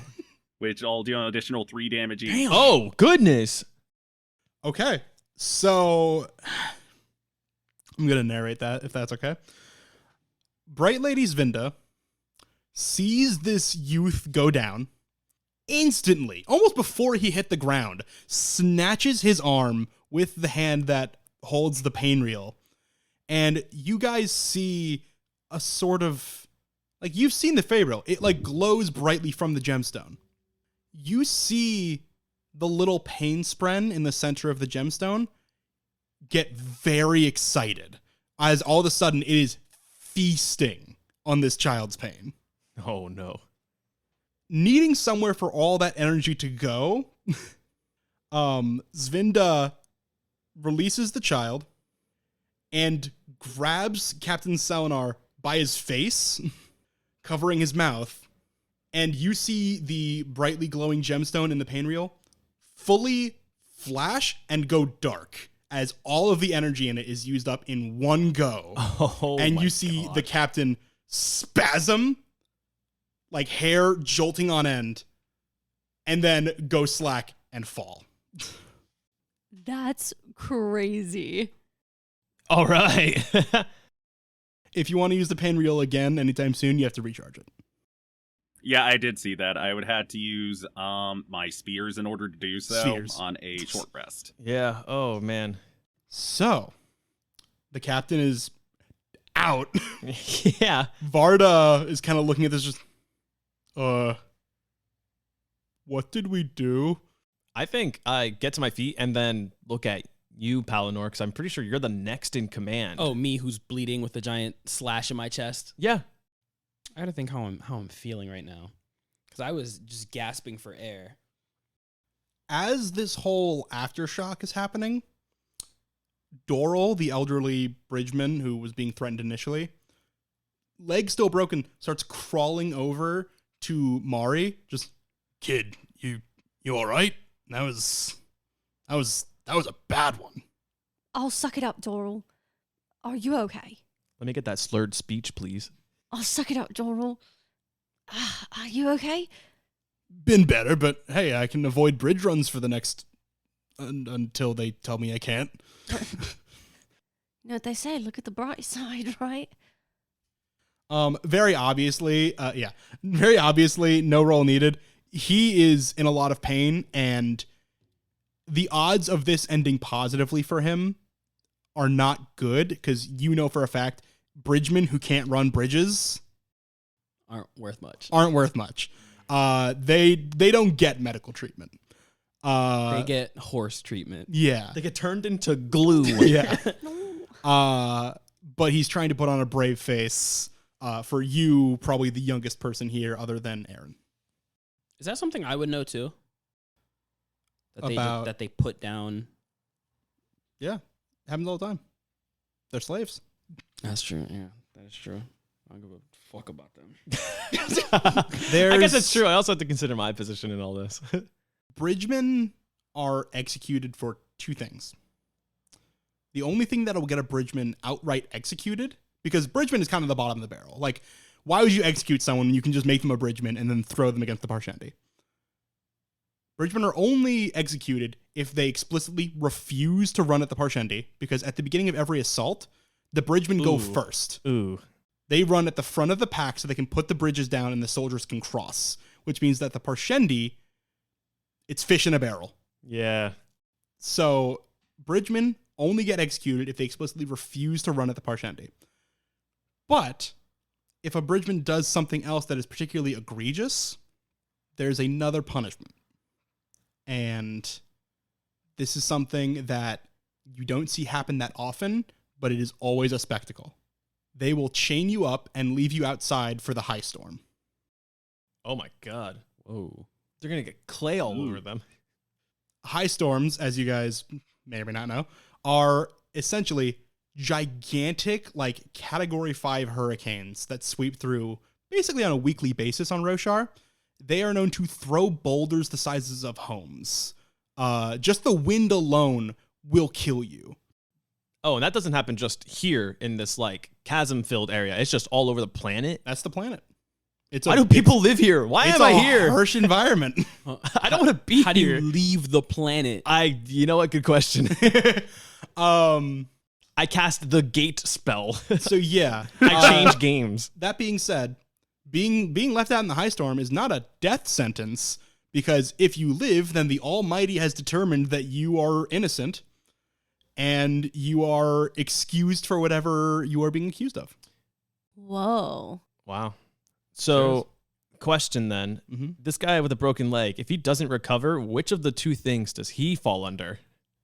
Which all do an additional 3 damage each. Oh, goodness. Okay, so I'm going to narrate that, if that's okay. Bright Lady Zvinda sees this youth go down, instantly, almost before he hit the ground, snatches his arm with the hand that holds the pain reel. And you guys see a sort of, like, you've seen the Fey reel. It, like, glows brightly from the gemstone. You see the little pain spren in the center of the gemstone get very excited as all of a sudden it is feasting on this child's pain. Oh, no. Needing somewhere for all that energy to go, Zvinda releases the child and grabs Captain Selenar by his face, covering his mouth, and you see the brightly glowing gemstone in the pain reel fully flash and go dark as all of the energy in it is used up in one go. Oh, and my you see God. the captain spasm, like hair jolting on end, and then go slack and fall. That's crazy. All right. If you want to use the pain reel again anytime soon, you have to recharge it. Yeah, I did see that. I would have to use my spears in order to do so Spheres. on a short rest. Yeah. Oh, man. So, the captain is out. Yeah. Varda is kind of looking at this just, what did we do? I think I get to my feet and then look at you, Palinor, because I'm pretty sure you're the next in command. Oh, me who's bleeding with a giant slash in my chest. Yeah. I gotta think how I'm feeling right now, because I was just gasping for air. As this whole aftershock is happening, Doral, the elderly bridgeman who was being threatened initially, leg still broken, starts crawling over to Mari. Just, kid, you all right? That was a bad one. I'll suck it up, Doral. Are you okay? Let me get that slurred speech, please. I'll suck it up, Doral. Are you okay? Been better, but hey, I can avoid bridge runs for the next until they tell me I can't. You know what they say, look at the bright side, right? Very obviously, no roll needed. He is in a lot of pain, and the odds of this ending positively for him are not good, because you know for a fact bridgemen who can't run bridges Aren't worth much. They don't get medical treatment. They get horse treatment. Yeah. They get turned into glue. Yeah. But he's trying to put on a brave face for you, probably the youngest person here other than Aaron. Is that something I would know too? About- That they put down. Yeah. Happens all the time. They're slaves. That's true. Yeah, that is true. I don't give a fuck about them. I guess it's true. I also have to consider my position in all this. Bridgemen are executed for two things. The only thing that will get a bridgeman outright executed, because bridgeman is kind of the bottom of the barrel. Like, why would you execute someone when you can just make them a bridgeman and then throw them against the Parshendi? Bridgemen are only executed if they explicitly refuse to run at the Parshendi, because at the beginning of every assault, the bridgemen go first. Ooh. They run at the front of the pack so they can put the bridges down and the soldiers can cross, which means that the Parshendi, it's fish in a barrel. Yeah. So bridgemen only get executed if they explicitly refuse to run at the Parshendi. But if a bridgeman does something else that is particularly egregious, there's another punishment. And this is something that you don't see happen that often, but it is always a spectacle. They will chain you up and leave you outside for the high storm. Oh my God. Whoa. They're going to get clay all over them. High storms, as you guys may or may not know, are essentially gigantic, like Category 5 hurricanes that sweep through basically on a weekly basis on Roshar. They are known to throw boulders the sizes of homes. Just the wind alone will kill you. Oh, and that doesn't happen just here in this like chasm-filled area. It's just all over the planet. That's the planet. Why do people live here? Why am I here? It's a harsh environment. I don't want to be How do here. you leave the planet? You know what? Good question. I cast the gate spell. So yeah, I change games. That being said, being left out in the high storm is not a death sentence, because if you live, then the Almighty has determined that you are innocent and you are excused for whatever you are being accused of. Whoa. Wow. So, question then. Mm-hmm. This guy with a broken leg, if he doesn't recover, which of the two things does he fall under?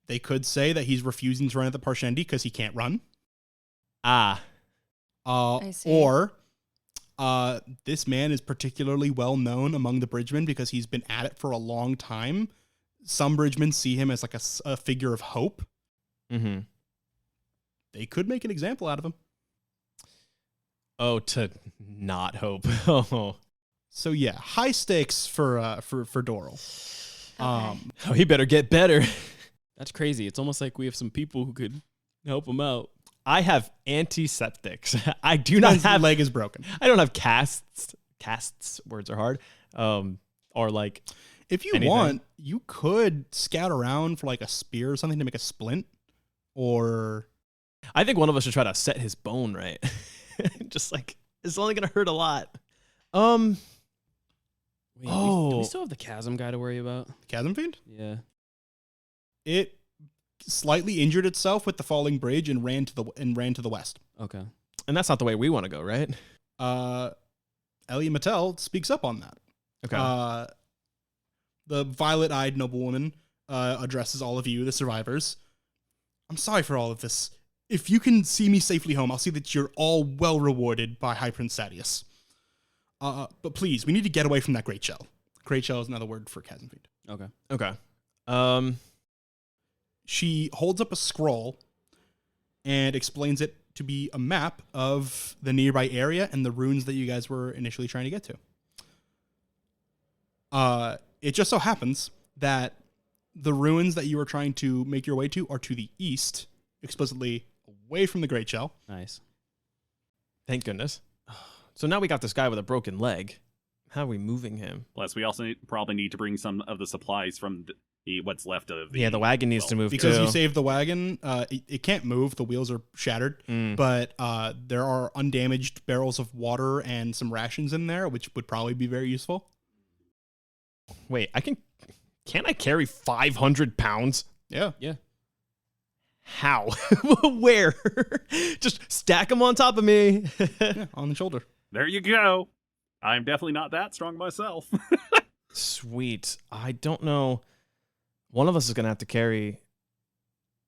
They could say that he's refusing to run at the Parshendi because he can't run. Ah. I see. Or this man is particularly well known among the bridgemen because he's been at it for a long time. Some bridgemen see him as like a figure of hope. Mm-hmm. They could make an example out of him. Oh, to not hope. Oh, So yeah, high stakes for Doral. Okay. oh, he better get better. That's crazy. It's almost like we have some people who could help him out. I have antiseptics. I do not His have leg is broken. I don't have casts. Casts, words are hard. Or like If you anything. want, you could scout around for like a spear or something to make a splint. Or I think one of us should try to set his bone right. Just like it's only gonna hurt a lot. Wait, do Oh. we still have the chasm guy to worry about? Chasm Fiend, Yeah. it slightly injured itself with the falling bridge and ran to the west. Okay. And that's not the way we want to go, right? Ellie Mattel speaks up on that. Okay. The violet-eyed noblewoman addresses all of you, the survivors. I'm sorry for all of this. If you can see me safely home, I'll see that you're all well rewarded by High Prince Sadius. But please, we need to get away from that great shell. Great shell is another word for chasm fiend. Okay. Okay. She holds up a scroll and explains it to be a map of the nearby area and the ruins that you guys were initially trying to get to. It just so happens that the ruins that you were trying to make your way to are to the east, explicitly away from the Great Shell. Nice. Thank goodness. So now we got this guy with a broken leg. How are we moving him? Plus, we also probably need to bring some of the supplies from what's left of the... Yeah, the wagon needs to move Because too. you saved the wagon, it can't move. The wheels are shattered. But there are undamaged barrels of water and some rations in there, which would probably be very useful. Wait, can't I carry 500 pounds? Yeah. How? Where? Just stack them on top of me. Yeah, on the shoulder. There you go. I'm definitely not that strong myself. Sweet. I don't know. One of us is going to have to carry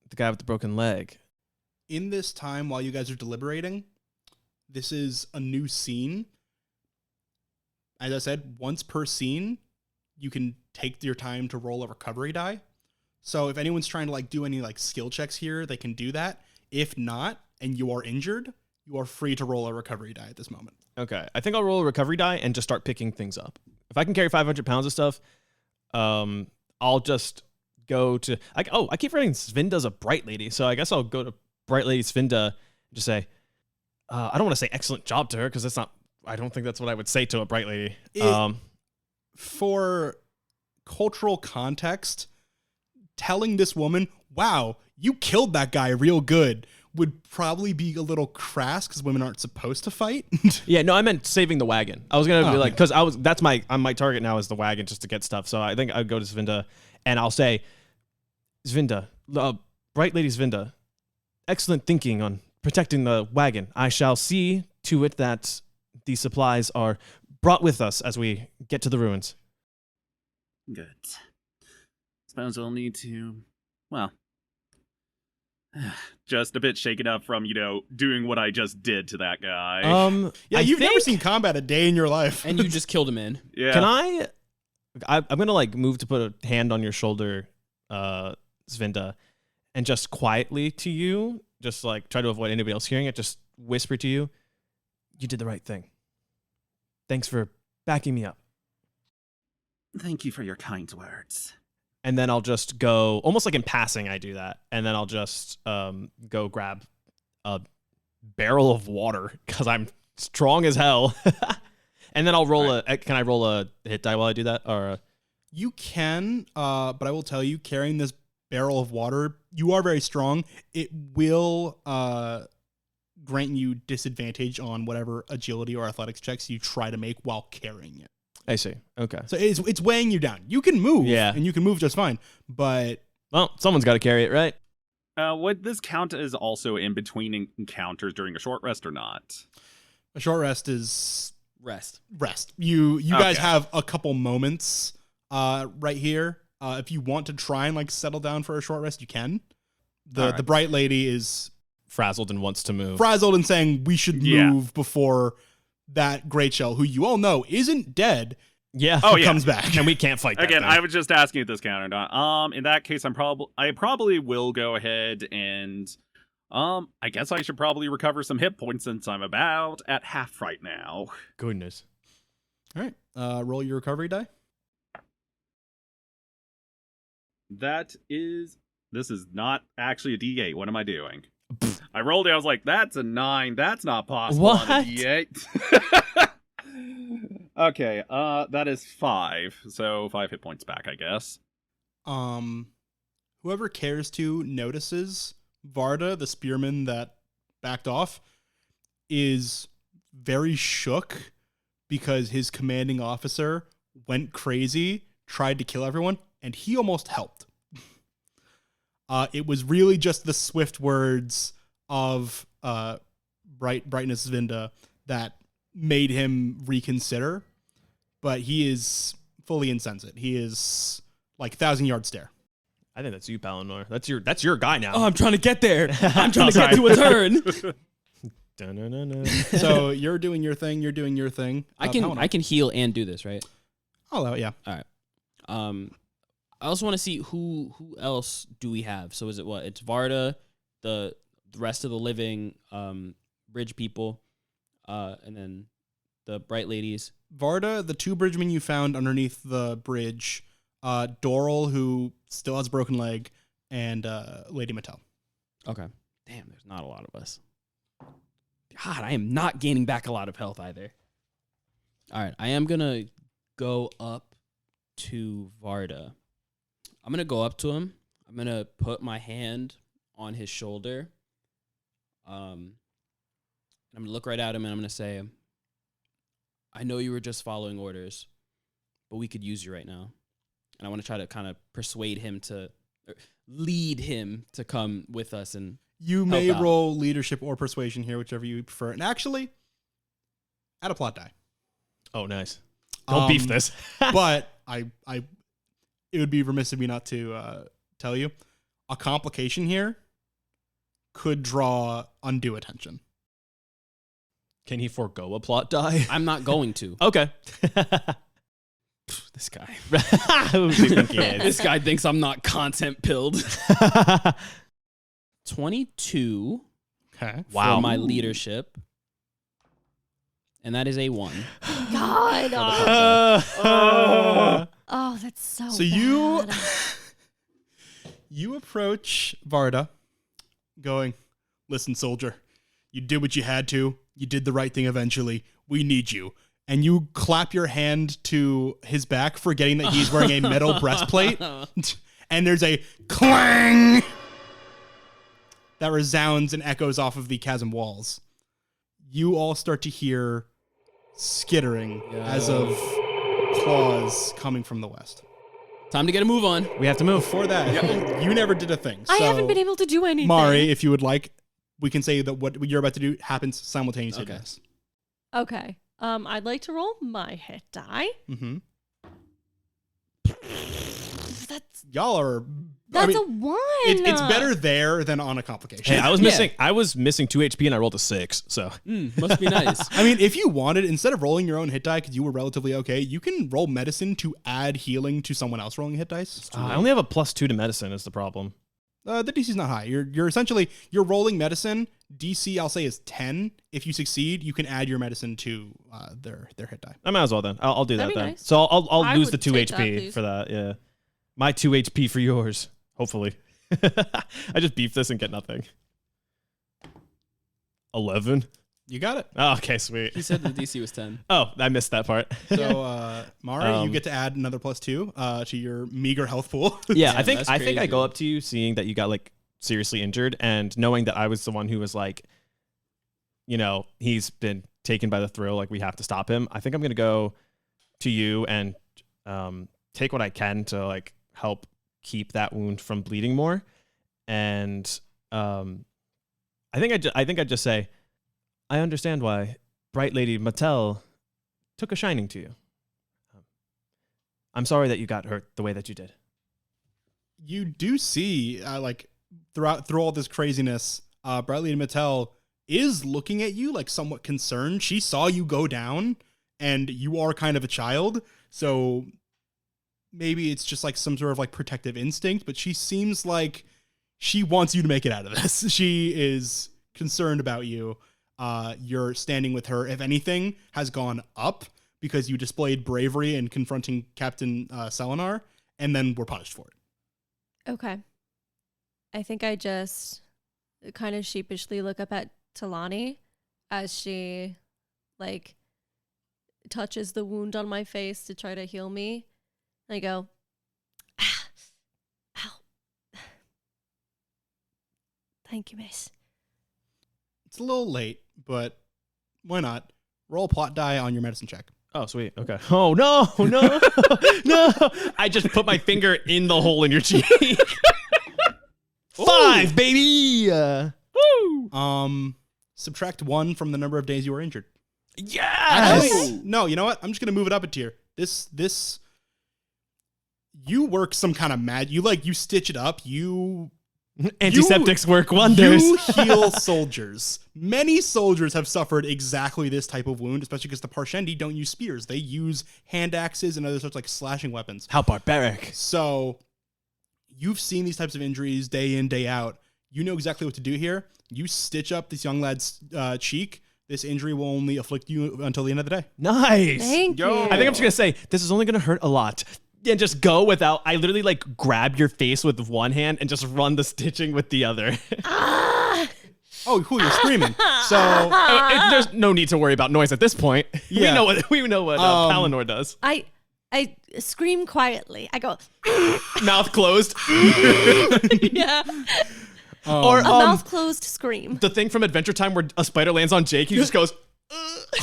the guy with the broken leg. In this time, while you guys are deliberating, this is a new scene. As I said, once per scene, you can take your time to roll a recovery die. So if anyone's trying to do any skill checks here, they can do that. If not, and you are injured, you are free to roll a recovery die at this moment. Okay. I think I'll roll a recovery die and just start picking things up. If I can carry 500 pounds of stuff, I'll just go to... I keep forgetting Zvinda's a bright lady, so I guess I'll go to bright lady Zvinda and just say... I don't want to say excellent job to her, because that's not... I don't think that's what I would say to a bright lady. For cultural context, telling this woman, wow, you killed that guy real good, would probably be a little crass because women aren't supposed to fight. Yeah, no, I meant saving the wagon. I was gonna be yeah. because that's my target now is the wagon just to get stuff. So I think I'd go to Zvinda and I'll say, Zvinda, bright lady Zvinda, excellent thinking on protecting the wagon. I shall see to it that these supplies are brought with us as we get to the ruins. Good. Suppose we'll need to, well, just a bit shaken up from, doing what I just did to that guy. Yeah, you've never seen combat a day in your life. And you just killed him in. Yeah. Can I'm gonna move to put a hand on your shoulder, Zvinda, and just quietly to you, just try to avoid anybody else hearing it, just whisper to you, you did the right thing. Thanks for backing me up. Thank you for your kind words. and then I'll just go almost like in passing. I do that, and then I'll just go grab a barrel of water because I'm strong as hell. And then I'll roll Can I roll a hit die while I do that, or? You can, but I will tell you, carrying this barrel of water, you are very strong. It will grant you disadvantage on whatever agility or athletics checks you try to make while carrying it. I see. Okay. So it's weighing you down. You can move, Yeah, and you can move just fine. But well, someone's got to carry it, right? Would this count as also in between encounters during a short rest or not? a short rest is Rest. You guys Okay. have a couple moments right here. If you want to try and like settle down for a short rest, you can. The bright lady is Frazzled and wants to move. frazzled and saying we should move before that great shell, who you all know isn't dead, Yeah. Oh, yeah. comes back. And we can't fight that Again, thing. I was just asking if this counted or not. In that case, I probably will go ahead and I guess I should probably recover some hit points since I'm about at half right now. Goodness. All right. Roll your recovery die. This is not actually a D8. What am I doing? I rolled it. I was like, that's a 9. That's not possible on a What? D8. Okay, that is 5. So 5 hit points back, I guess. Whoever cares to notices Varda, the spearman that backed off, is very shook because his commanding officer went crazy, tried to kill everyone, and he almost helped. It was really just the swift words of Brightness Zvinda that made him reconsider, but he is fully insensate. He is like 1,000-yard stare. I think that's you, Palinor. That's your guy now. Oh, I'm trying to get there. I'm trying to get to a turn. Dun-dun-dun-dun. So you're doing your thing. You're doing your thing. I Palinor. can heal and do this, right? I'll allow it, yeah. I also want to see who else do we have. So is it what? It's Varda, the rest of the living bridge people, and then the bright ladies. Varda, the 2 bridgemen you found underneath the bridge, Doral, who still has a broken leg, and Lady Mattel. Okay. Damn, there's not a lot of us. God, I am not gaining back a lot of health either. All right, I am going to go up to Varda. I'm going to go up to him. I'm going to put my hand on his shoulder. I'm going to look right at him and I'm going to say, I know you were just following orders, but we could use you right now. And I want to try to kind of persuade him lead him to come with us. And You may help out. roll leadership or persuasion here, whichever you prefer. And actually, add a plot die. Oh, nice. Don't beef this. But it would be remiss of me not to tell you, a complication here could draw undue attention. Can he forego a plot die? I'm not going to. Okay. This guy. Who's he thinking he is? This guy thinks I'm not content pilled. 22 Okay. Wow. for my leadership. And that is a 1. God. Uh, Oh, that's so So you bad. you approach Varda going, listen, soldier, you did what you had to. You did the right thing eventually. We need you. And you clap your hand to his back, forgetting that he's wearing a metal breastplate. And there's a clang that resounds and echoes off of the chasm walls. You all start to hear skittering as of claws coming from the west. Time to get a move on. we have to move. Before that, you never did a thing. I So, haven't been able to do anything. Mari, if you would like, we can say that what you're about to do happens simultaneously. Okay. To this. Okay. I'd like to roll my hit die. Mm-hmm. That's Y'all are. a 1. It's better there than on a complication. Hey, I was Yeah. missing 2 HP and I rolled a 6. So Must be nice. I mean, if you wanted, instead of rolling your own hit die because you were relatively okay, you can roll medicine to add healing to someone else rolling hit dice. I only have a +2 to medicine is the problem. The DC's not high. You're essentially you're rolling medicine. DC I'll say is 10. If you succeed, you can add your medicine to their hit die. I might as well then. I'll do That'd that be then. nice. So I'll I lose the would 2 take that, HP please. for that. Yeah. My 2 HP for yours. Hopefully. I just beef this and get nothing. 11. You got it. Oh, okay, sweet. He said the DC was 10. Oh, I missed that part. So, Mari, you get to add another +2 to your meager health pool. Yeah, Yeah, I think that's I crazy. go up to you seeing that you got like seriously injured and knowing that I was the one who was like, you know, he's been taken by the thrill, like we have to stop him. I think I'm gonna go to you and take what I can to like help keep that wound from bleeding more. And I think I just say, I understand why Bright Lady Mattel took a shining to you. I'm sorry that you got hurt the way that you did. You do see, like, through all this craziness, Bright Lady Mattel is looking at you, like, somewhat concerned. She saw you go down, and you are kind of a child, so maybe it's just, like, some sort of, like, protective instinct, but she seems like she wants you to make it out of this. She is concerned about you. Your standing with her, if anything, has gone up because you displayed bravery in confronting Captain Selenar, and then were punished for it. Okay. I think I just kind of sheepishly look up at Talani as she, like, touches the wound on my face to try to heal me. And I go, ah, ow. Thank you, miss. It's a little late, but why not? Roll plot die on your medicine check. Oh, sweet. Okay. Oh, no, no, no. I just put my finger in the hole in your cheek. 5, baby. Woo. Subtract 1 from the number of days you were injured. Yes. Actually, no, you know what? I'm just gonna move it up a tier. This you work some kind of you stitch it up. Antiseptics work wonders. You heal soldiers. Many soldiers have suffered exactly this type of wound, especially because the Parshendi don't use spears. They use hand axes and other sorts like slashing weapons. How barbaric. So you've seen these types of injuries day in, day out. You know exactly what to do here. You stitch up this young lad's cheek. This injury will only afflict you until the end of the day. Nice. Thank you. I think I'm just going to say, this is only going to hurt a lot. And just go without, I literally like grab your face with one hand and just run the stitching with the other. Oh, cool, you're screaming. So there's no need to worry about noise at this point. Yeah. We know what Palinor does. I scream quietly. I go, Mouth closed. yeah. Or A mouth closed scream. the thing from Adventure Time where a spider lands on Jake, he just goes,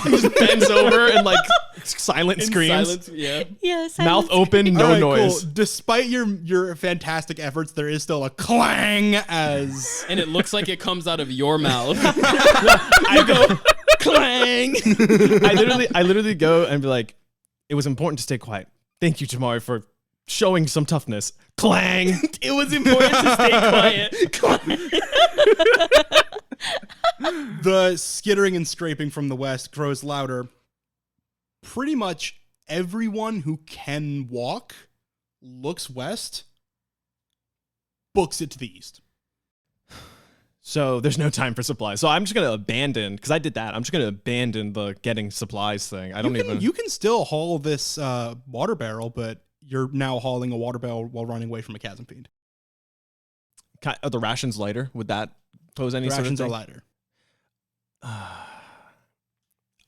he just bends over and like silent screams. Silence, yeah. Yes. Mouth open, no all right, noise. Cool. Despite your fantastic efforts, there is still a clang as And it looks like it comes out of your mouth. I go clang. I literally go and be like, it was important to stay quiet. Thank you, Jamari, for showing some toughness. Clang. It was important to stay quiet. the skittering and scraping from the west grows louder. Pretty much everyone who can walk looks west, books it to the east. So there's no time for supplies. So I'm just gonna abandon, because I did that. I'm just gonna abandon the getting supplies thing. I don't even. You can still haul this water barrel, but you're now hauling a water barrel while running away from a chasm fiend. Are the rations lighter? Would that pose any sort of Rations thing? are lighter.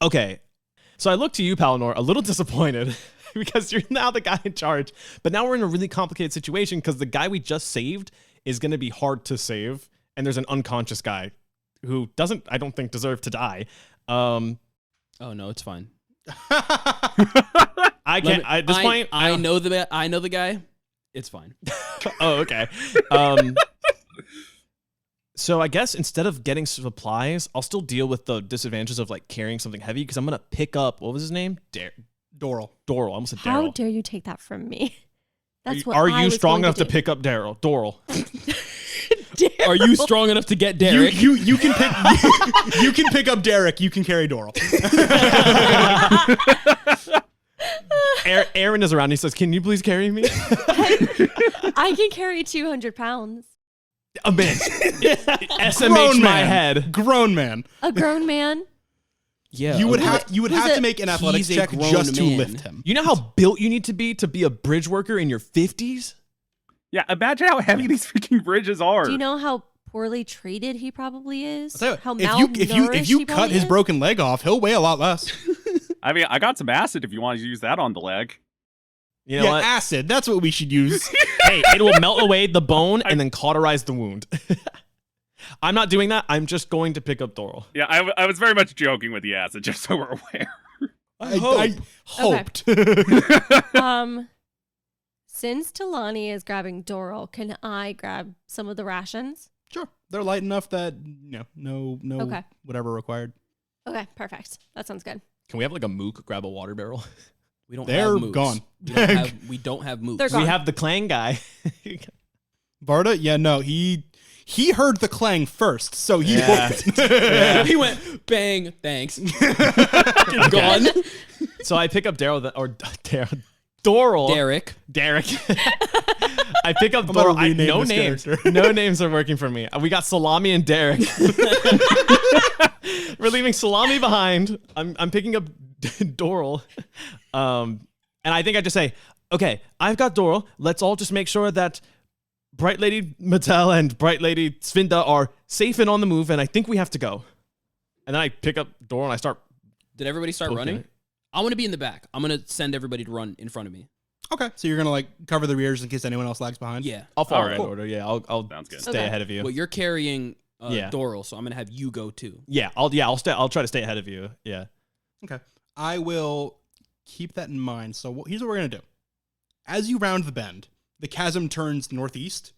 Okay. So I look to you, Palinor, a little disappointed because you're now the guy in charge. But now we're in a really complicated situation because the guy we just saved is going to be hard to save. And there's an unconscious guy who doesn't, I don't think, deserve to die. Oh no, it's fine. I can't, at this point, I know the guy. It's fine. Oh, okay. So I guess instead of getting supplies, I'll still deal with the disadvantages of like carrying something heavy because I'm gonna pick up, what was his name? Doral. Doral. I almost said How Daryl. dare you take that from me? That's what Are I you was strong going enough to do. pick up Daryl? Doral. Are you strong enough to get Derek? You can pick you can pick up Derek. You can carry Doral. Aaron is around. He says, "Can you please carry me?" I can carry 200 pounds. A man. SMH Grown my man. head. Grown man. A grown man. Yeah. You would okay. have to make an athletics He's a check grown just to man. lift him. You know how built you need to be a bridge worker in your 50s? Yeah, imagine how heavy these freaking bridges are. Do you know how poorly treated he probably is? I'll tell you, How if you malnourished he cut probably his is? broken leg off, he'll weigh a lot less. I mean, I got some acid if you want to use that on the leg. You know what? acid. That's what we should use. Hey, it will melt away the bone and then cauterize the wound. I'm not doing that. I'm just going to pick up Doral. Yeah, I was very much joking with the acid, just so we're aware. I hoped. Since Talani is grabbing Doral, can I grab some of the rations? Sure. They're light enough that no Okay. whatever required. Okay, perfect. That sounds good. Can we have like a mook grab a water barrel? We don't They're have mooks. gone. We don't have mooks. They're We gone. have the clan guy. Varda, yeah, no, he heard the clang first, so he Yeah. booked it. He went bang, thanks. Gone. So I pick up Doral. Derek. I pick up I'm gonna Doral. rename No this names. character. No names are working for me. We got Salami and Derek. We're leaving Salami behind. I'm picking up Doral. And I think I just say, okay, I've got Doral. Let's all just make sure that Bright Lady Mattel and Bright Lady Zvinda are safe and on the move, and I think we have to go. And then I pick up Doral and I start. Did everybody start Okay. running? I want to be in the back. I'm going to send everybody to run in front of me. Okay, so you're gonna like cover the rears in case anyone else lags behind. Yeah. I'll follow Alright. in order. Yeah, I'll Sounds good. stay Okay. ahead of you. But you're carrying Yeah. Doral, so I'm going to have you go too. Yeah, I'll try to stay ahead of you. Yeah. Okay, I will keep that in mind. So here's what we're gonna do. As you round the bend, the chasm turns northeast.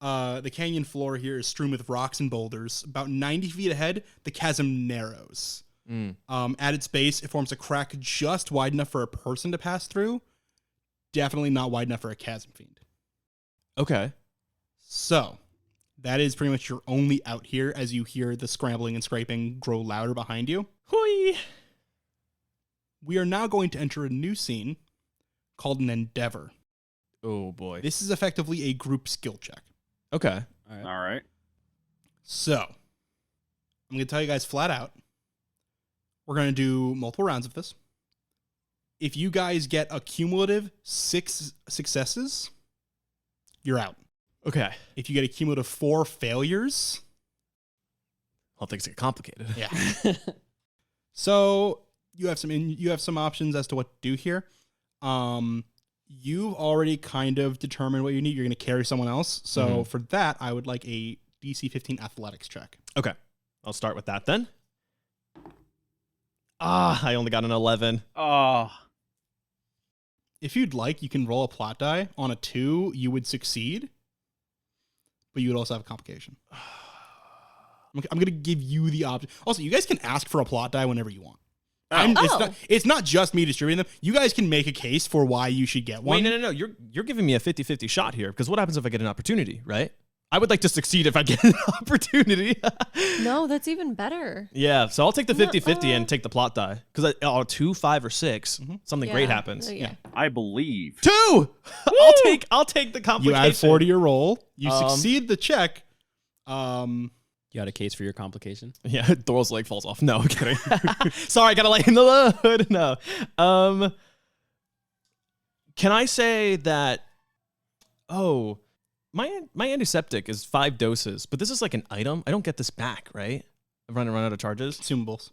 The canyon floor here is strewn with rocks and boulders. About 90 feet ahead, the chasm narrows. At its base, it forms a crack just wide enough for a person to pass through. Definitely not wide enough for a chasm fiend. Okay. So, that is pretty much your only out here as you hear the scrambling and scraping grow louder behind you. Hui. We are now going to enter a new scene called an endeavor. Oh boy. This is effectively a group skill check. Okay. All right. All right. So, I'm going to tell you guys flat out. We're going to do multiple rounds of this. If you guys get a cumulative 6 successes, you're out. Okay. If you get a cumulative 4 failures, Well, things get complicated. yeah. So you have some options as to what to do here. You've already kind of determined what you need. You're going to carry someone else. So for that, I would like a DC 15 athletics check. Okay. I'll start with that then. I only got an 11. Oh. If you'd like, you can roll a plot die. On a 2, you would succeed, but you would also have a complication. I'm going to give you the option. Also, you guys can ask for a plot die whenever you want. It's not just me distributing them. You guys can make a case for why you should get one. Wait, no. You're giving me a 50-50 shot here, because what happens if I get an opportunity, right? I would like to succeed if I get an opportunity. No, that's even better. Yeah, so I'll take the 50-50 and take the plot die. Because 2, 5, or 6, something great Yeah. happes. Yeah. I believe. 2! I'll take the You complication. add 4 to your roll. You Um, succeed the check. You got a case for your complication? Yeah, Doral's leg falls off. No, I'm kidding. Sorry, I gotta lighten the load. No. Can I say that? Oh, my antiseptic is 5 doses, but this is like an item. I don't get this back, right? I've run out of charges. Consumables.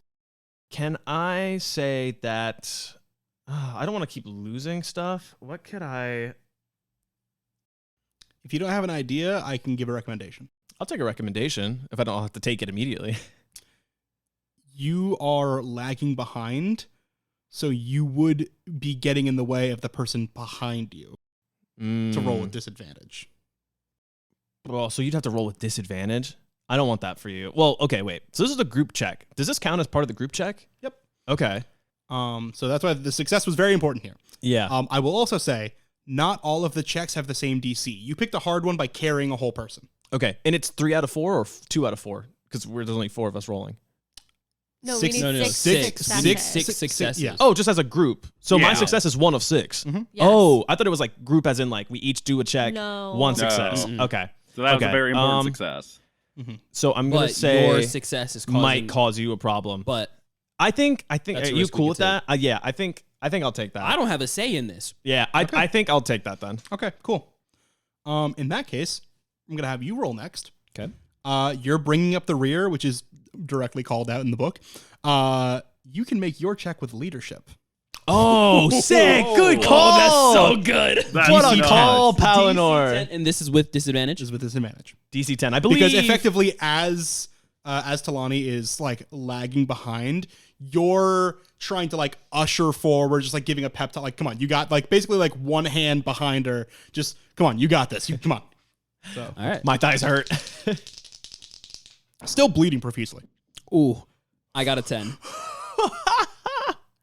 Can I say that? I don't want to keep losing stuff. What could I? If you don't have an idea, I can give a recommendation. I'll take a recommendation if I don't have to take it immediately. You are lagging behind, so you would be getting in the way of the person behind you to roll with disadvantage. Well, so you'd have to roll with disadvantage. I don't want that for you. Well, okay, wait. So this is a group check. Does this count as part of the group check? Yep. Okay. So that's why the success was very important here. Yeah. I will also say, not all of the checks have the same DC. You picked a hard one by carrying a whole person. Okay. And it's 3 out of 4 or 2 out of 4? Because there's only 4 of us rolling. No, Six- we need no, no, 6 six- successes. Six successes. yeah. Oh, just as a group. So my Yeah. success is 1 of 6. Yes. Oh, I thought it was like group as in like we each do a check. No. 1 No. success. Mm-mm. Okay. So that was a Okay, very important success. So I'm going But to say your success is causing, might cause you a problem. But I think That's are a you risk we cool could with that? Yeah, I think I'll take that. I don't have a say in this. Yeah, I think I'll take that then. Okay, cool. In that case, I'm gonna have you roll next. Okay. You're bringing up the rear, which is directly called out in the book. You can make your check with leadership. Oh, sick! Good Oh, call. that's so good. That's What a nice. call, DC 10, Palinor. and this is with disadvantage. Is with disadvantage. DC 10, I believe. Because effectively, as Talani is like lagging behind, you're trying to like usher forward, just like giving a pep talk. Like, come on, you got like basically like one hand behind her. Just come on, you got this. Come on. So All right. My thighs hurt. still bleeding profusely. Ooh, I got a 10.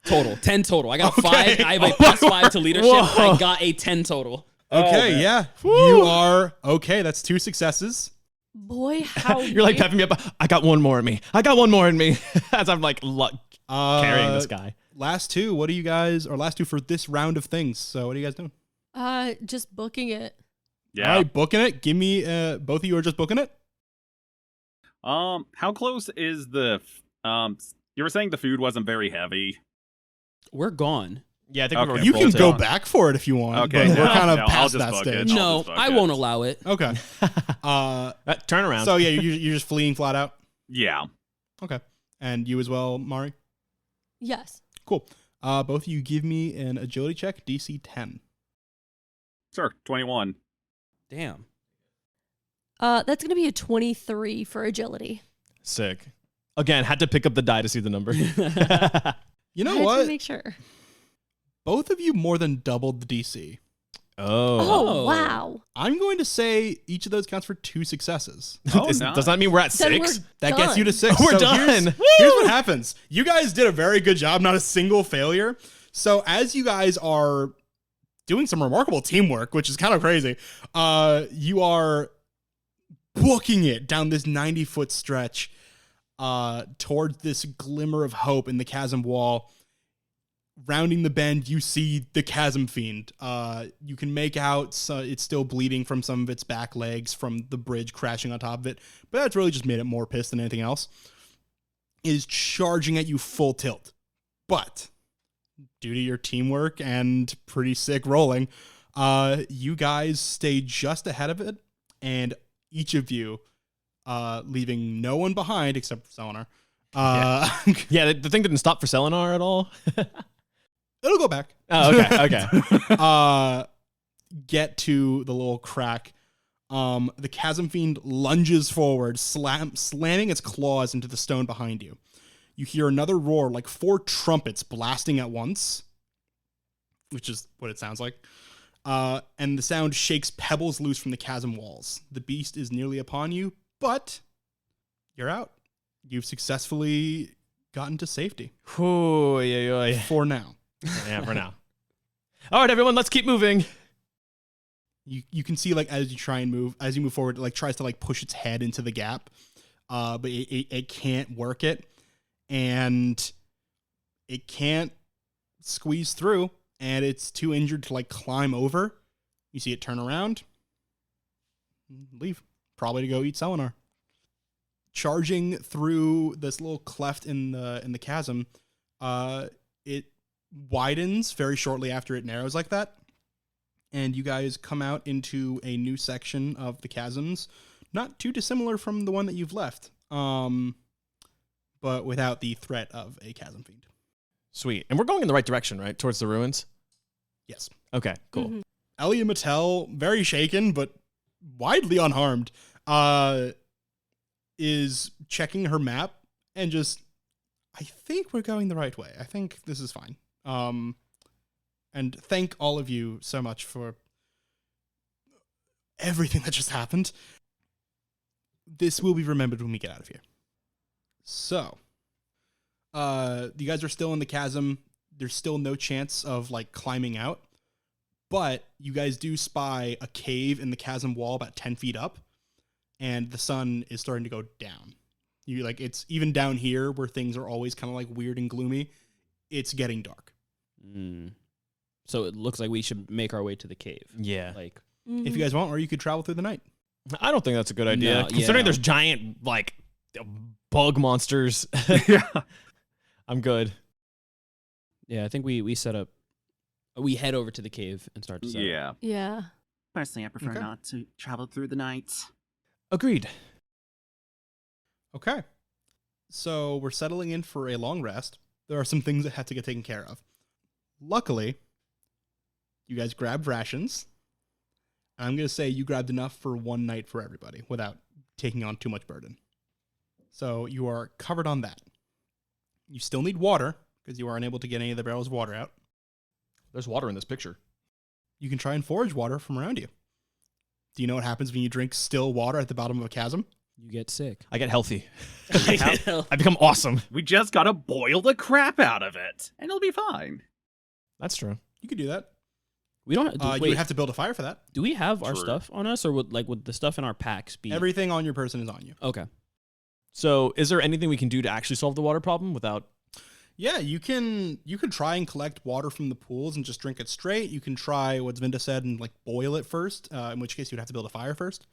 Total. 10 total. I got a 5. I have a +5 to leadership. Whoa. I got a 10 total. Okay, man. yeah. You are okay. That's 2 successes. Boy, how You're like pepping me up. I got one more in me. I got one more in me. As I'm like carrying this guy. Last 2. What do you guys? Or last 2 for this round of things. So what are you guys doing? just booking it. Yeah. All right, booking it. Give me. Both of you are just booking it. How close is the? You were saying the food wasn't very heavy. We're gone. Yeah, I think Okay. we're You gonna can roll go tail. back for it if you want. Okay, but we're no, kind of no, I'll past just that book it. stage. I'll No, just book I it. won't allow it. Okay. Turn around. So yeah, you're just fleeing flat out. Yeah. Okay. And you as well, Mari. Yes. Cool. Both of you give me an agility check, DC 10. Sure. 21. Damn. That's gonna be a 23 for agility. Sick. Again, had to pick up the die to see the number. You know I had to what? make sure. Both of you more than doubled the DC. Oh. Oh, wow. I'm going to say each of those counts for 2 successes. Oh, Does nice. that mean we're at Then 6? That gets you to 6. We're So Here's done. what happens. You guys did a very good job, not a single failure. So as you guys are doing some remarkable teamwork, which is kind of crazy, you are booking it down this 90-foot stretch towards this glimmer of hope in the chasm wall. Rounding the bend, you see the chasm fiend. You can make out it's still bleeding from some of its back legs from the bridge crashing on top of it, but that's really just made it more pissed than anything else. It is charging at you full tilt. But due to your teamwork and pretty sick rolling, you guys stay just ahead of it, and each of you, leaving no one behind except for Selenar. Yeah, the thing didn't stop for Selenar at all. It'll go back. Oh, okay. Get to the little crack. The chasm fiend lunges forward, slamming its claws into the stone behind you. You hear another roar, like 4 trumpets blasting at once, which is what it sounds like. And the sound shakes pebbles loose from the chasm walls. The beast is nearly upon you, but you're out. You've successfully gotten to safety Ooh, yeah. for now. Yeah, for now. All right, everyone, let's keep moving. You can see, like, as you move forward, it like tries to like push its head into the gap, but it can't work it, and it can't squeeze through, and it's too injured to like climb over. You see it turn around, leave, probably to go eat Selenar. Charging through this little cleft in the chasm, it widens very shortly after it narrows like that. And you guys come out into a new section of the chasms, not too dissimilar from the one that you've left, but without the threat of a chasm fiend. Sweet. And we're going in the right direction, right? Towards the ruins? Yes. Okay, cool. Mhm. Ellie and Mattel, very shaken, but widely unharmed, is checking her map and just, I think we're going the right way. I think this is fine. And thank all of you so much for everything that just happened. This will be remembered when we get out of here. So, you guys are still in the chasm. There's still no chance of like climbing out, but you guys do spy a cave in the chasm wall about 10 feet up, and the sun is starting to go down. You like, it's even down here where things are always kind of like weird and gloomy. It's getting dark. So it looks like we should make our way to the cave. Yeah. Like, If you guys want, or you could travel through the night. I don't think that's a good idea. No, Considering yeah. there's giant, like, bug monsters. Yeah. I'm good. yeah, I think we set up. We head over to the cave and start to set up. Yeah. Yeah. Personally, I prefer Okay. not to travel through the night. Agreed. Okay. So we're settling in for a long rest. There are some things that have to get taken care of. Luckily, you guys grabbed rations. And I'm going to say you grabbed enough for one night for everybody without taking on too much burden. So you are covered on that. You still need water because you are unable to get any of the barrels of water out. There's water in this picture. You can try and forage water from around you. Do you know what happens when you drink still water at the bottom of a chasm? You get sick. I get healthy. How- I become awesome. We just gotta boil the crap out of it, and it'll be fine. That's true. You could do that. We don't. You Wait, would have to build a fire for that. do we have our True. stuff on us, or would the stuff in our packs be? Everything on your person is on you. Okay. So, is there anything we can do to actually solve the water problem without? Yeah, you can try and collect water from the pools and just drink it straight. You can try what Zvinda said and like boil it first, in which case you'd have to build a fire first.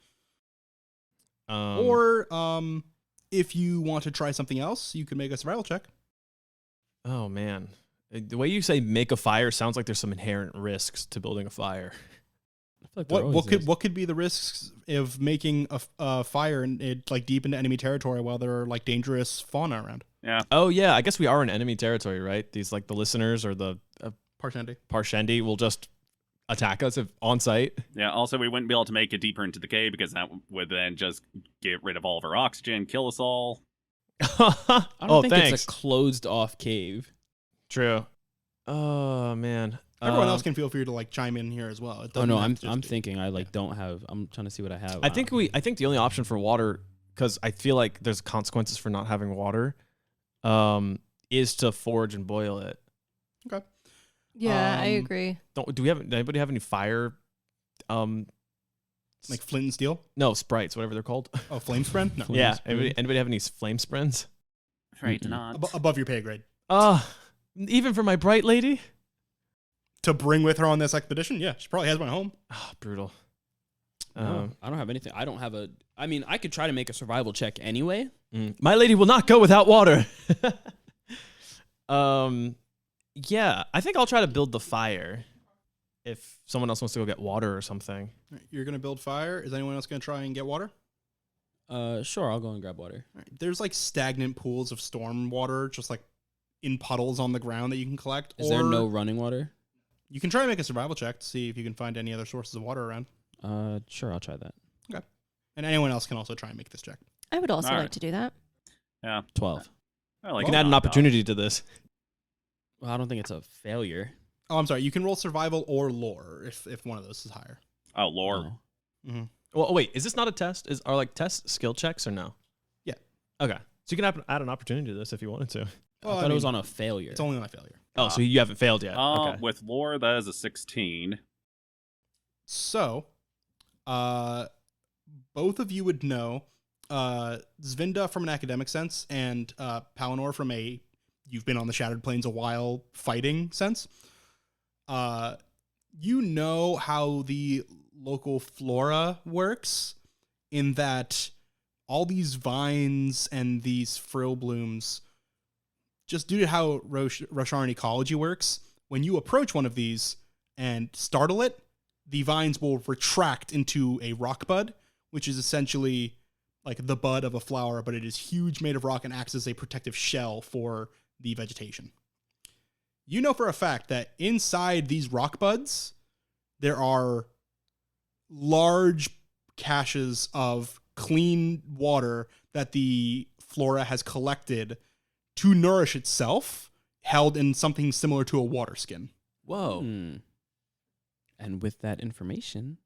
Or if you want to try something else, you can make a survival check. Oh man, the way you say make a fire sounds like there's some inherent risks to building a fire. I feel like there always is. What could be the risks of making a fire and it like deep into enemy territory while there are like dangerous fauna around? Yeah. Oh yeah, I guess we are in enemy territory, right? These like the listeners or the Parshendi. Parshendi will just attack us if on site. Yeah, also, we wouldn't be able to make it deeper into the cave because that would then just get rid of all of our oxygen, kill us all. I don't Oh, think thanks. it's a closed off cave. True. Oh man. Everyone else can feel free to like chime in here as well. It Oh doesn't no, have I'm to just I'm be- thinking I like don't have. I'm trying to see what I have. I think the only option for water, because I feel like there's consequences for not having water, is to forge and boil it. Okay. Yeah, I Um, agree. Anybody have any fire? Like flint and steel. No, sprites, whatever they're called. Oh, flame sprint. No, Yeah. Flames, Anybody have any flame sprints? Afraid Mm-mm. not. above your pay grade. Even for my bright lady? To bring with her on this expedition, yeah, she probably has one at home. Ah, brutal. No, I don't have anything. I don't have a. I mean, I could try to make a survival check anyway. My lady will not go without water. Yeah, I think I'll try to build the fire if someone else wants to go get water or something. All right, you're gonna build fire. Is anyone else gonna try and get water? Sure, I'll go and grab water. All right. There's like stagnant pools of storm water, just like in puddles on the ground that you can collect. Is there no running water? You can try and make a survival check to see if you can find any other sources of water around. Sure, I'll try that. And anyone else can also try and make this check. I would also All like right. to do that. Yeah. 12. I like You can add an opportunity to this. Well, I don't think it's a failure. Oh, I'm sorry. You can roll survival or lore if one of those is higher. Oh, lore. No. Mm-hmm. Well, wait, is this not a test? Are like tests skill checks or no? Yeah. Okay. So you can add an opportunity to this if you wanted to. Well, I thought it was on a failure. It's only on a failure. Oh, so you haven't failed yet. Okay. With lore, that is a 16. So, both of you would know Zvinda from an academic sense and Palinor from a you've been on the Shattered Plains a while fighting sense. You know how the local flora works in that all these vines and these frill blooms, just due to how Rosharan ecology works, when you approach one of these and startle it, the vines will retract into a rock bud, which is essentially like the bud of a flower, but it is huge, made of rock, and acts as a protective shell for the vegetation. You know for a fact that inside these rock buds, there are large caches of clean water that the flora has collected to nourish itself, held in something similar to a water skin. Whoa. And with that information,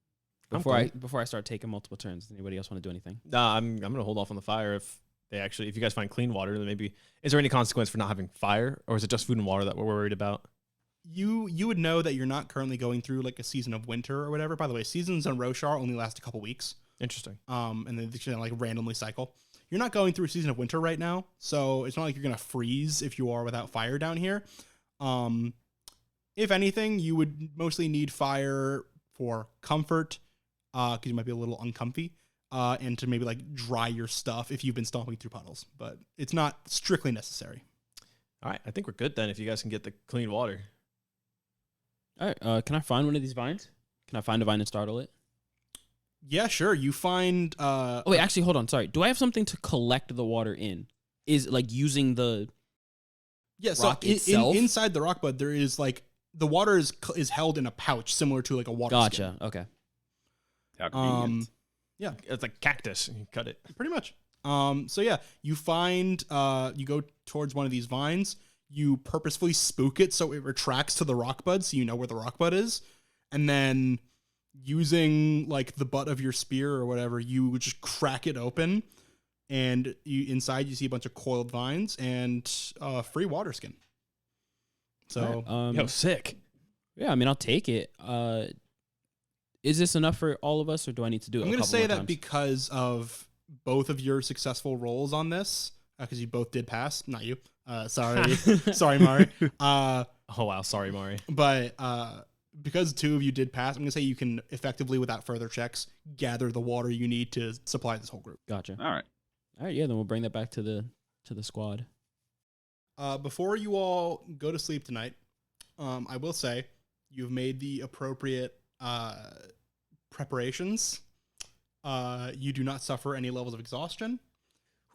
I'm before I start taking multiple turns, does anybody else want to do anything? Nah, I'm gonna hold off on the fire if you guys find clean water, then maybe is there any consequence for not having fire, or is it just food and water that we're worried about? You would know that you're not currently going through like a season of winter or whatever. By the way, seasons on Roshar only last a couple weeks. Interesting. And then they kind of like randomly cycle. You're not going through a season of winter right now, so it's not like you're gonna freeze if you are without fire down here. If anything, you would mostly need fire for comfort, because you might be a little uncomfy, and to maybe like dry your stuff if you've been stomping through puddles. But it's not strictly necessary. All right, I think we're good then if you guys can get the clean water. All right. Can I find one of these vines? Can I find a vine and startle it? Yeah, sure. You find. Oh wait, actually, hold on. Sorry. Do I have something to collect the water in? Is like using the rock itself? Inside the rock bud, there is like the water is held in a pouch similar to like a water. Gotcha. Skin. Okay. How convenient. Yeah, It's like cactus. You cut it. pretty much. So yeah, you find you go towards one of these vines. You purposefully spook it so it retracts to the rock bud, so you know where the rock bud is, and then using like the butt of your spear or whatever, you just crack it open, and inside you see a bunch of coiled vines and free water skin. So Right, Sick. yeah, I mean, I'll take it. Is this enough for all of us, or do I need to do it? I'm going to say that because of both of your successful rolls on this, because you both did pass, not you. Sorry, sorry, Mari. Oh wow, sorry, Mari. But because two of you did pass, I'm gonna say you can effectively, without further checks, gather the water you need to supply this whole group. Gotcha. All right. All right, yeah, then we'll bring that back to the squad. Before you all go to sleep tonight, I will say you've made the appropriate preparations. You do not suffer any levels of exhaustion,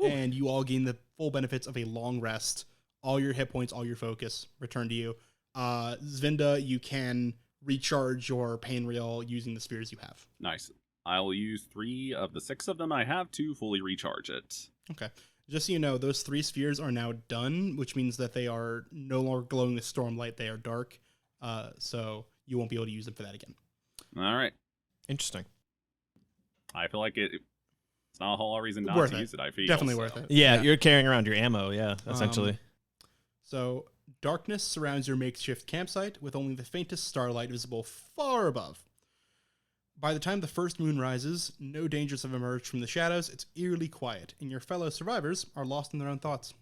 and you all gain the full benefits of a long rest. All your hit points, all your focus return to you. Zvinda, you can recharge your pain reel using the spears you have. Nice. I will use 3 of the 6 of them I have to fully recharge it. Okay. Just so you know, those 3 spheres are now done, which means that they are no longer glowing with stormlight. They are dark, so you won't be able to use them for that again. All right. Interesting. I feel like it's not a whole lot of reason not Worth to it. use it. I feel Definitely so. worth it. Yeah, you're carrying around your ammo. Yeah, essentially. So, darkness surrounds your makeshift campsite with only the faintest starlight visible far above. By the time the first moon rises, no dangers have emerged from the shadows. It's eerily quiet, and your fellow survivors are lost in their own thoughts.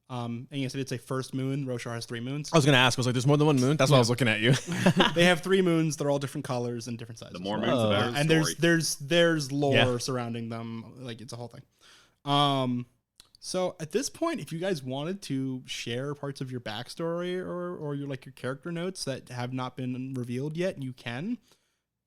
And yes, it's a first moon. Roshar has 3 moons. I was gonna ask. I was like, "There's more than one moon." That's why I was looking at you. They have 3 moons. They're all different colors and different sizes. The more moons, the better. And story. there's lore surrounding them. Like, it's a whole thing. So at this point, if you guys wanted to share parts of your backstory or your like your character notes that have not been revealed yet, you can.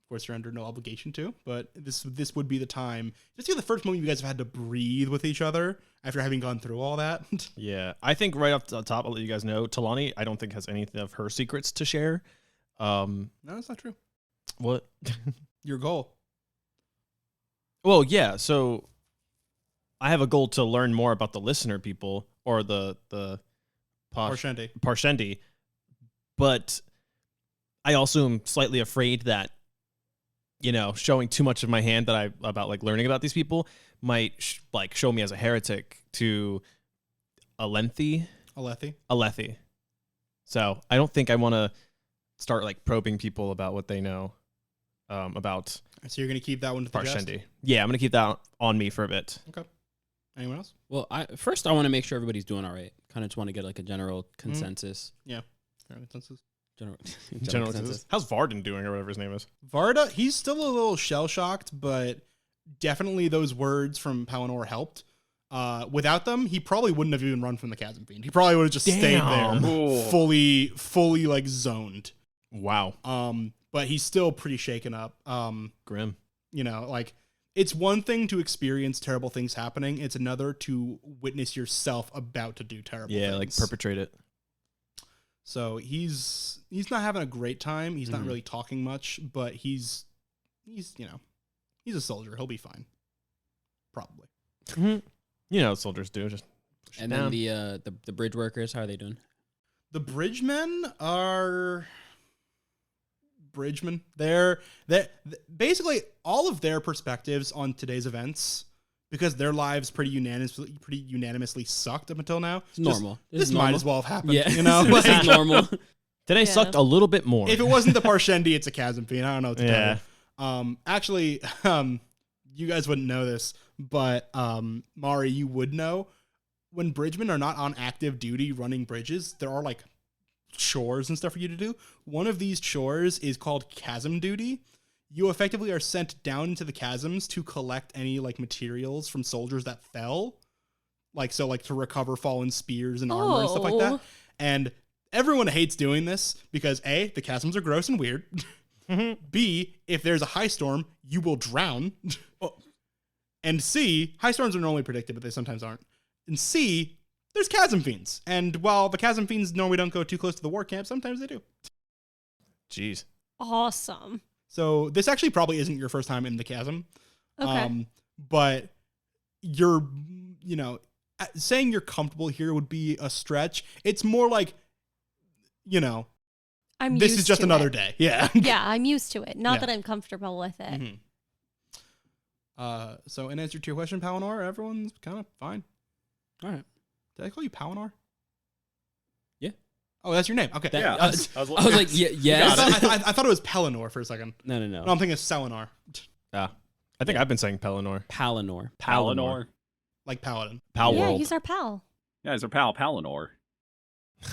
Of course, you're under no obligation to, but this would be the time. Just the first moment you guys have had to breathe with each other after having gone through all that. Yeah, I think right off the top, I'll let you guys know. Talani, I don't think has any of her secrets to share. No, that's not true. What? Your goal. Well, yeah. So I have a goal to learn more about the listener people or the Parshendi, but I also am slightly afraid that, you know, showing too much of my hand about learning about these people might show me as a heretic to Alethi. So I don't think I want to start like probing people about what they know about. So you're gonna keep that one to the chest? Parshendi. Yeah, I'm gonna keep that on me for a bit. Okay. Anyone else? Well, I want to make sure everybody's doing all right. Kind of just want to get like a general consensus. Yeah. Consensus. General Consensus. How's Varden doing, or whatever his name is? Varda, he's still a little shell-shocked, but definitely those words from Palinor helped. Without them, he probably wouldn't have even run from the chasm fiend. He probably would have just stayed there, fully like zoned. Wow. But he's still pretty shaken up. Grim. You know, like, it's one thing to experience terrible things happening. It's another to witness yourself about to do terrible things. Yeah, like perpetrate it. So he's not having a great time. He's not really talking much, but he's you know, he's a soldier. He'll be fine. Probably. Mm-hmm. You know what soldiers do. Just push And it then down. the bridge workers, how are they doing? The bridgemen are bridgemen. They're basically all of their perspectives on today's events, because their lives pretty unanimously sucked up until now. It's normal. This might as well have happened. Yeah, You know, this is normal. Today sucked a little bit more. If it wasn't the Parshendi, it's a chasm fiend. I don't know what to Yeah. tell you. Actually, you guys wouldn't know this, but Mari, you would know. When bridgemen are not on active duty running bridges, there are like chores and stuff for you to do. One of these chores is called chasm duty. You effectively are sent down into the chasms to collect any like materials from soldiers that fell, like to recover fallen spears and armor and stuff like that. And everyone hates doing this because A, the chasms are gross and weird, B, if there's a high storm, you will drown. And C, high storms are normally predicted, but they sometimes aren't. And C, there's chasm fiends. And while the chasm fiends normally don't go too close to the war camp, sometimes they do. Jeez. Awesome. So this actually probably isn't your first time in the chasm. Okay. But you're, saying you're comfortable here would be a stretch. It's more like, this is just another day. Yeah. Yeah, I'm used to it. Not Yeah. that I'm comfortable with it. Mm-hmm. So in answer to your question, Palinor, everyone's kind of fine. All right. Did I call you Palinor? Yeah. Oh, that's your name. Okay. That- Yeah, I was like, yes. I thought it was Palinor for a second. No. No, I'm thinking of Selenar, I think I've been saying Palinor. Palinor. Palinor. like Paladin. Pal Yeah, World. he's our pal. Yeah, he's our pal, Palinor.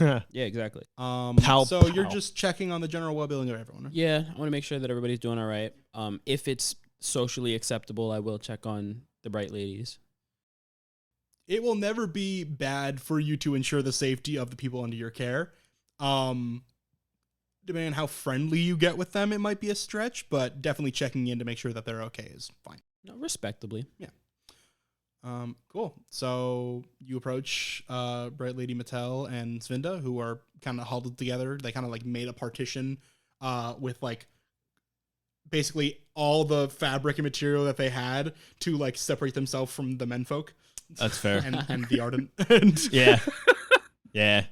Yeah, exactly. So you're pal. just checking on the general well-being of everyone. Right? Yeah, I want to make sure that everybody's doing all right. If it's socially acceptable, I will check on the bright ladies. It will never be bad for you to ensure the safety of the people under your care. Depending on how friendly you get with them, it might be a stretch, but definitely checking in to make sure that they're okay is fine. No, respectably. Cool. So you approach Bright Lady Mattel and Zvinda, who are kind of huddled together. They kind of like made a partition with like basically all the fabric and material that they had to like separate themselves from the menfolk. That's fair. and the ardent. And Yeah. Yeah.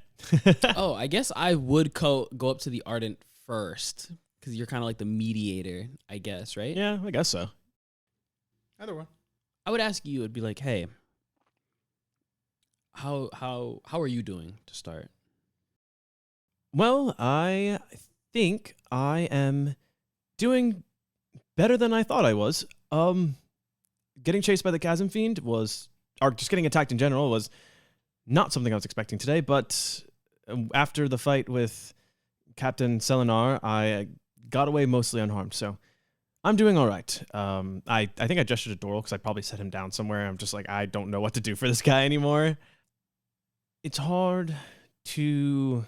Oh, I guess I would go up to the Ardent first because you're kind of like the mediator, I guess, right? Yeah, I guess so. either one. I would ask you. It'd be like, hey, how are you doing to start? Well, I think I am doing better than I thought I was. Getting chased by the chasm fiend was, or just getting attacked in general was not something I was expecting today, but after the fight with Captain Selenar, I got away mostly unharmed, so I'm doing all right. I think I gestured to Doral because I probably set him down somewhere. I'm just like, I don't know what to do for this guy anymore. It's hard to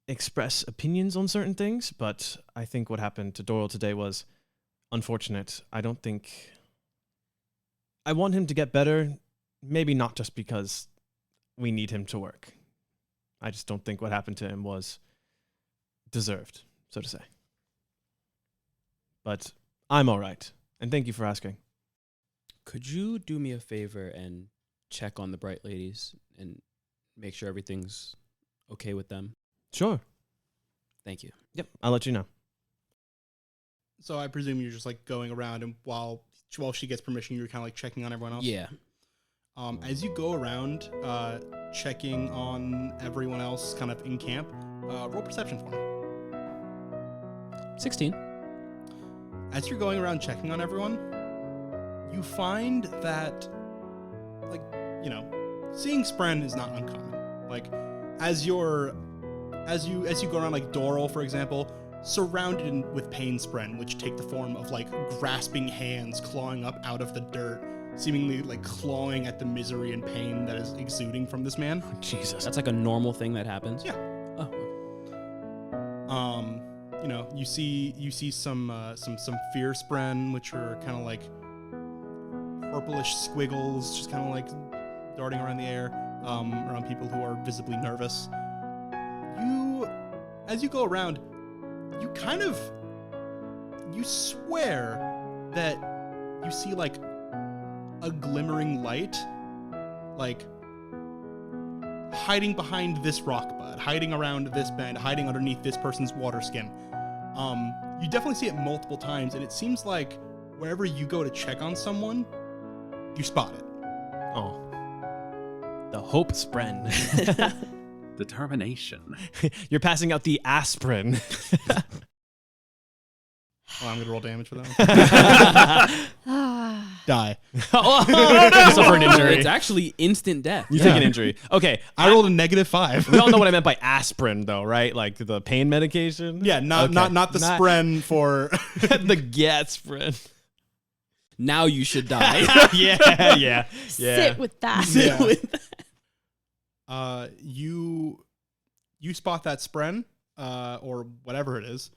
express opinions on certain things, but I think what happened to Doral today was unfortunate. I don't think... I want him to get better, maybe not just because we need him to work. I just don't think what happened to him was deserved, so to say. But I'm all right, and thank you for asking. Could you do me a favor and check on the bright ladies and make sure everything's okay with them? Sure. Thank you. Yep, I'll let you know. So I presume you're just like going around, and while she gets permission, you're kind of like checking on everyone else. Yeah. As you go around, checking on everyone else, kind of in camp, roll perception for me. 16. As you're going around checking on everyone, you find that, like, seeing Spren is not uncommon. Like, as you go around, like Doral, for example, surrounded with pain Spren, which take the form of like grasping hands clawing up out of the dirt, seemingly like clawing at the misery and pain that is exuding from this man. Oh, Jesus. That's like a normal thing that happens? Yeah. Oh. You see some fear Spren, which are kind of like purplish squiggles, just kind of like darting around the air, around people who are visibly nervous. As you go around, you swear that you see like a glimmering light, like hiding behind this rock bud, hiding around this bend, hiding underneath this person's water skin. You definitely see it multiple times, and it seems like wherever you go to check on someone, you spot it. Oh. The hope Spren. Determination. You're passing out the aspirin. Oh, I'm gonna roll damage for that one. Die. Oh, no. You suffer an injury. It's actually instant death. You take an injury. Okay. I rolled a -5. We all know what I meant by aspirin, though, right? Like the pain medication? Yeah, not the Spren for... the Gatsprin. Now you should die. Yeah. Sit with that. You spot that Spren, or whatever it is,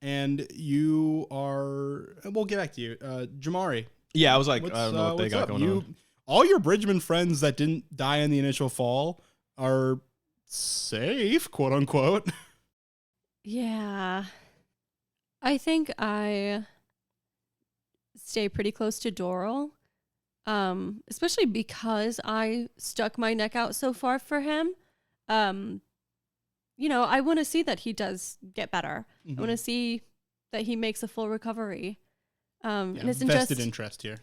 and you are. We'll get back to you, Jamari. Yeah, I was like, I don't know what they got going on. All your Bridgman friends that didn't die in the initial fall are safe, quote unquote. Yeah. I think I stay pretty close to Doral, especially because I stuck my neck out so far for him. You know, I want to see that he does get better. I want to see that he makes a full recovery. And isn't vested just interest here.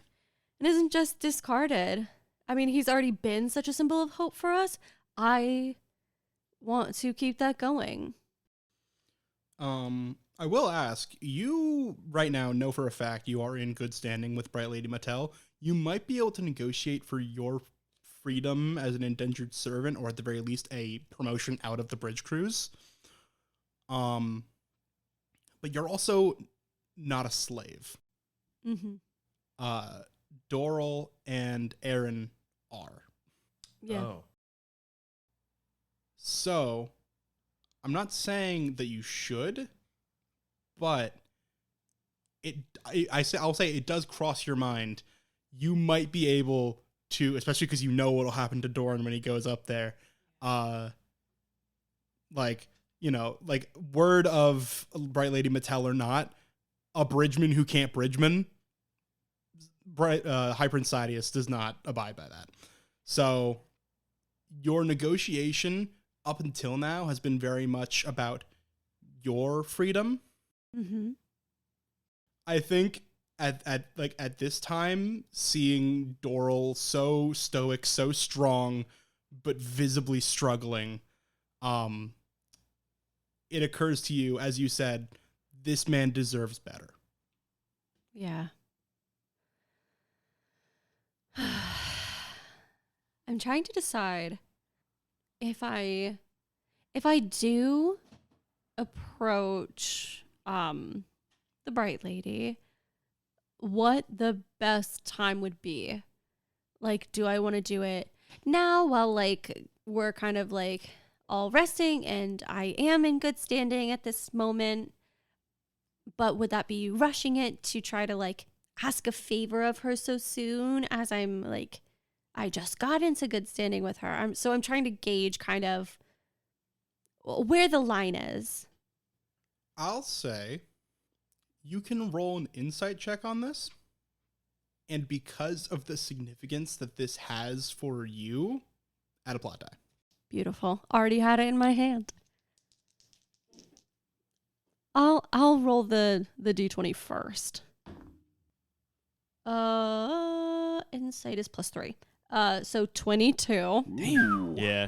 and isn't just discarded. I mean, he's already been such a symbol of hope for us. I want to keep that going. I will ask, you right now know for a fact you are in good standing with Bright Lady Mattel. You might be able to negotiate for your freedom as an indentured servant, or at the very least a promotion out of the bridge crews. But you're also not a slave. Doral and Aaron are. Yeah. Oh. So, I'm not saying that you should, but I'll say it does cross your mind. You might be able to, especially because you know what'll happen to Doran when he goes up there. Like word of Bright Lady Mattel or not, a bridgeman who can't bridgeman, High Prince Sidious does not abide by that. So your negotiation up until now has been very much about your freedom. I think at this time, seeing Doral so stoic, so strong, but visibly struggling, it occurs to you, as you said, this man deserves better. Yeah. I'm trying to decide if I do approach the Bright Lady, what the best time would be. Like, do I want to do it now while like we're kind of like all resting and I am in good standing at this moment? But would that be rushing it to try to like ask a favor of her so soon as I'm like, I just got into good standing with her? I'm trying to gauge kind of where the line is. I'll say you can roll an insight check on this. And because of the significance that this has for you, add a plot die. Beautiful. Already had it in my hand. I'll roll the d20 first. Insight is +3. So 22. Damn. Yeah.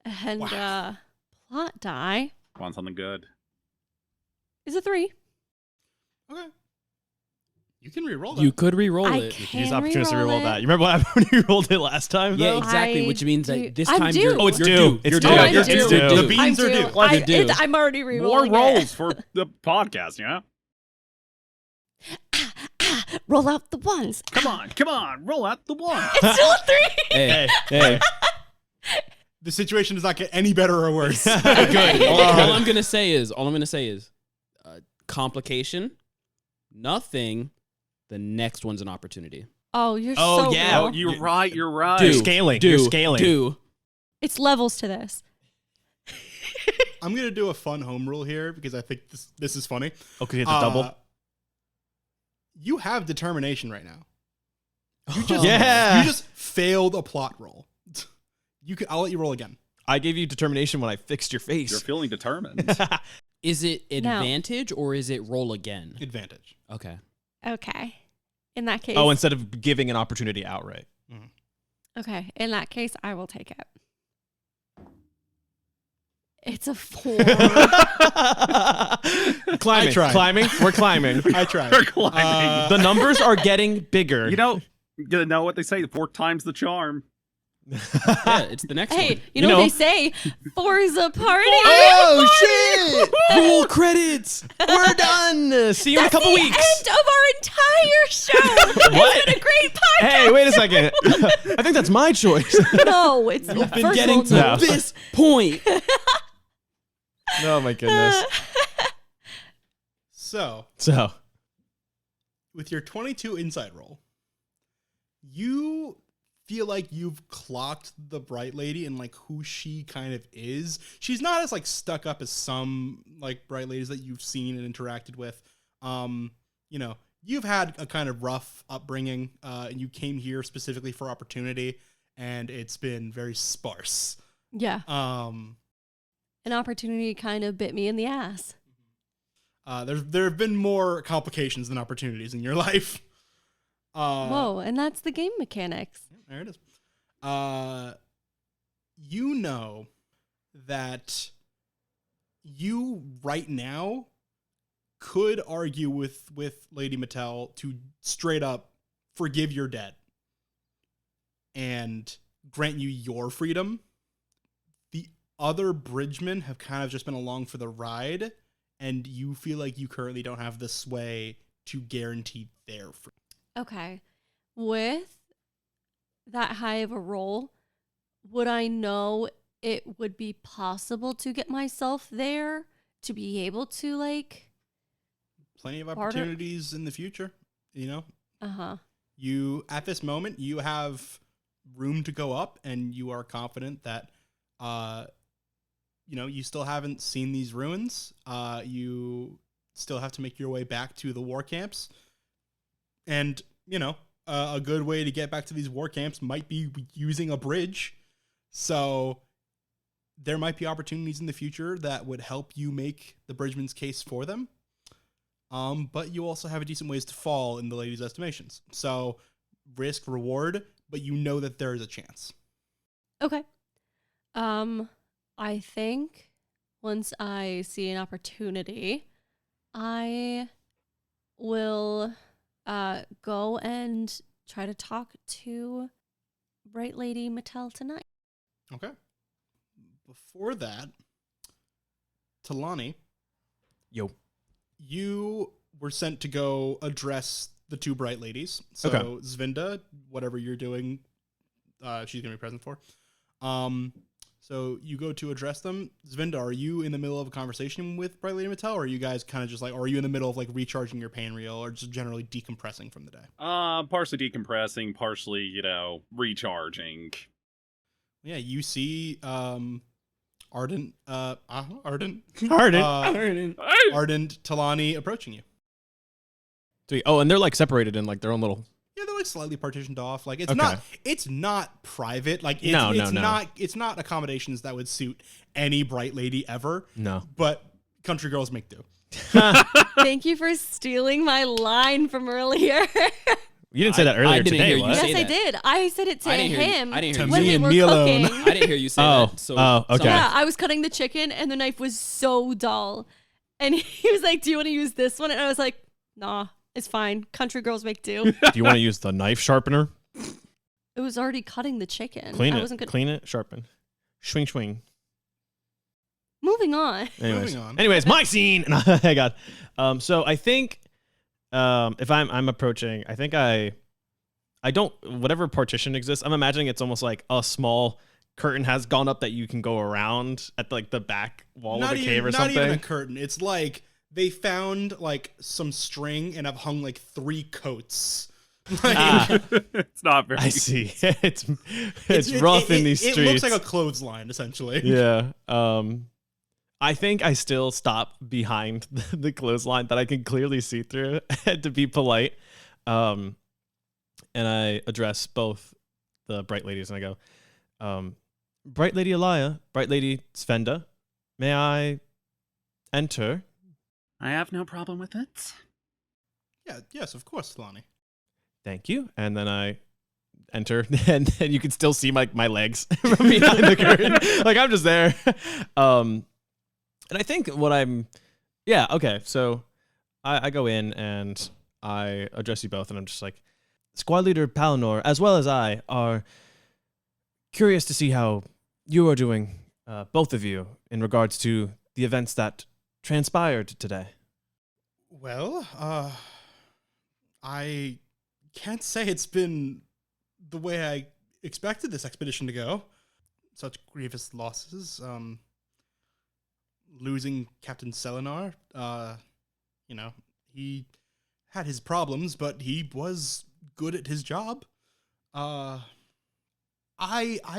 And Wow. Plot die Want something good. is a 3. Okay. You can re-roll that. You could re-roll I it. can Use opportunity to reroll reroll it. that. You remember what happened when you rolled it last time, Yeah, though? exactly. I Which means do- that this I'm time due. you're Oh, it's you're due. It's You're due. Oh, I'm You're due. due. The beans are due. You're due. I'm already More re-rolling rolls for the podcast, yeah? Roll out the ones. Come on, roll out the one. It's still a 3. Hey. The situation does not get any better or worse. Good. All I'm gonna say is complication. Nothing. The next one's an opportunity. Oh, you're Oh, so yeah. real. You're right. You're scaling. You're scaling. Do. It's levels to this. I'm going to do a fun home rule here because I think this is funny. Okay, the double. You have determination right now. You Yeah. You just failed a plot roll. I'll let you roll again. I gave you determination when I fixed your You're face. feeling determined. Is it No. advantage or is it roll again? Advantage. Okay. Okay. In that case. Oh, instead of giving an opportunity outright. Okay. In that case, I will take it. It's a 4. Climbing. I tried. Climbing. We're climbing. I tried. We're climbing. The numbers are getting bigger. You know what they say, 4 times the charm. Yeah, it's the next Hey, one. you know what they say? 4 is a party. Oh, shit! Roll credits. We're done. See you in a couple weeks. End of our entire show. What? It's been a great podcast. Hey, wait a second. I think that's my choice. No, it's You've been first getting of to all, No. this point. Oh my goodness. So, with your 22 insight roll, you feel like you've clocked the Bright Lady and like who she kind of is. She's not as like stuck up as some like Bright Ladies that you've seen and interacted with. You know, you've had a kind of rough upbringing, and you came here specifically for opportunity, and it's been very sparse. Yeah. An opportunity kind of bit me in the ass. There have been more complications than opportunities in your life. Whoa, and that's the game mechanics. There it is. You know that you right now could argue with Lady Mattel to straight up forgive your debt and grant you your freedom. The other bridgemen have kind of just been along for the ride, and you feel like you currently don't have the sway to guarantee their freedom. Okay. With that high of a roll, would I know it would be possible to get myself there to be able to like Plenty of barter? opportunities in the future, you know? You, at this moment, you have room to go up, and you are confident that, you know, you still haven't seen these ruins. You still have to make your way back to the war camps. And, you know, a good way to get back to these war camps might be using a bridge. So there might be opportunities in the future that would help you make the bridgeman's case for them. But you also have a decent ways to fall in the lady's estimations. So risk, reward, but you know that there is a chance. Okay. I think once I see an opportunity, I will go and try to talk to Bright Lady Mattel tonight. Okay. Before that, Talani, Yo. you were sent to go address the two Bright Ladies. So Okay. Zvinda, whatever you're doing, she's going to be present for. So you go to address them. Zvinda, are you in the middle of a conversation with Bright Lady Mattel, or are you guys kind of just like, or are you in the middle of like recharging your pain reel, or just generally decompressing from the day? Partially decompressing, partially, you know, recharging. Yeah, you see Ardent, Ardent. Ardent Talani approaching you. Oh, and they're like separated in like their own little. Yeah, they're like slightly partitioned off. Like it's Okay. not private. Like it's, No. it's not accommodations that would suit any Bright Lady ever. No. But country girls make do. Thank you for stealing my line from earlier. You didn't say that earlier I didn't today. hear you what? say Yes, I that. did. I said it to I didn't hear you- him I didn't hear you when say we that. were Me alone. cooking. I didn't hear you say Oh, that. So, okay. Yeah, I was cutting the chicken and the knife was so dull. And he was like, do you want to use this one? And I was like, nah, it's fine. Country girls make do. Do you want to use the knife sharpener? It was already cutting the chicken. Clean I it. wasn't gonna... Clean it. Sharpen. Swing. Moving on. Anyways. Moving on. Anyways, my scene. Hey God. So I think if I'm approaching, I think I don't, whatever partition exists, I'm imagining it's almost like a small curtain has gone up that you can go around at like the back wall of the cave or something. Not even a curtain. It's like they found like some string and have hung like 3 coats. Like, It's not very. I see. It's rough in these streets. It looks like a clothesline, essentially. Yeah. I think I still stop behind the clothesline that I can clearly see through to be polite. And I address both the Bright Ladies and I go, Bright Lady Elia, Bright Lady Zvinda, may I enter? I have no problem with it. Yeah. Yes, of course, Talani. Thank you. And then I enter, and then you can still see my legs from behind the curtain. Like I'm just there. And I think okay. So I go in and I address you both, and I'm just like, Squad Leader Palinor, as well as I, are curious to see how you are doing, both of you, in regards to the events that transpired today. Well, I can't say it's been the way I expected this expedition to go. Such grievous losses. Losing Captain Selinar, he had his problems, but he was good at his job. I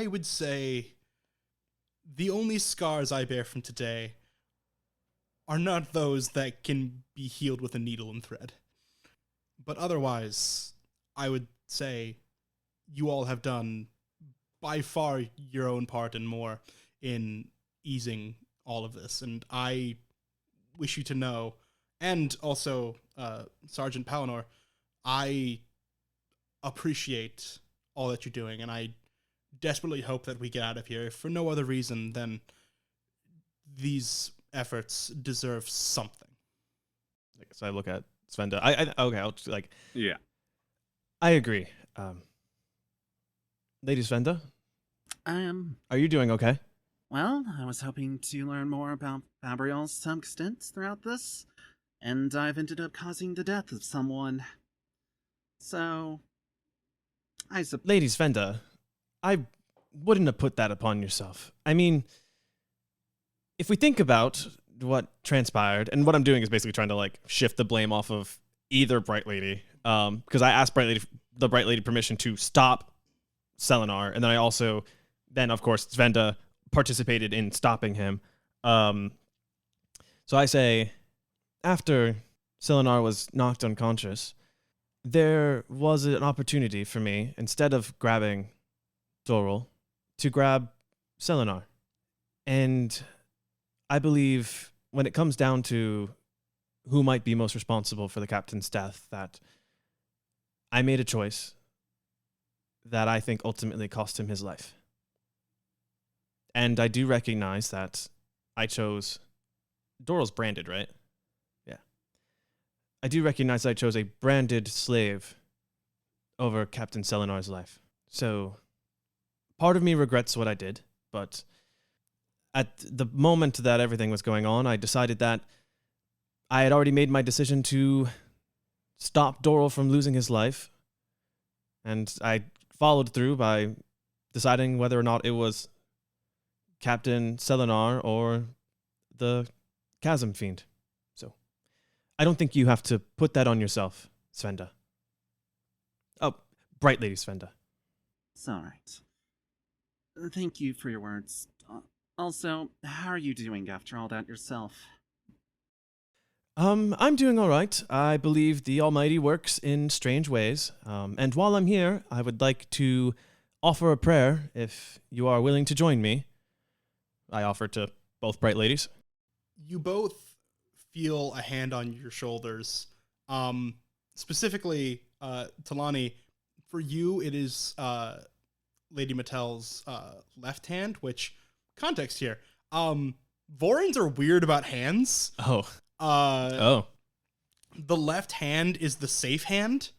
would say the only scars I bear from today are not those that can be healed with a needle and thread. But otherwise, I would say you all have done by far your own part and more in easing all of this. And I wish you to know, and also Sergeant Palinor, I appreciate all that you're doing, and I desperately hope that we get out of here, if for no other reason than these efforts deserve something. So I look at Zvinda. I'll just, Yeah. I agree. Lady Zvinda, are you doing okay? Well, I was hoping to learn more about Fabriel's to some extent throughout this, and I've ended up causing the death of someone. So, Lady Zvinda, I wouldn't have put that upon yourself. I mean, if we think about what transpired, and what I'm doing is basically trying to shift the blame off of either Bright Lady, because I asked the Bright Lady permission to stop Selenar, and then of course Zvinda participated in stopping him. So I say, after Selenar was knocked unconscious, there was an opportunity for me, instead of grabbing Doral, to grab Selenar. And I believe when it comes down to who might be most responsible for the captain's death, that I made a choice that I think ultimately cost him his life. And I do recognize that I chose... Doral's branded, right? Yeah. I do recognize that I chose a branded slave over Captain Selenar's life. So, part of me regrets what I did, but at the moment that everything was going on, I decided that I had already made my decision to stop Doral from losing his life, and I followed through by deciding whether or not it was Captain Selenar or the chasm fiend. So, I don't think you have to put that on yourself, Zvinda. Oh, Bright Lady Zvinda. it's alright. Thank you for your words. Also, how are you doing after all that yourself? I'm doing all right. I believe the Almighty works in strange ways. And while I'm here, I would like to offer a prayer if you are willing to join me. I offer to both Bright Ladies. You both feel a hand on your shoulders. Specifically, Talani, for you, it is Lady Mattel's left hand, which, context here, Vorans are weird about hands. The left hand is the safe hand.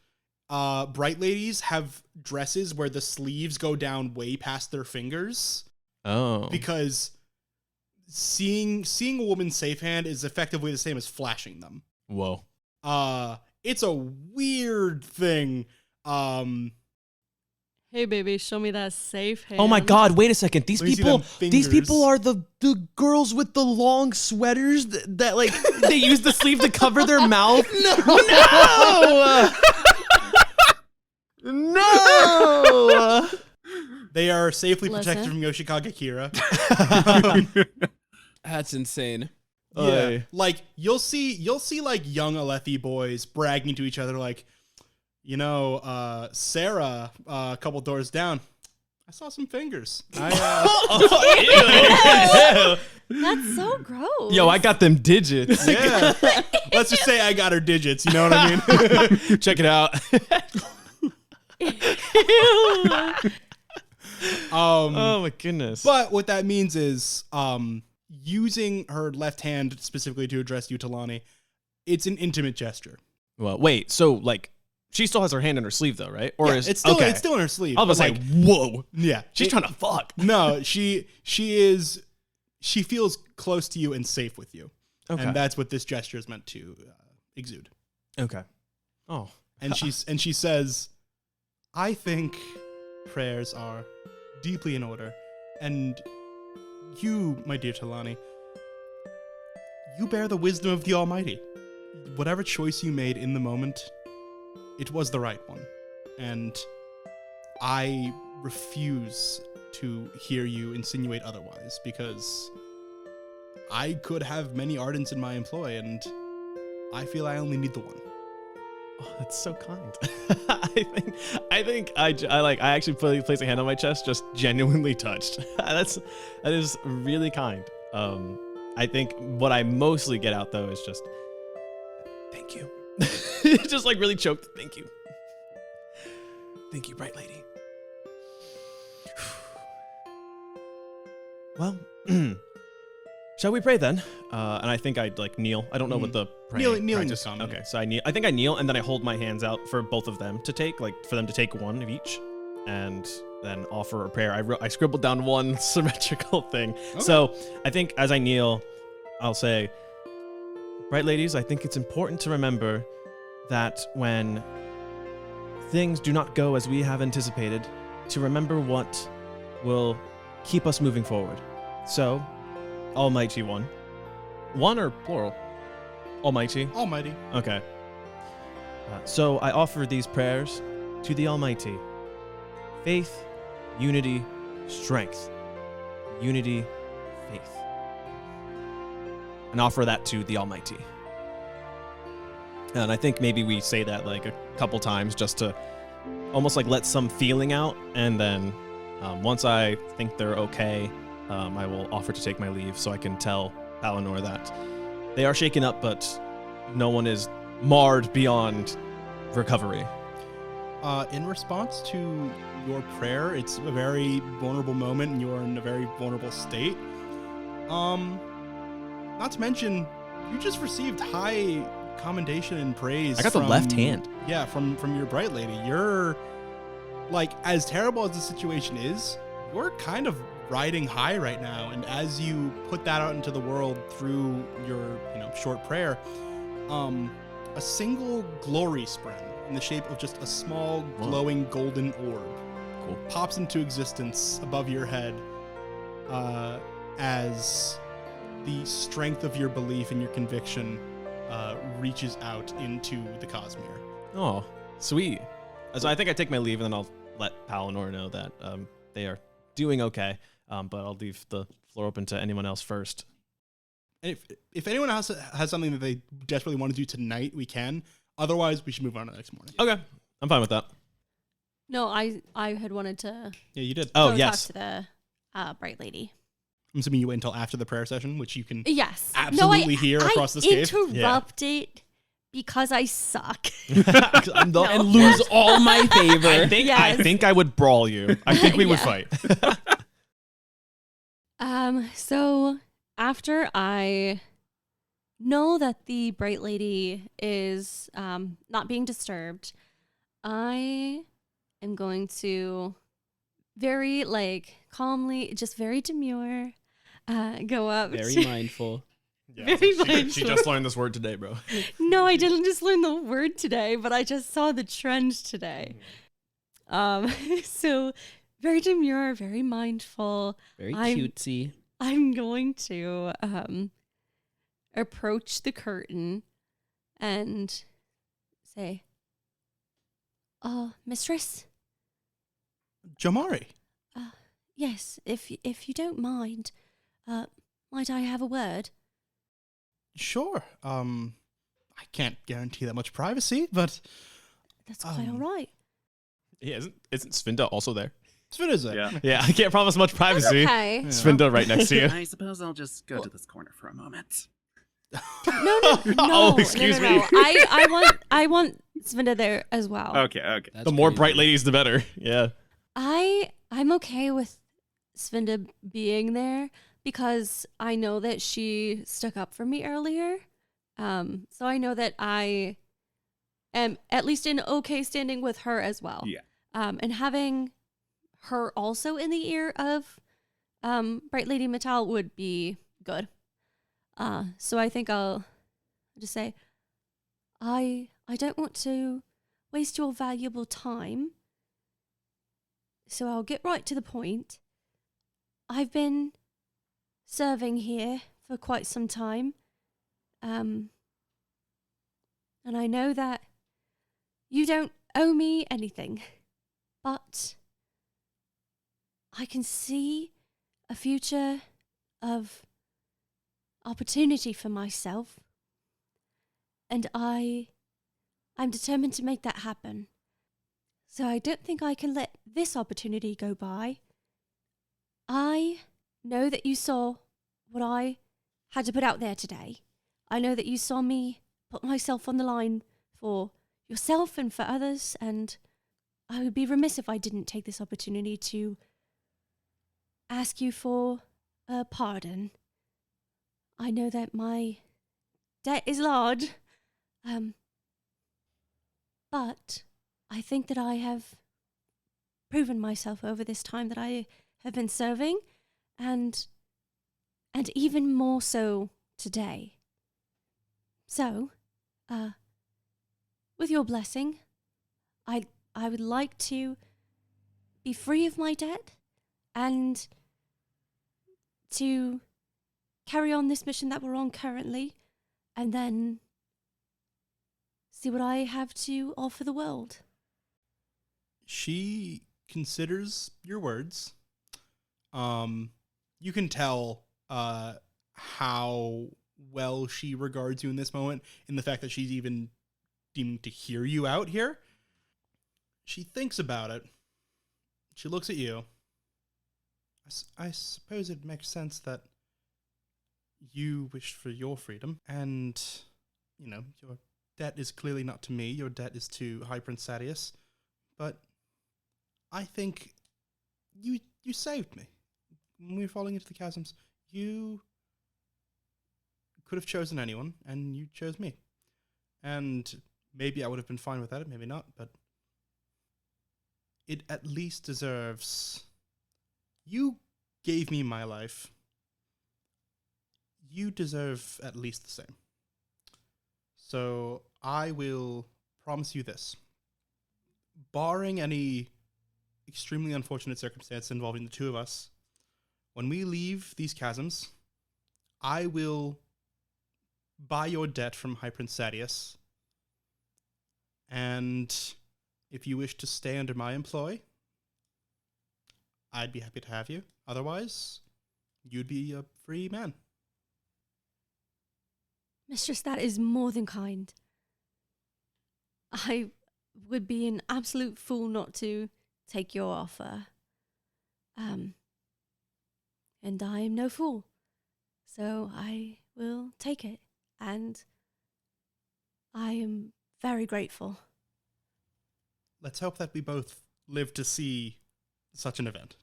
Bright Ladies have dresses where the sleeves go down way past their fingers. Oh. Because seeing a woman's safe hand is effectively the same as flashing them. Whoa. It's a weird thing. Hey, baby, show me that safe hand. Oh my God! Wait a second. These Let me see people. them fingers. These people are the girls with the long sweaters that they use the sleeve to cover their mouth. No. They are safely Listen. protected from Yoshikage Kira. That's insane. Yeah, you'll see young Alethi boys bragging to each other Sarah, a couple doors down, I saw some fingers. That's so gross. Yo, I got them digits. Yeah. Let's just say I got her digits, you know what I mean? Check it out. Oh my goodness. But what that means is using her left hand specifically to address you, Talani, it's an intimate gesture. Well, wait, so she still has her hand in her sleeve though, right? Or Yeah, is it's still in her sleeve. I was but, like, whoa. Yeah. She's trying to fuck. No, she feels close to you and safe with you. Okay. And that's what this gesture is meant to exude. Okay. Oh. And she says, I think prayers are deeply in order. And you, my dear Talani, you bear the wisdom of the Almighty. whatever choice you made in the moment, it was the right one. And I refuse to hear you insinuate otherwise, because I could have many Ardents in my employ, and I feel I only need the one. Oh, that's so kind. I actually place a hand on my chest, just genuinely touched. That is really kind. I think what I mostly get out though is just thank you. Just like really choked. Thank you. Thank you, bright lady. Well, shall we pray then? And I think I'd like kneel. I don't know what the praying Kneeling practice. is common. Okay, so I kneel. I think I kneel, and then I hold my hands out for both of them to take, like for them to take one of each, and then offer a prayer. I scribbled down one symmetrical thing. Okay. So I think as I kneel, I'll say, bright ladies, I think it's important to remember that when things do not go as we have anticipated, to remember what will keep us moving forward. So, Almighty One. One or plural? Almighty. Almighty. Okay. So I offer these prayers to the Almighty. Faith, unity, strength. Unity, faith. And offer that to the Almighty. And I think maybe we say that like a couple times just to almost like let some feeling out. And then once I think they're okay, I will offer to take my leave so I can tell Palinor that they are shaken up, but no one is marred beyond recovery. In response to your prayer, it's a very vulnerable moment, and you're in a very vulnerable state. Not to mention, you just received high commendation and praise. I got the left hand. Yeah, from your bright lady. You're like, as terrible as the situation is, you're kind of riding high right now. And as you put that out into the world through your, short prayer, a single glory spren in the shape of just a small glowing golden orb pops into existence above your head, as the strength of your belief and your conviction reaches out into the Cosmere. Oh, sweet. So I think I take my leave, and then I'll let Palinor know that they are doing okay. But I'll leave the floor open to anyone else first. And if anyone else has something that they desperately want to do tonight, we can. Otherwise, we should move on to the next morning. Okay, I'm fine with that. No, I had wanted to Yeah, you did. Oh, go yes. talk to the bright lady. I'm assuming you wait until after the prayer session, which you can Yes. absolutely hear across this cave. I interrupted because I suck. I'm the And lose all my favor. I Yes. think I would brawl you. I think we would Yeah. fight. So after I know that the bright lady is not being disturbed, I am going to very calmly, just very demure, go up. Very to- mindful. Yeah, Very she mindful. just learned this word today, bro. No, I didn't just learn the word today, but I just saw the trend today. So very demure, very mindful. Very I'm- cutesy. I'm going to approach the curtain and say, mistress? Jamari. Yes, if you don't mind, might I have a word? Sure. I can't guarantee that much privacy, but That's quite all right. Yeah, isn't Zvinda also there? Zvinda's there. Yeah. Yeah, I can't promise much privacy. Okay. Zvinda right next to you. I suppose I'll just go to this corner for a moment. No. Oh, excuse no. me. I want Zvinda there as well. Okay. That's The more crazy. bright ladies, the better. Yeah. I'm okay with Zvinda being there because I know that she stuck up for me earlier. So I know that I am at least in okay standing with her as well. Yeah. And having her also in the ear of Bright Lady Metal would be good. So I think I'll just say, I don't want to waste your valuable time. So I'll get right to the point. I've been serving here for quite some time. And I know that you don't owe me anything. But I can see a future of opportunity for myself. And I'm determined to make that happen. So I don't think I can let this opportunity go by. I know that you saw what I had to put out there today. I know that you saw me put myself on the line for yourself and for others, and I would be remiss if I didn't take this opportunity to ask you for a pardon. I know that my debt is large, but I think that I have proven myself over this time that I have been serving, and even more so today. So, with your blessing, I would like to be free of my debt and to carry on this mission that we're on currently, and then see what I have to offer the world. She considers your words. You can tell how well she regards you in this moment, in the fact that she's even deemed to hear you out here. She thinks about it. She looks at you. I suppose it makes sense that you wished for your freedom, and, your debt is clearly not to me. Your debt is to High Prince Sadius. But I think you saved me. When we were falling into the chasms, you could have chosen anyone, and you chose me. And maybe I would have been fine without it, maybe not, but it at least deserves... You gave me my life. You deserve at least the same. So I will promise you this. Barring any extremely unfortunate circumstance involving the two of us, when we leave these chasms, I will buy your debt from High Prince Sadius. And if you wish to stay under my employ, I'd be happy to have you. Otherwise, you'd be a free man. Mistress, that is more than kind. I would be an absolute fool not to take your offer. And I am no fool. So I will take it. And I am very grateful. Let's hope that we both live to see such an event.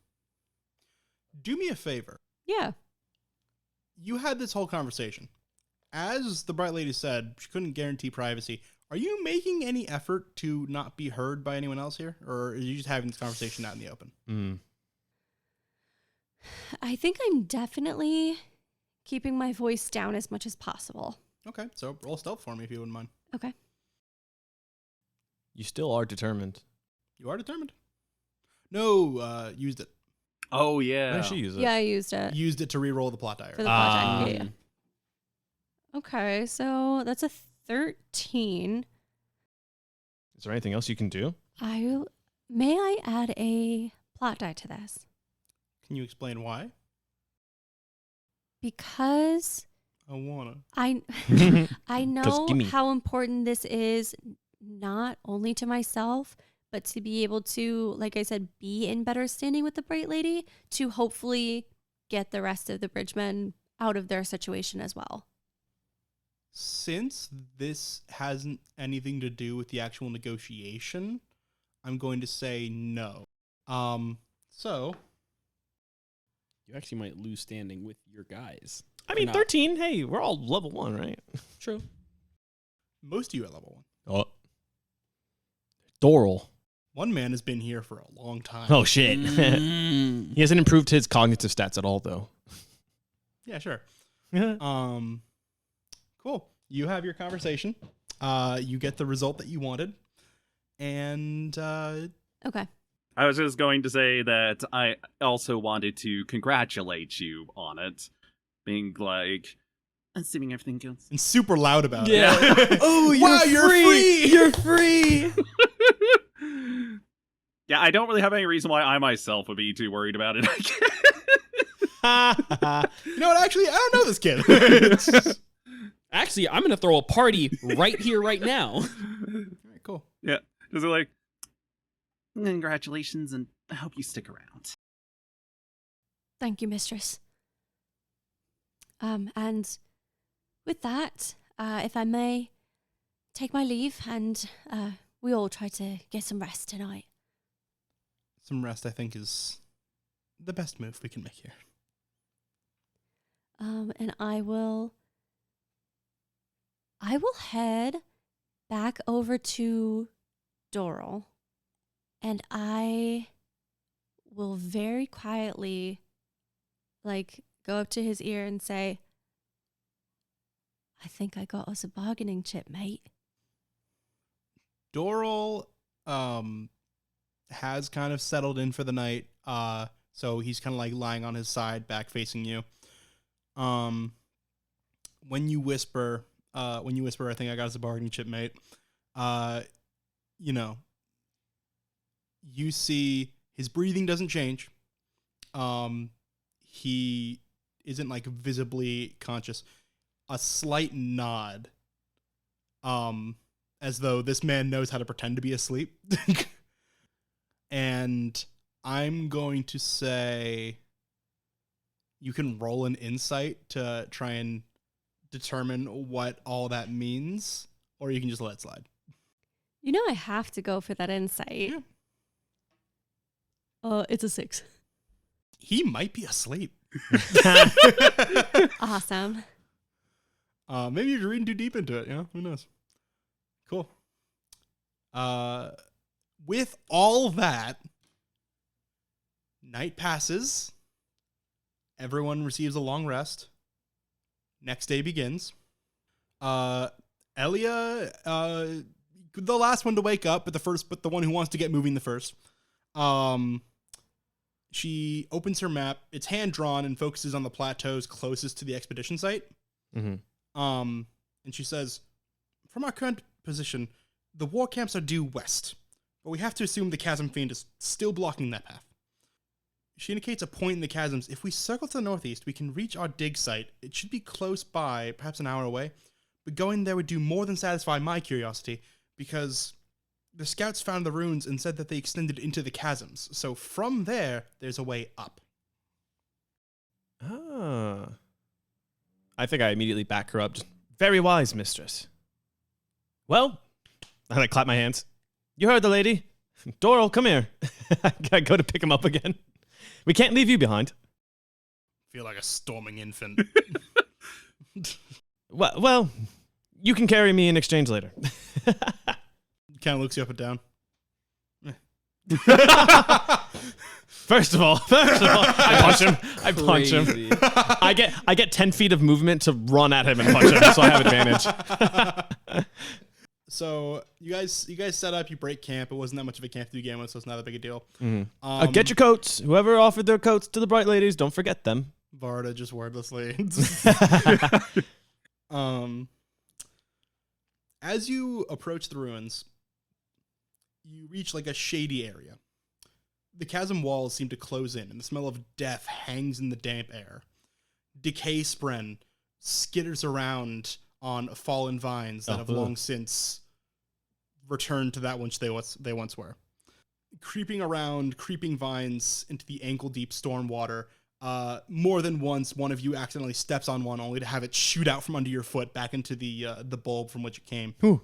Do me a favor. Yeah. You had this whole conversation. As the Bright Lady said, she couldn't guarantee privacy. Are you making any effort to not be heard by anyone else here? Or are you just having this conversation out in the open? I think I'm definitely keeping my voice down as much as possible. Okay, so roll stealth for me if you wouldn't mind. Okay. You still are determined. You are determined. No, used it. Oh, yeah. Why did she use it? Yeah, I used it Used it to re-roll the plot for diary. the project. Yeah. Okay, so that's a 13. Is there anything else you can do? May I add a plot die to this? Can you explain why? Because I wanna. I know gimme. how important this is, not only to myself, but to be able to, like I said, be in better standing with the Bright Lady to hopefully get the rest of the Bridgemen out of their situation as well. Since this hasn't anything to do with the actual negotiation, I'm going to say no. So You actually might lose standing with your guys. I mean, Or not. 13. Hey, we're all level 1, right? True. most of you at level 1. Oh. Doral. One man has been here for a long time. Oh, shit. He hasn't improved his cognitive stats at all, though. Yeah, sure. Cool. You have your conversation. You get the result that you wanted. And Okay. I was just going to say that I also wanted to congratulate you on it. Being like, Assuming everything goes. And super loud about Yeah. it. Oh, Wow, you're free! You're free. Yeah, I don't really have any reason why I myself would be too worried about it. You know what? Actually, I don't know this kid. Actually, I'm gonna throw a party right here, right now. All right, cool. Yeah, just like, Congratulations, and I hope you stick around. Thank you, mistress. And with that, if I may take my leave, and we all try to get some rest tonight. Some rest, I think, is the best move we can make here. And I will head back over to Doral, and I will very quietly, like, go up to his ear and say, I think I got us a bargaining chip, mate. Doral has kind of settled in for the night, so he's kind of like lying on his side, back facing you. When you whisper, I think I got us a bargaining chip, mate. You know, you see his breathing doesn't change. He isn't like visibly conscious. A slight nod, as though this man knows how to pretend to be asleep. And I'm going to say you can roll an insight to try and determine what all that means, or you can just let it slide. You know I have to go for that insight. Yeah. It's a 6. He might be asleep. Awesome. Maybe you're reading too deep into it, who knows? Cool. With all that, night passes. Everyone receives a long rest. Next day begins. Elia, the last one to wake up, but the one who wants to get moving the first. She opens her map. It's hand drawn and focuses on the plateaus closest to the expedition site. Mm-hmm. And she says, from our current position, the war camps are due west, but we have to assume the chasm fiend is still blocking that path. She indicates a point in the chasms. If we circle to the northeast, we can reach our dig site. It should be close by, perhaps an hour away, but going there would do more than satisfy my curiosity, because the scouts found the ruins and said that they extended into the chasms. So from there, there's a way up. Ah. I think I immediately back her up. Just, very wise, mistress. Well, I clap my hands. You heard the lady. Doral, come here. I go to pick him up again. We can't leave you behind. Feel like a storming infant. Well, you can carry me in exchange later. Kind of looks you up and down. First of all, I punch him. I punch him. Crazy. I get 10 feet of movement to run at him and punch him, so I have advantage. So you guys set up. You break camp. It wasn't that much of a camp to begin with, so it's not that big a deal. Mm-hmm. Get your coats. Whoever offered their coats to the Bright Ladies, don't forget them. Varda just wordlessly. As you approach the ruins, you reach like a shady area. The chasm walls seem to close in, and the smell of death hangs in the damp air. Decay spren skitters around on fallen vines that have long since returned to that which they once were. Creeping around creeping vines into the ankle-deep storm water, more than once, one of you accidentally steps on one, only to have it shoot out from under your foot back into the bulb from which it came. Whew.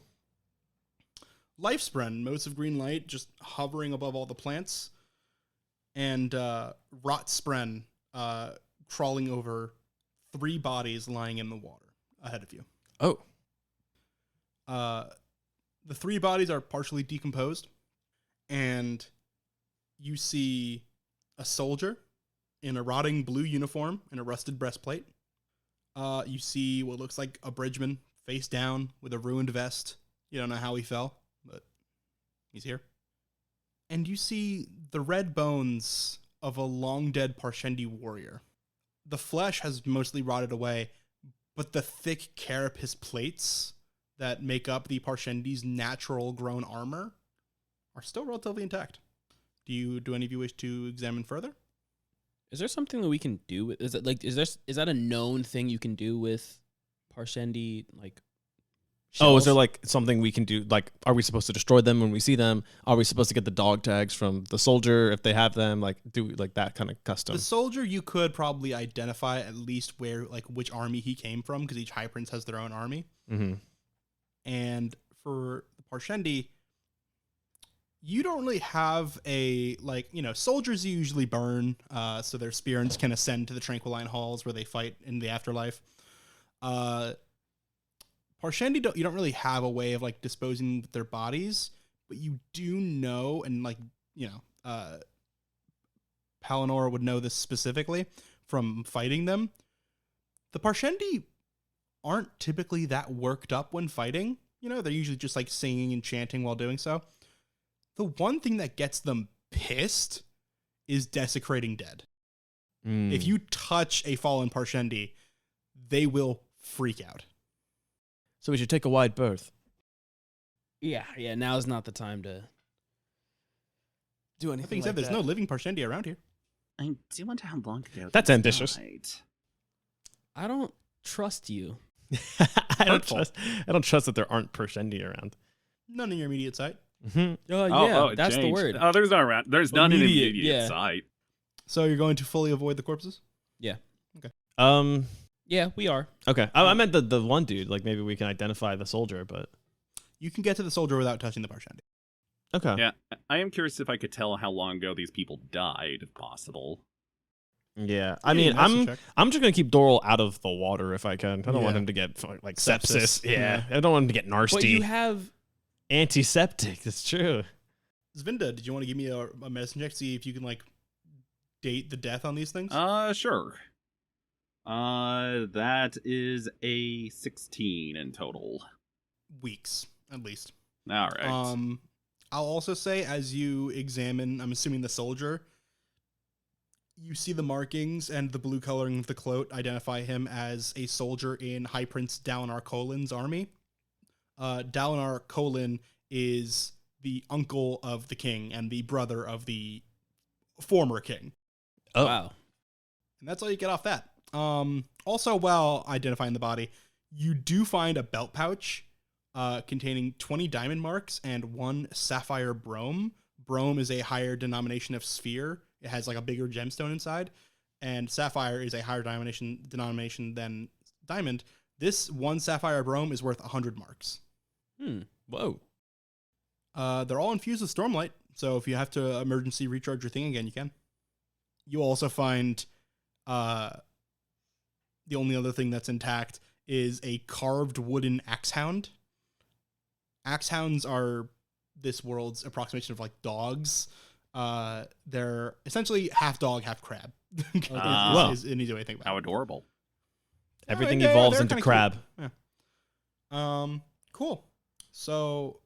Life spren, motes of green light, just hovering above all the plants, and rot spren crawling over 3 bodies lying in the water ahead of you. Oh. The 3 bodies are partially decomposed, and you see a soldier in a rotting blue uniform and a rusted breastplate. You see what looks like a bridgeman face down with a ruined vest. You don't know how he fell, but he's here. And you see the red bones of a long-dead Parshendi warrior. The flesh has mostly rotted away, but the thick carapace plates that make up the Parshendi's natural grown armor are still relatively intact. Do any of you wish to examine further? Is there something that we can do with? Is that a known thing you can do with Parshendi? Like, Oh, is there shells? like something we can do? Like, are we supposed to destroy them when we see them? Are we supposed to get the dog tags from the soldier if they have them? Like, do like that kind of custom? The soldier, you could probably identify at least where, like, which army he came from, because each High Prince has their own army. Mm-hmm. And for the Parshendi, you don't really have a, like, soldiers you usually burn, so their spirits can ascend to the Tranquiline Halls where they fight in the afterlife. Parshendi, you don't really have a way of, like, disposing of their bodies, but you do know, and, like, Palinor would know this specifically from fighting them. The Parshendi aren't typically that worked up when fighting. They're usually just, like, singing and chanting while doing so. The one thing that gets them pissed is desecrating dead. If you touch a fallen Parshendi, they will freak out. So we should take a wide berth. Yeah. Now's not the time to do anything. That being like said, there's that. no living Parshendi around here. I do wonder how long ago. That's this ambitious. died. I don't trust you. I don't Hurtful. trust that there aren't Parshendi around. None in your immediate sight. Mm-hmm. It that's the changed. word. Oh, there's none in Immediate, immediate yeah. sight. So you're going to fully avoid the corpses? Yeah, we are. Okay. I meant the one dude. Like, maybe we can identify the soldier, but You can get to the soldier without touching the Parshendi. okay. Yeah, I am curious if I could tell how long ago these people died, if possible. Yeah. I mean, I'm just gonna keep Doral out of the water if I can. I don't want Yeah. him to get like Sepsis. sepsis. Yeah. I don't want him to get But nasty. you have. Antiseptic. That's true. Zvinda, did you want to give me a medicine check to see if you can, like, date the death on these things? Sure. That is a 16 in total. Weeks, at least. All right. I'll also say, as you examine, I'm assuming the soldier, you see the markings and the blue coloring of the cloak identify him as a soldier in High Prince Dalinar Colin's army. Dalinar Colin is the uncle of the king and the brother of the former king. Oh. Wow. And that's all you get off that. Also, while identifying the body, you do find a belt pouch containing 20 diamond marks and 1 sapphire brome. Brome is a higher denomination of sphere. It has, like, a bigger gemstone inside. And sapphire is a higher denomination than diamond. This 1 sapphire brome is worth 100 marks. Whoa. They're all infused with Stormlight, so if you have to emergency recharge your thing again, you can. You also find the only other thing that's intact is a carved wooden axe hound. Axe hounds are this world's approximation of, like, dogs. They're essentially half dog, half crab. Is an easy way to think about How it. adorable. Everything they're- evolves they're into kinda crab. cute. Yeah. Cool. So,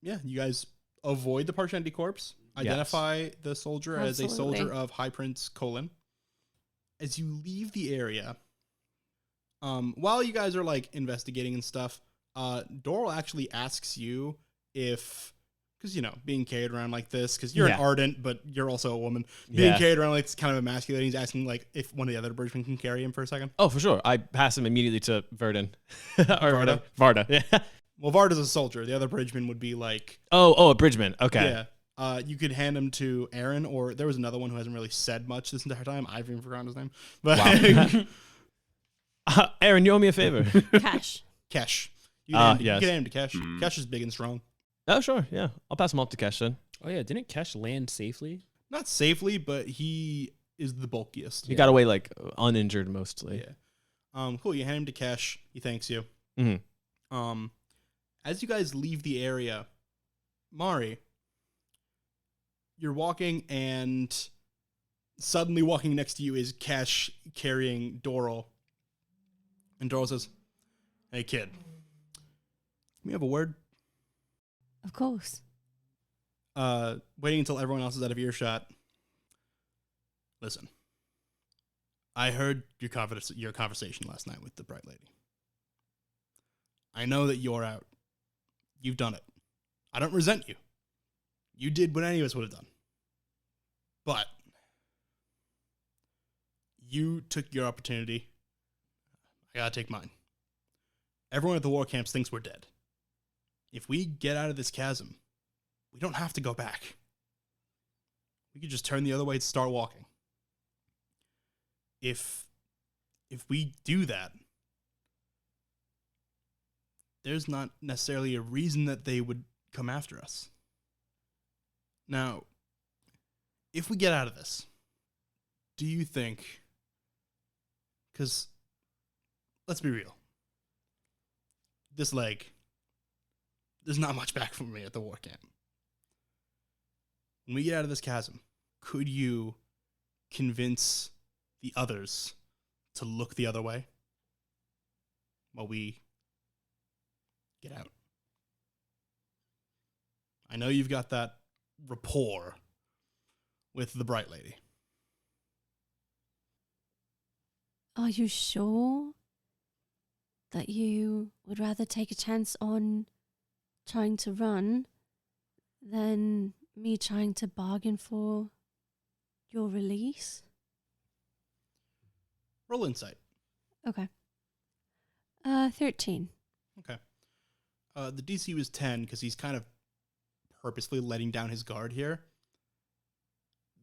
yeah, you guys avoid the Parshendi corpse. Identify the soldier as a Absolutely. soldier of High Prince Colin. As you leave the area, while you guys are, like, investigating and stuff, Doral actually asks you if, because, being carried around like this, because you're Yeah. an ardent, but you're also a woman. Being Yeah. carried around like it's kind of emasculating. He's asking, like, if one of the other bridgemen can carry him for a second. Oh, for sure. I pass him immediately to Verdun. Varda? Varda. Yeah. Well, Varda's a soldier. The other bridgeman would be, like, Oh, a bridgeman. Okay. yeah. You could hand him to Aaron, or there was another one who hasn't really said much this entire time. I've even forgotten his name. But Wow. Aaron, you owe me a favor. Cash. Kesh. You Yes. can hand him to Kesh. Mhm. Kesh is big and strong. Oh, sure. Yeah. I'll pass him off to Kesh then. Oh yeah, didn't Kesh land safely? Not safely, but he is the bulkiest. He got away, like, uninjured mostly. Yeah. Cool. You hand him to Kesh. He thanks you. Mm-hmm. As you guys leave the area, Mari, you're walking, and suddenly walking next to you is Kesh carrying Doral. And Doral says, "Hey, kid, can we have a word?" Of course. Waiting until everyone else is out of earshot. Listen, I heard your conversation last night with the Bright Lady. I know that you're out. You've done it. I don't resent you. You did what any of us would have done. But you took your opportunity. I gotta take mine. Everyone at the war camps thinks we're dead. If we get out of this chasm, we don't have to go back. We could just turn the other way and start walking. If we do that, there's not necessarily a reason that they would come after us. Now, if we get out of this, do you think... Because, let's be real. This leg, there's not much back from me at the war camp. When we get out of this chasm, could you convince the others to look the other way while we get out? I know you've got that rapport with the Bright Lady. Are you sure that you would rather take a chance on trying to run than me trying to bargain for your release? Roll insight. Okay. 13. Okay. The DC was 10 because he's kind of purposefully letting down his guard here.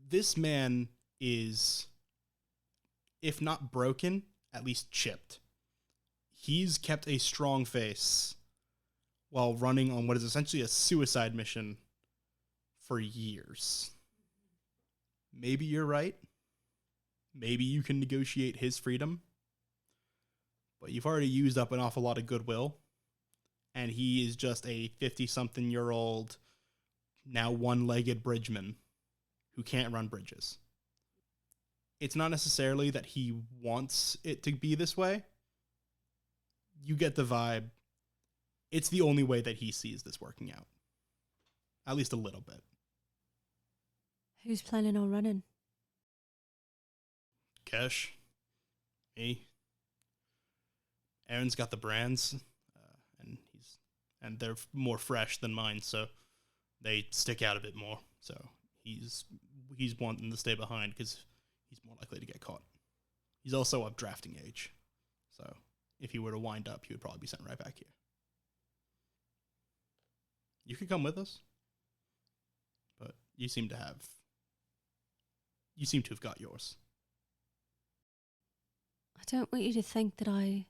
This man is, if not broken, at least chipped. He's kept a strong face while running on what is essentially a suicide mission for years. Maybe you're right. Maybe you can negotiate his freedom. But you've already used up an awful lot of goodwill. And he is just a 50-something-year-old, now one-legged bridgeman who can't run bridges. It's not necessarily that he wants it to be this way. You get the vibe. It's the only way that he sees this working out. At least a little bit. Who's planning on running? Kesh. Me. Aaron's got the brands. And they're more fresh than mine, so they stick out a bit more. So he's wanting to stay behind because he's more likely to get caught. He's also of drafting age, so if he were to wind up, he would probably be sent right back here. You could come with us, but you seem to have got yours. I don't want you to think that I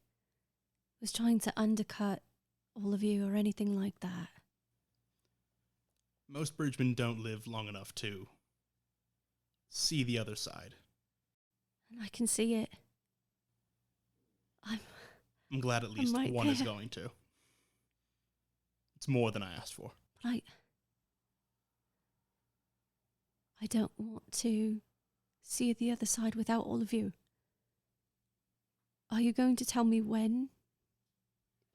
was trying to undercut all of you or anything like that. Most bridgemen don't live long enough to see the other side. And I can see it. I'm glad at least one is going to. It's more than I asked for. But I don't want to see the other side without all of you. Are you going to tell me when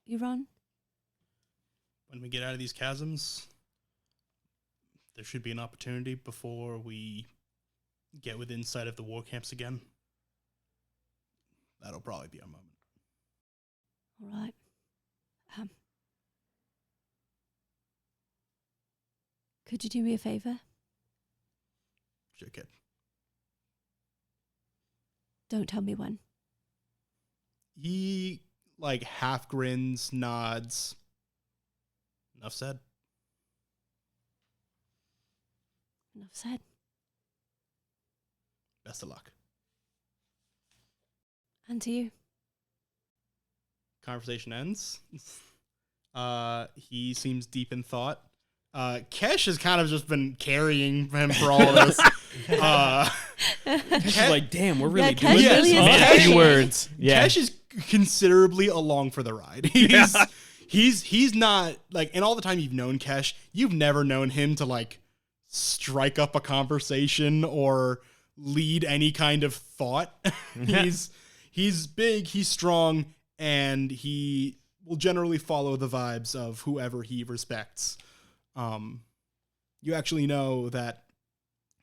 you run? When we get out of these chasms, there should be an opportunity before we get within sight of the war camps again. That'll probably be our moment. All right. Could you do me a favor? Sure, kid. Don't tell me when. He, half grins, nods. Enough said. Enough said. Best of luck. And to you. Conversation ends. He seems deep in thought. Kesh has kind of just been carrying him for all of this. She's like, damn, we're really Kesh doing really this. is Man, carrying. few words. Yeah. Kesh is considerably along for the ride. He's not, in all the time you've known Kesh, you've never known him to, strike up a conversation or lead any kind of thought. He's big, he's strong, and he will generally follow the vibes of whoever he respects. You actually know that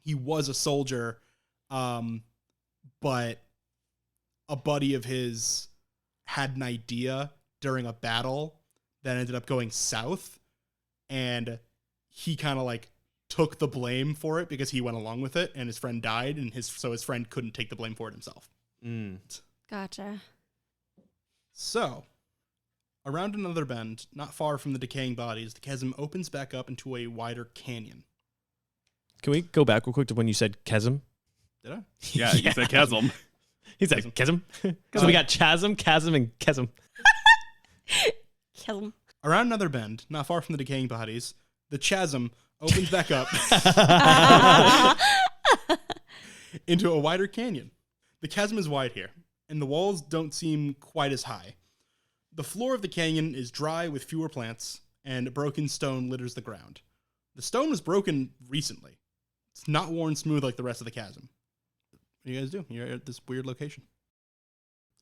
he was a soldier, but a buddy of his had an idea during a battle that ended up going south, and he kind of like took the blame for it because he went along with it, and his friend died, and his friend couldn't take the blame for it himself. Gotcha. So, around another bend, not far from the decaying bodies, the chasm opens back up into a wider canyon. Can we go back real quick to when you said chasm? Did I? Yeah, you said chasm. He said chasm. So we got chasm, and chasm. Kill him. Around another bend, not far from the decaying bodies, the chasm opens back up into a wider canyon. The chasm is wide here, and the walls don't seem quite as high. The floor of the canyon is dry with fewer plants, and broken stone litters the ground. The stone was broken recently. It's not worn smooth like the rest of the chasm. What do you guys do? You're at this weird location.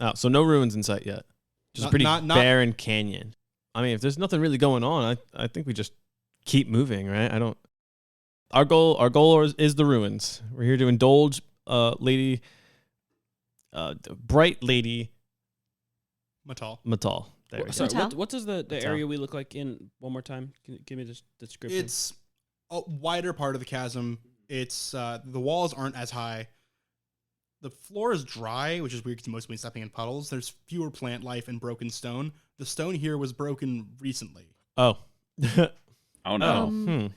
Oh, so no ruins in sight yet. Just a pretty barren canyon. I mean, if there's nothing really going on, I think we just keep moving, right? Our goal is the ruins. We're here to indulge bright lady Matal. There we Sorry, Matal? what does the area we look like in one more time? Can you give me the description? It's a wider part of the chasm. It's the walls aren't as high. The floor is dry, which is weird because most of me stepping in puddles. There's fewer plant life and broken stone. The stone here was broken recently. Oh. Oh no.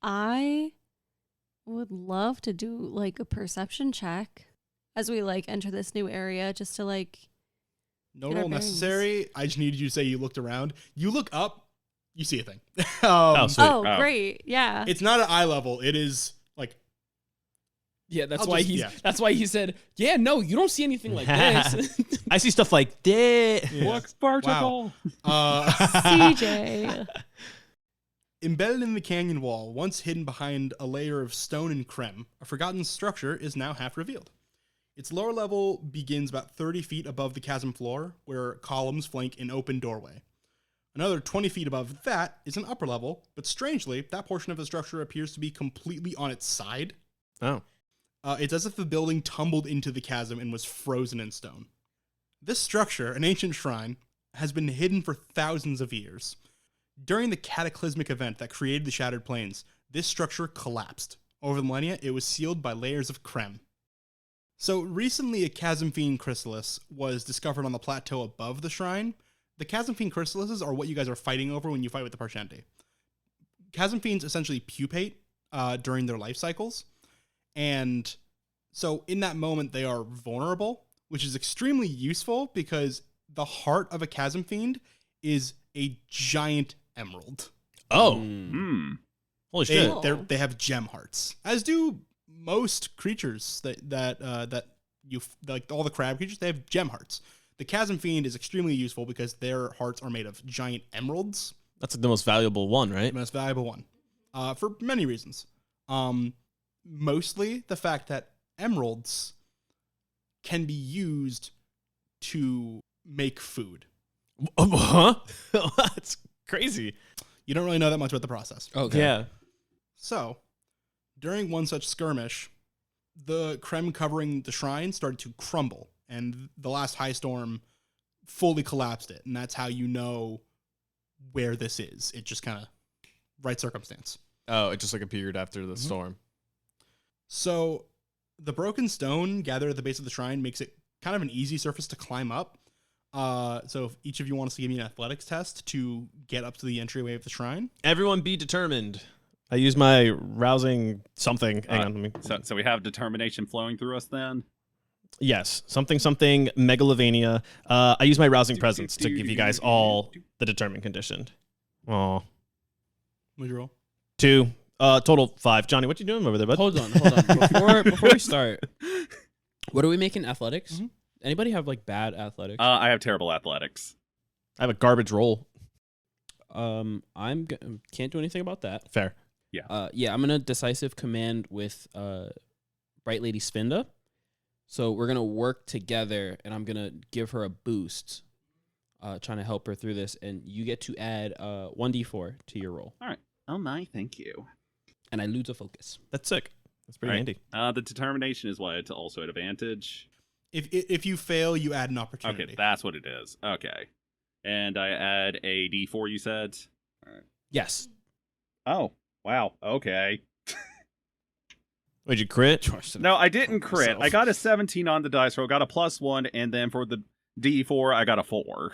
I would love to do like a perception check as we like enter this new area, just to like. No get our roll bearings. necessary. I just needed you to say you looked around. You look up, you see a thing. Sweet. Oh, great! Yeah. It's not at eye level. It is like. Yeah, that's I'll why just- That's why he said, "Yeah, no, you don't see anything like this." I see stuff like this. Yeah. Look, Spartacle. Wow. CJ. Embedded in the canyon wall, once hidden behind a layer of stone and creme, a forgotten structure is now half revealed. Its lower level begins about 30 feet above the chasm floor, where columns flank an open doorway. Another 20 feet above that is an upper level, but strangely, that portion of the structure appears to be completely on its side. Oh. It's as if the building tumbled into the chasm and was frozen in stone. This structure, an ancient shrine, has been hidden for thousands of years. During the cataclysmic event that created the Shattered Plains, this structure collapsed. Over the millennia, it was sealed by layers of creme. So recently, a chasm fiend chrysalis was discovered on the plateau above the shrine. The chasm fiend chrysalises are what you guys are fighting over when you fight with the Parshente. Chasm fiends essentially pupate during their life cycles. And so in that moment, they are vulnerable, which is extremely useful because the heart of a chasm fiend is a giant emerald. Oh. Holy They, shit. they have gem hearts, as do most creatures that you like. All the crab creatures, they have gem hearts. The chasm fiend is extremely useful because their hearts are made of giant emeralds. That's like the most valuable one, right? The most valuable one, for many reasons. Mostly the fact that emeralds can be used to make food. Huh? That's crazy. You don't really know that much about the process. Okay. Yeah. So, during one such skirmish, the creme covering the shrine started to crumble, and the last high storm fully collapsed it. And that's how you know where this is. It just kind of right circumstance. Oh, it just like appeared after the storm. So, the broken stone gathered at the base of the shrine makes it kind of an easy surface to climb up. So, if each of you wants to give me an athletics test to get up to the entryway of the shrine. Everyone be determined. I use my rousing something. Hang on, let me. So we have determination flowing through us then? Yes, something megalovania. I use my rousing presence to give you guys all the determined conditioned. Aw. What'd you roll? 2. Total 5. Johnny, what you doing over there, bud? Hold on. Before we start, what are we making athletics? Mhm. Anybody have like bad athletics? I have terrible athletics. I have a garbage roll. Can't do anything about that. Fair. Yeah, I'm gonna decisive command with Bright Lady Zvinda. So we're gonna work together, and I'm gonna give her a boost, trying to help her through this. And you get to add 1d4 to your roll, Oh my, thank you. and I lose a focus. That's sick. That's pretty All right. handy. The determination is what? It's also at advantage. If you fail, you add an opportunity. Okay, that's what it is. Okay. And I add a D4, you said? All right. Yes. Oh, wow. Okay. Would you crit? No, I didn't crit. Myself. I got a 17 on the dice roll, got a +1, and then for the D4, I got a 4.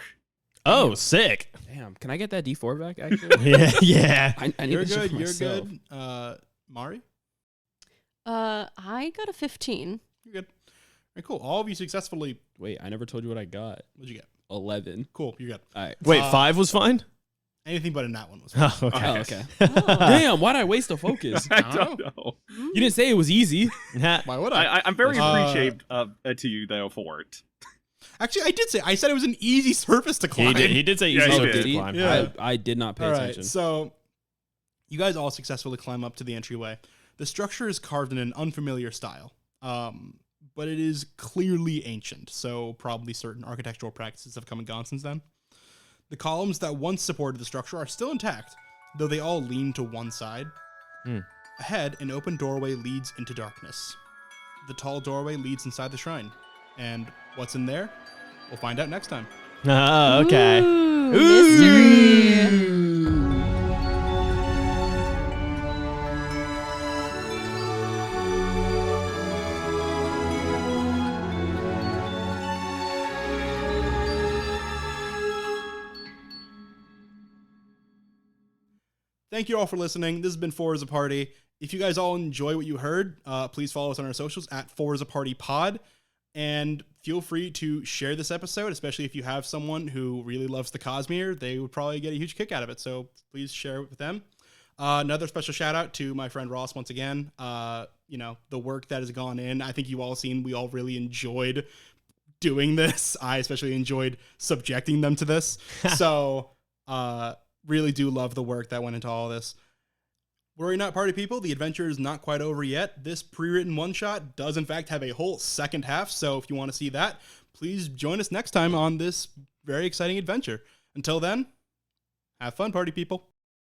Oh, sick. Damn. Can I get that D4 back? Actually, Yeah. I need You're this shit good. for You're myself. good. Mari, I got a 15. you're good. All right, cool. All of you successfully. Wait, I never told you what I got. What'd you get? 11. Cool. You're good. All right. Wait, 5 was fine? Anything but in that one was. Oh, okay. Oh, okay. Oh. Damn, why'd I waste the focus? I don't know. You didn't say it was easy. Why would I? I'm very Uh, appreciative to you, though, for it. Actually, I did say. I said it was an easy surface to climb. He did say Yeah, easy he surface did. to climb. Yeah. I did not pay All right, attention. so you guys all successfully climb up to the entryway. The structure is carved in an unfamiliar style, but it is clearly ancient, so probably certain architectural practices have come and gone since then. The columns that once supported the structure are still intact, though they all lean to one side. Ahead, an open doorway leads into darkness. The tall doorway leads inside the shrine, and what's in there? We'll find out next time. Ah, okay. Ooh, mystery. Thank you all for listening. This has been Four as a Party. If you guys all enjoy what you heard, please follow us on our socials at Four as a Party Pod. And feel free to share this episode, especially if you have someone who really loves the Cosmere. They would probably get a huge kick out of it. So please share it with them. Another special shout out to my friend Ross once again. The work that has gone in. I think you all seen, we all really enjoyed doing this. I especially enjoyed subjecting them to this. So really do love the work that went into all this. Worry not, party people. The adventure is not quite over yet. This pre-written one-shot does, in fact, have a whole second half. So if you want to see that, please join us next time on this very exciting adventure. Until then, have fun, party people.